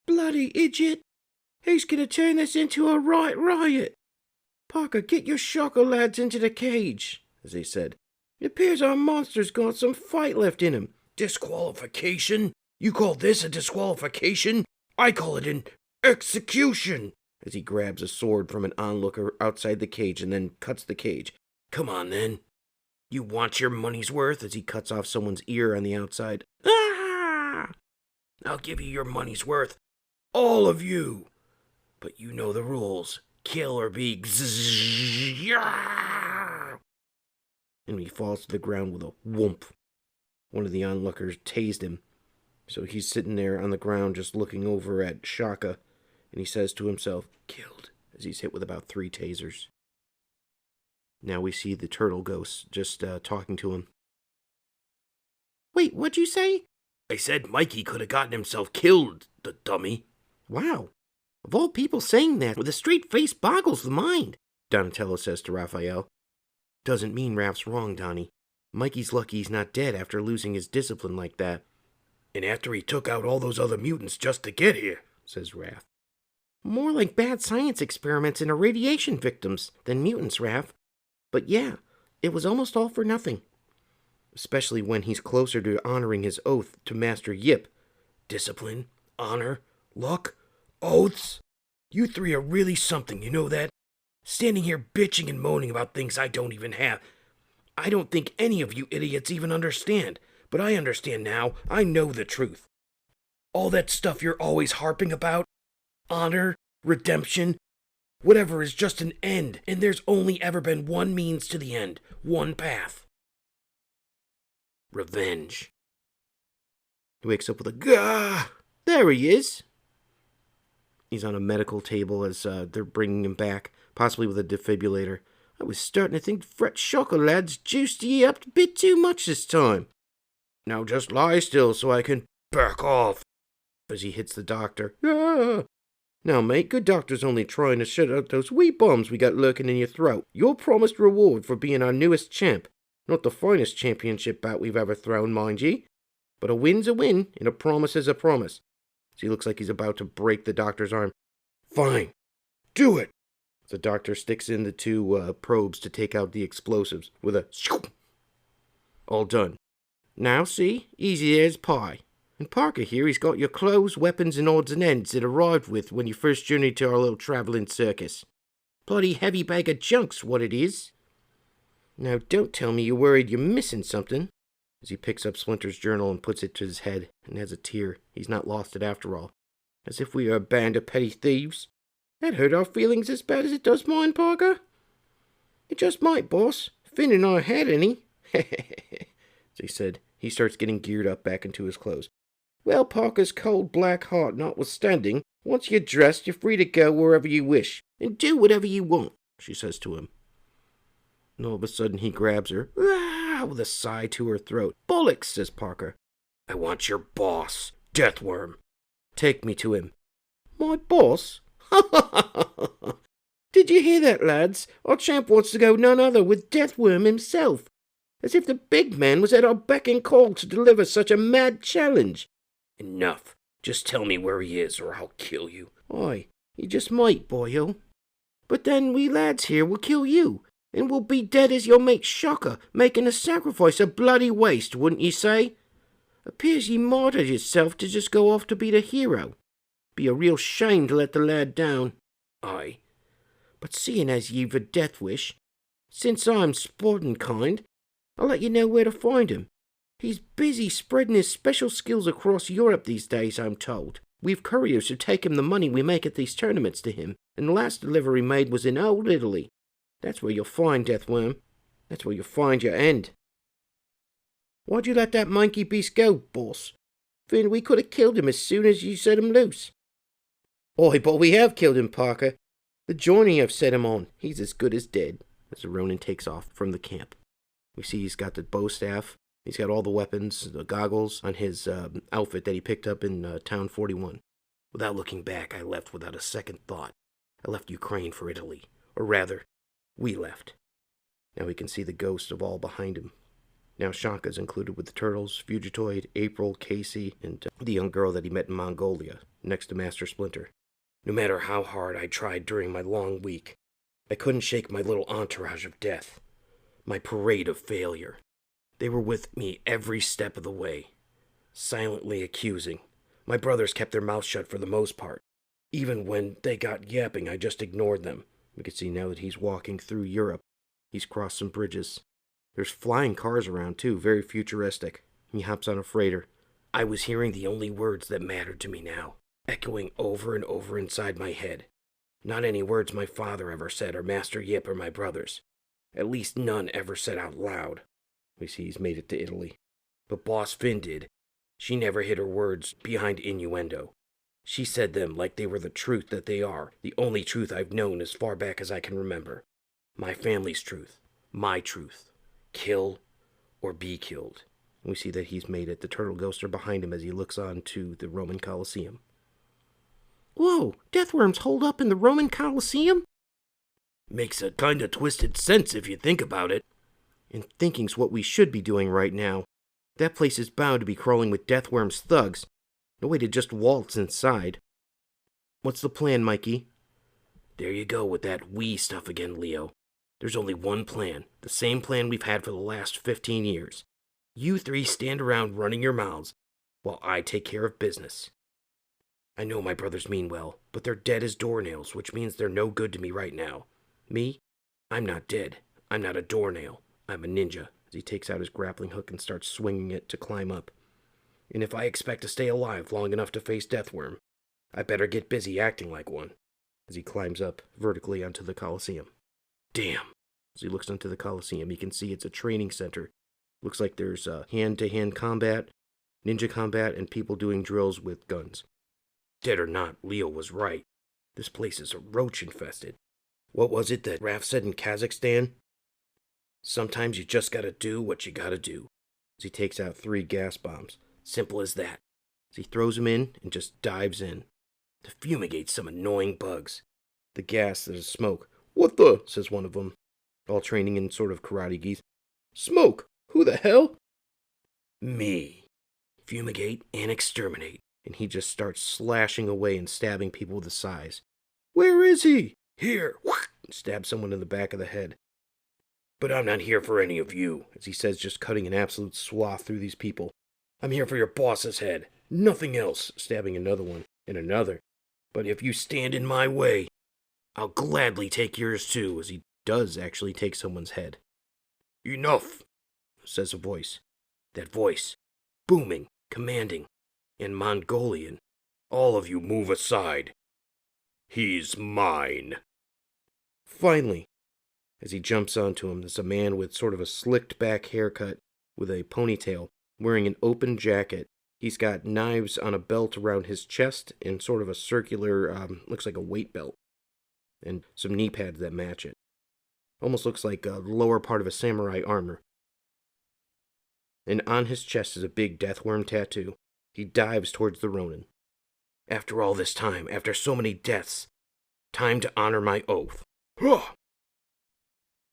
S3: Bloody idiot! He's gonna turn this into a riot! Parker, get your shocker lads into the cage, as they said. It appears our monster's got some fight left in him.
S4: Disqualification? You call this a disqualification? I call it an execution!
S2: As he grabs a sword from an onlooker outside the cage and then cuts the cage.
S4: Come on, then. You want your money's worth?
S2: As he cuts off someone's ear on the outside.
S4: Ah! I'll give you your money's worth. All of you. But you know the rules. Kill or be...
S2: And he falls to the ground with a whoomp. One of the onlookers tased him. So he's sitting there on the ground just looking over at Shaka. And he says to himself, killed, as he's hit with about 3 tasers. Now we see the turtle ghost just talking to him.
S3: Wait, what'd you say?
S4: I said Mikey could have gotten himself killed, the dummy.
S3: Wow. Of all people saying that with a straight face boggles the mind,
S2: Donatello says to Raphael. Doesn't mean Raph's wrong, Donnie. Mikey's lucky he's not dead after losing his discipline like that.
S4: And after he took out all those other mutants just to get here, says Raph.
S3: More like bad science experiments in irradiation victims than mutants, Raph. But yeah, it was almost all for nothing.
S2: Especially when he's closer to honoring his oath to Master Yip.
S4: Discipline, honor, luck, oaths. You 3 are really something, you know that? Standing here bitching and moaning about things I don't even have. I don't think any of you idiots even understand, but I understand now. I know the truth. All that stuff you're always harping about, honor, redemption, whatever, is just an end, and there's only ever been one means to the end, one path. Revenge.
S2: He wakes up with a gah!
S3: There he is.
S2: He's on a medical table as they're bringing him back, possibly with a defibrillator.
S3: I was starting to think Fret Shocker lad's juiced ye up a bit too much this time.
S4: Now just lie still so I can back off.
S2: As he hits the doctor.
S3: Ah.
S2: Now, mate, good doctor's only trying to shut out those wee bombs we got lurking in your throat. Your promised reward for being our newest champ. Not the finest championship bout we've ever thrown, mind ye. But a win's a win, and a promise is a promise. So he looks like he's about to break the doctor's arm.
S4: Fine. Do it.
S2: The doctor sticks in the 2 probes to take out the explosives with a shoop. All done.
S3: Now see, easy as pie. And Parker here, he's got your clothes, weapons, and odds and ends that arrived with when you first journeyed to our little travelling circus. Bloody heavy bag of junk's what it is. Now don't tell me you're worried you're missing something.
S2: As he picks up Splinter's journal and puts it to his head and has a tear. He's not lost it after all.
S3: As if we are a band of petty thieves. That hurt our feelings as bad as it does mine, Parker. It just might, boss. Finn and I had any.
S2: As he said, he starts getting geared up back into his clothes.
S3: Well, Parker's cold black heart notwithstanding, once you're dressed, you're free to go wherever you wish, and do whatever you want, she says to him.
S2: And all of a sudden he grabs her, with a sigh to her throat.
S3: Bollocks, says Parker.
S4: I want your boss, Deathworm.
S2: Take me to him.
S3: My boss? Did you hear that, lads? Our champ wants to go none other with Deathworm himself. As if the big man was at our beck and call to deliver such a mad challenge.
S4: Enough. Just tell me where he is, or I'll kill you.
S3: Aye, you just might, boyo. But then we lads here will kill you, and we'll be dead as your mate Shocker, making a sacrifice a bloody waste, wouldn't ye say? Appears ye martyred yourself to just go off to be the hero. Be a real shame to let the lad down.
S4: Aye.
S3: But seeing as you've a death wish, since I'm sporting kind, I'll let you know where to find him. He's busy spreading his special skills across Europe these days, I'm told. We've couriers who take him the money we make at these tournaments to him, and the last delivery made was in old Italy. That's where you'll find Deathworm. That's where you'll find your end. Why'd you let that monkey beast go, boss? Finn, we could have killed him as soon as you set him loose. Oi, but we have killed him, Parker. The journey have set him on. He's as good as dead. As the Ronin takes off from the camp, we see he's got the bow staff. He's got all the weapons, the goggles on his outfit that he picked up in Town 41. Without looking back, I left without a second thought. I left Ukraine for Italy. Or rather, we left. Now we can see the ghosts of all behind him. Now Shanka's included with the Turtles, Fugitoid, April, Casey, and the young girl that he met in Mongolia, next to Master Splinter. No matter how hard I tried during my long week, I couldn't shake my little entourage of death. My parade of failure. They were with me every step of the way, silently accusing. My brothers kept their mouths shut for the most part. Even when they got yapping, I just ignored them. We can see now that he's walking through Europe. He's crossed some bridges. There's flying cars around, too, very futuristic. He hops on a freighter. I was hearing the only words that mattered to me now, echoing over and over inside my head. Not any words my father ever said, or Master Yip, or my brothers. At least none ever said out loud. We see he's made it to Italy. But Boss Finn did. She never hid her words behind innuendo. She said them like they were the truth that they are, the only truth I've known as far back as I can remember. My family's truth. My truth. Kill or be killed. We see that he's made it. The turtle ghosts are behind him as he looks on to the Roman Colosseum. Whoa! Deathworms hold up in the Roman Colosseum? Makes a kinda twisted sense if you think about it. And thinking's what we should be doing right now. That place is bound to be crawling with Deathworm's thugs. No way to just waltz inside. What's the plan, Mikey? There you go with that we stuff again, Leo. There's only one plan, the same plan we've had for the last 15 years. You three stand around running your mouths, while I take care of business. I know my brothers mean well, but they're dead as doornails, which means they're no good to me right now. Me? I'm not dead. I'm not a doornail. I'm a ninja, as he takes out his grappling hook and starts swinging it to climb up. And if I expect to stay alive long enough to face Deathworm, I better get busy acting like one, as he climbs up vertically onto the Colosseum. Damn! As he looks onto the Colosseum, he can see it's a training center. Looks like there's hand-to-hand combat, ninja combat, and people doing drills with guns. Dead or not, Leo was right. This place is roach-infested. What was it that Raph said in Kazakhstan? Sometimes you just gotta do what you gotta do. As he takes out 3 gas bombs. Simple as that. As he throws them in and just dives in. To fumigate some annoying bugs. The gas, there's smoke. What the? Says one of them. All training in sort of karate geese. Smoke? Who the hell? Me. Fumigate and exterminate. And he just starts slashing away and stabbing people with the sais. Where is he? Here. Stab someone in the back of the head. But I'm not here for any of you, as he says, just cutting an absolute swath through these people. I'm here for your boss's head. Nothing else. Stabbing another one and another. But if you stand in my way, I'll gladly take yours too, as he does actually take someone's head. Enough, says a voice. That voice, booming, commanding, and Mongolian. All of you move aside. He's mine. Finally, as he jumps onto him, there's a man with sort of a slicked back haircut with a ponytail, wearing an open jacket. He's got knives on a belt around his chest and sort of a circular, looks like a weight belt. And some knee pads that match it. Almost looks like a lower part of a samurai armor. And on his chest is a big Deathworm tattoo. He dives towards the Ronin. After all this time, after so many deaths, time to honor my oath.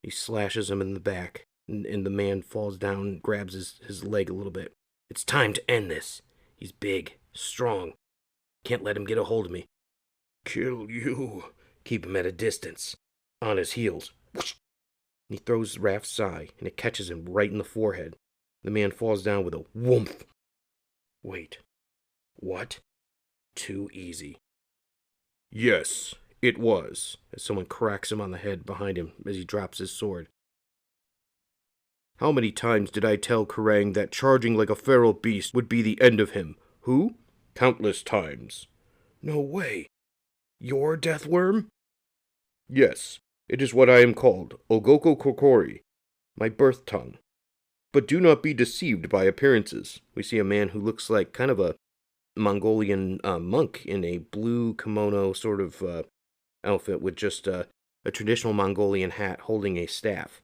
S3: He slashes him in the back, and the man falls down and grabs his leg a little bit. It's time to end this. He's big, strong. Can't let him get a hold of me. Kill you. Keep him at a distance. On his heels. He throws Raph's sai, and it catches him right in the forehead. The man falls down with a whoomph. Wait. What? Too easy. Yes,
S5: It was, as someone cracks him on the head behind him as he drops his sword. How many times did I tell Kerrang that charging like a feral beast would be the end of him? Who? Countless times. No way. You're Deathworm? Yes, it is what I am called, Ogoko Kokori, my birth tongue. But do not be deceived by appearances. We see a man who looks like kind of a Mongolian monk in a blue kimono sort of outfit with just a traditional Mongolian hat holding a staff.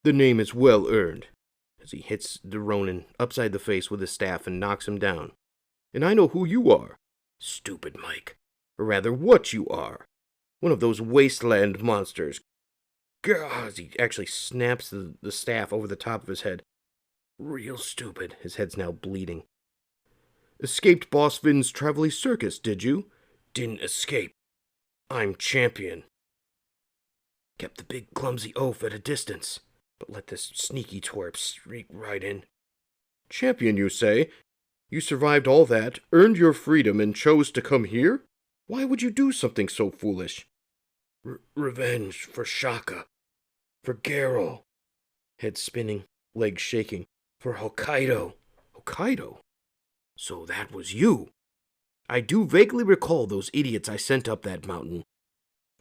S5: The name is well earned, as he hits the Ronin upside the face with his staff and knocks him down. And I know who you are. Stupid Mike. Or rather, what you are. One of those wasteland monsters. Gah, as he actually snaps the staff over the top of his head. Real stupid. His head's now bleeding. Escaped Boss Finn's Travelly Circus, did you? Didn't escape. I'm champion. Kept the big clumsy oaf at a distance, but let this sneaky twerp streak right in. Champion, you say? You survived all that, earned your freedom, and chose to come here? Why would you do something so foolish? Revenge for Shaka. For Garel. Head spinning, legs shaking. For Hokkaido. Hokkaido? So that was you. I do vaguely recall those idiots I sent up that mountain.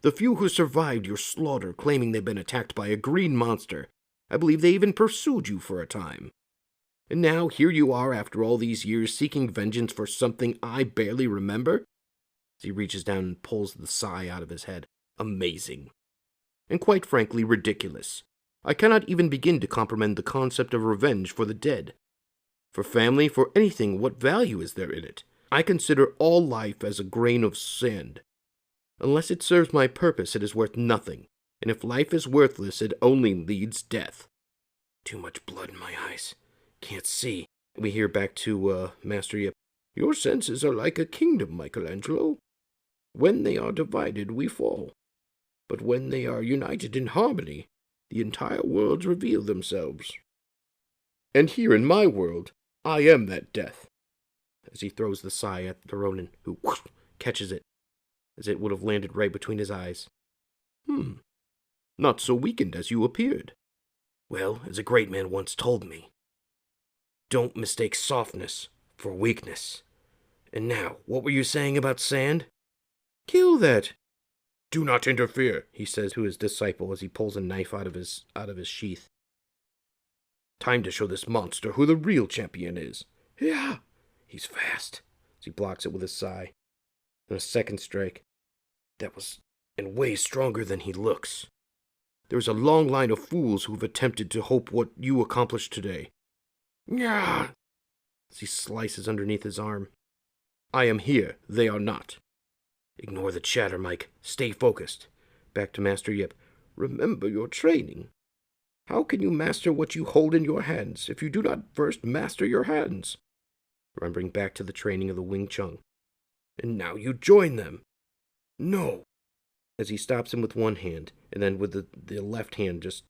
S5: The few who survived your slaughter claiming they'd been attacked by a green monster. I believe they even pursued you for a time. And now here you are after all these years seeking vengeance for something I barely remember? As he reaches down and pulls the sigh out of his head. Amazing. And quite frankly, ridiculous. I cannot even begin to comprehend the concept of revenge for the dead. For family, for anything, what value is there in it? I consider all life as a grain of sand. Unless it serves my purpose, it is worth nothing. And if life is worthless, it only leads death. Too much blood in my eyes. Can't see. We hear back to Master Yip. Your senses are like a kingdom, Michelangelo. When they are divided, we fall. But when they are united in harmony, the entire worlds reveal themselves. And here in my world, I am that death. As he throws the sigh at the Ronin, who whoosh, catches it, as it would have landed right between his eyes. Not so weakened as you appeared. Well, as a great man once told me, don't mistake softness for weakness. And now, what were you saying about sand? Kill that. Do not interfere, he says to his disciple as he pulls a knife out of his sheath. Time to show this monster who the real champion is. Yeah, he's fast. As he blocks it with a sigh. And a second strike. That was and way stronger than he looks. There's a long line of fools who've attempted to hope what you accomplished today. Yeah. As he slices underneath his arm. I am here, they are not. Ignore the chatter, Mike. Stay focused. Back to Master Yip. Remember your training. How can you master what you hold in your hands if you do not first master your hands? Remembering back to the training of the Wing Chun. And now you join them. No. As he stops him with one hand, and then with the left hand just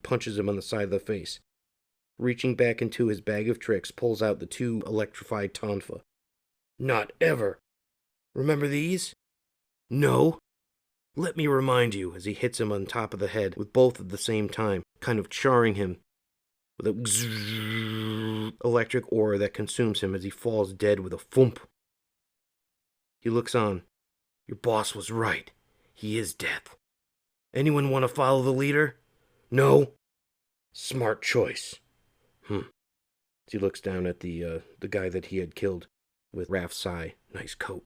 S5: punches him on the side of the face. Reaching back into his bag of tricks, pulls out the two electrified tonfa. Not ever. Remember these? No. Let me remind you, as he hits him on top of the head with both at the same time, kind of charring him with a electric aura that consumes him as he falls dead with a thump. He looks on. Your boss was right. He is death. Anyone want to follow the leader? No? Smart choice. As he looks down at the guy that he had killed with Raph's Sai, nice coat,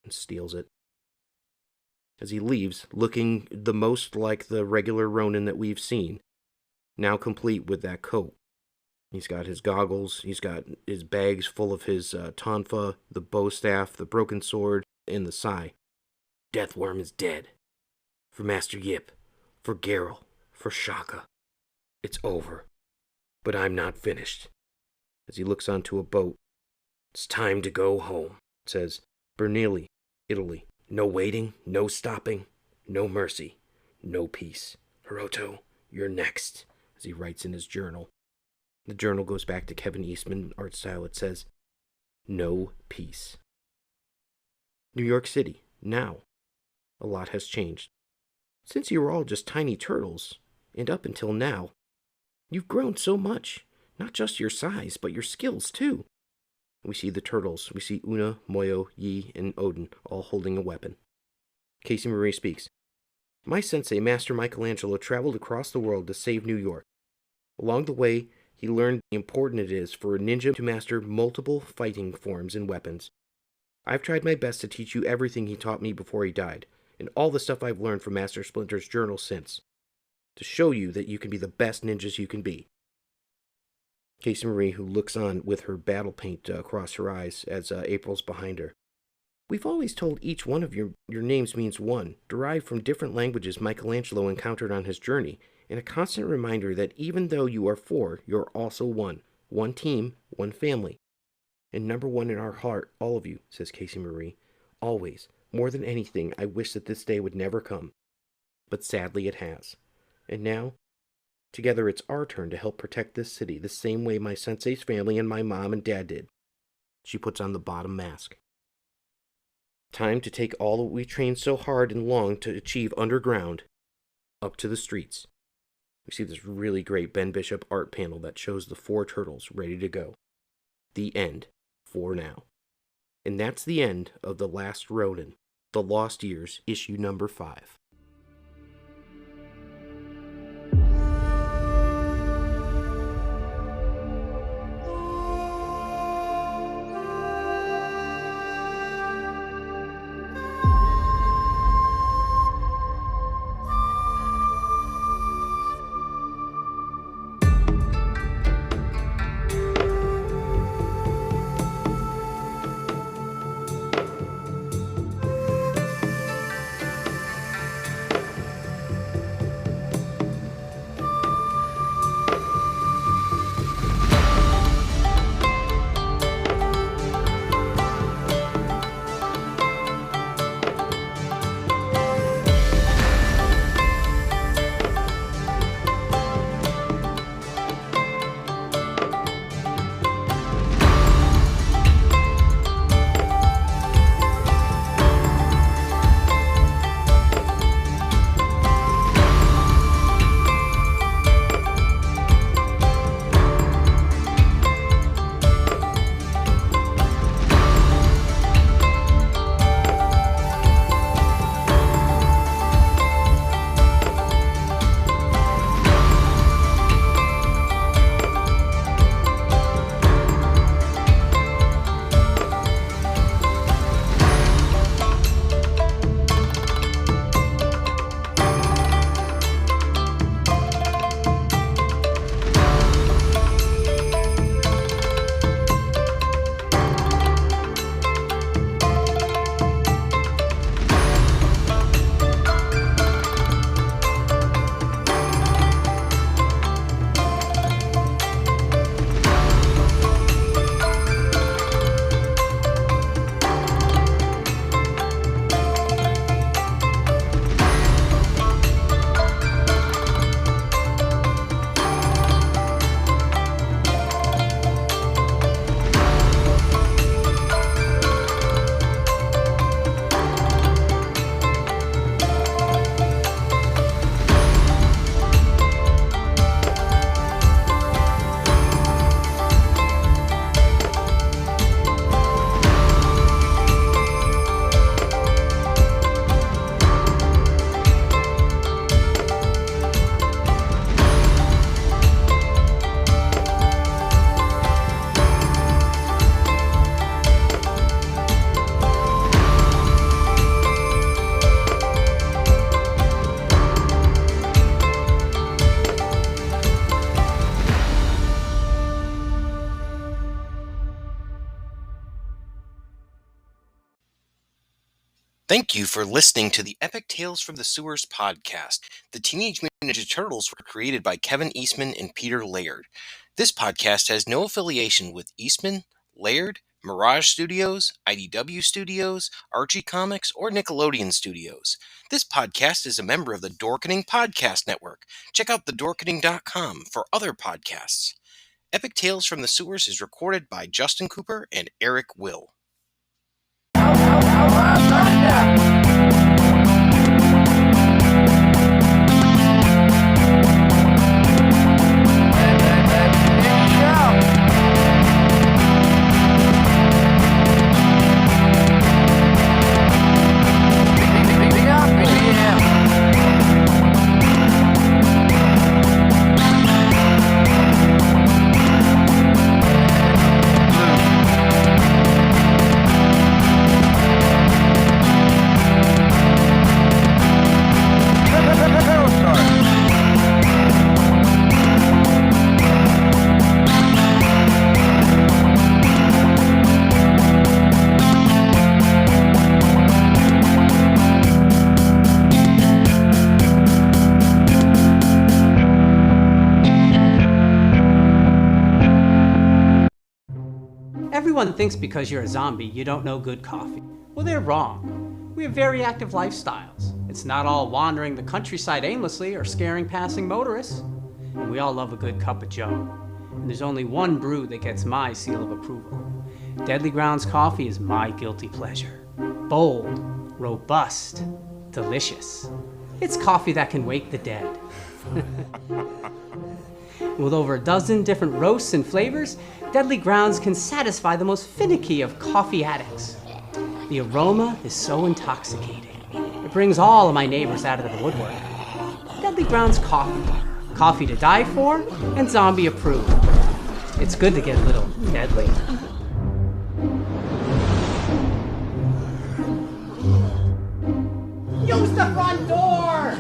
S5: and steals it. As he leaves, looking the most like the regular Ronin that we've seen, now complete with that coat. He's got his goggles, he's got his bags full of his tonfa, the bow staff, the broken sword, and the sai. Deathworm is dead. For Master Yip, for Garel, for Shaka. It's over. But I'm not finished. As he looks onto a boat. It's time to go home, says Berneeli, Italy. No waiting, no stopping, no mercy, no peace. Hiroto, you're next, as he writes in his journal. The journal goes back to Kevin Eastman art style. It says, no peace. New York City,
S2: Now, a lot has changed. Since you were all just tiny turtles, and up until now, you've grown so much. Not just your size, but your skills, too. We see the turtles. We see Una, Moyo, Yi, and Odyn all holding a weapon. Casey Marie speaks. My sensei, Master Michelangelo, traveled across the world to save New York. Along the way, he learned how important it is for a ninja to master multiple fighting forms and weapons. I've tried my best to teach you everything he taught me before he died, and all the stuff I've learned from Master Splinter's journal since, to show you that you can be the best ninjas you can be. Casey Marie, who looks on with her battle paint across her eyes as April's behind her. We've always told each one of your names means one, derived from different languages Michelangelo encountered on his journey, and a constant reminder that even though you are four, you're also one. One team, one family. And number one in our heart, all of you, says Casey Marie. Always, more than anything, I wish that this day would never come. But sadly it has. And now, together it's our turn to help protect this city the same way my sensei's family and my mom and dad did. She puts on the bottom mask. Time to take all that we trained so hard and long to achieve underground up to the streets. We see this really great Ben Bishop art panel that shows the four turtles ready to go. The end, for now. And that's the end of The Last Ronin, The Lost Years, issue number 5.
S6: Thank you for listening to the Epic Tales from the Sewers podcast. The Teenage Mutant Ninja Turtles were created by Kevin Eastman and Peter Laird. This podcast has no affiliation with Eastman, Laird, Mirage Studios, IDW Studios, Archie Comics, or Nickelodeon Studios. This podcast is a member of the Dorkening Podcast Network. Check out thedorkening.com for other podcasts. Epic Tales from the Sewers is recorded by Justin Cooper and Eric Will.
S7: Everyone thinks because you're a zombie, you don't know good coffee. Well, they're wrong. We have very active lifestyles. It's not all wandering the countryside aimlessly or scaring passing motorists. And we all love a good cup of joe. And there's only one brew that gets my seal of approval. Deadly Grounds coffee is my guilty pleasure. Bold, robust, delicious. It's coffee that can wake the dead. With over a dozen different roasts and flavors, Deadly Grounds can satisfy the most finicky of coffee addicts. The aroma is so intoxicating. It brings all of my neighbors out of the woodwork. Deadly Grounds coffee. Coffee to die for and zombie approved. It's good to get a little deadly. Use the front door!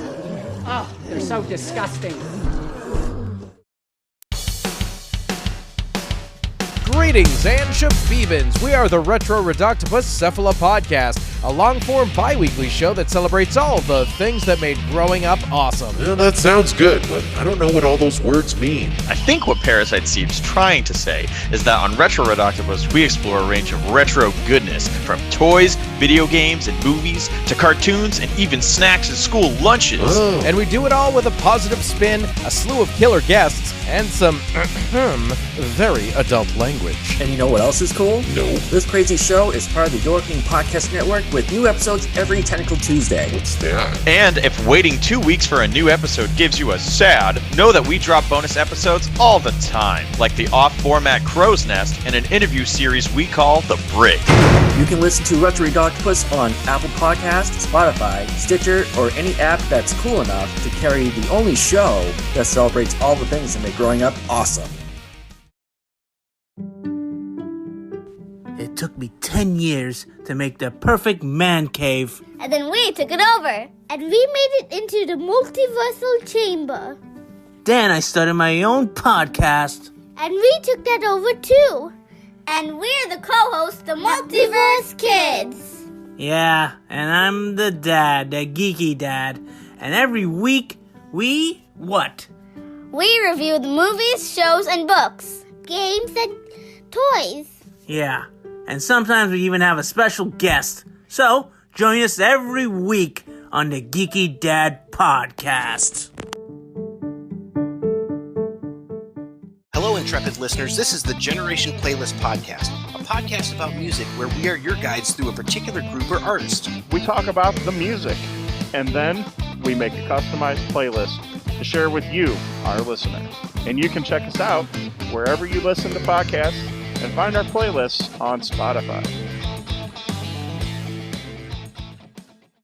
S7: Oh, they're so disgusting.
S8: Greetings and shabibans. We are the Retro Reductibus Cephala Podcast, a long-form bi-weekly show that celebrates all the things that made growing up awesome.
S9: Yeah, that sounds good, but I don't know what all those words mean.
S10: I think what Parasite seems trying to say is that on Retro Reductibus, we explore a range of retro goodness, from toys, video games, and movies, to cartoons, and even snacks and school lunches.
S9: Oh.
S8: And we do it all with a positive spin, a slew of killer guests, and some very adult language.
S11: And you know what else is cool?
S9: No.
S11: This crazy show is part of the Dorking Podcast Network with new episodes every Technical Tuesday.
S9: What's that?
S10: And if waiting 2 weeks for a new episode gives you a sad, know that we drop bonus episodes all the time, like the off-format Crow's Nest and an interview series we call The Brig.
S11: You can listen to Retro Reductibus on Apple Podcasts, Spotify, Stitcher, or any app that's cool enough to carry the only show that celebrates all the things that make growing up awesome.
S1: It took me 10 years to make the perfect man cave.
S12: And then we took it over. And we made it into the multiversal chamber.
S1: Then I started my own podcast.
S12: And we took that over too. And we're the co-hosts, the Multiverse Kids.
S1: Yeah, and I'm the dad, the geeky dad. And every week, we what?
S12: We review the movies, shows, and books, games, and toys.
S1: Yeah, and sometimes we even have a special guest. So, join us every week on the Geeky Dad Podcast.
S6: Hello, intrepid listeners. This is the Generation Playlist Podcast, a podcast about music where we are your guides through a particular group or artist.
S13: We talk about the music, and then we make a customized playlist to share with you, our listeners. And you can check us out wherever you listen to podcasts and find our playlists on Spotify.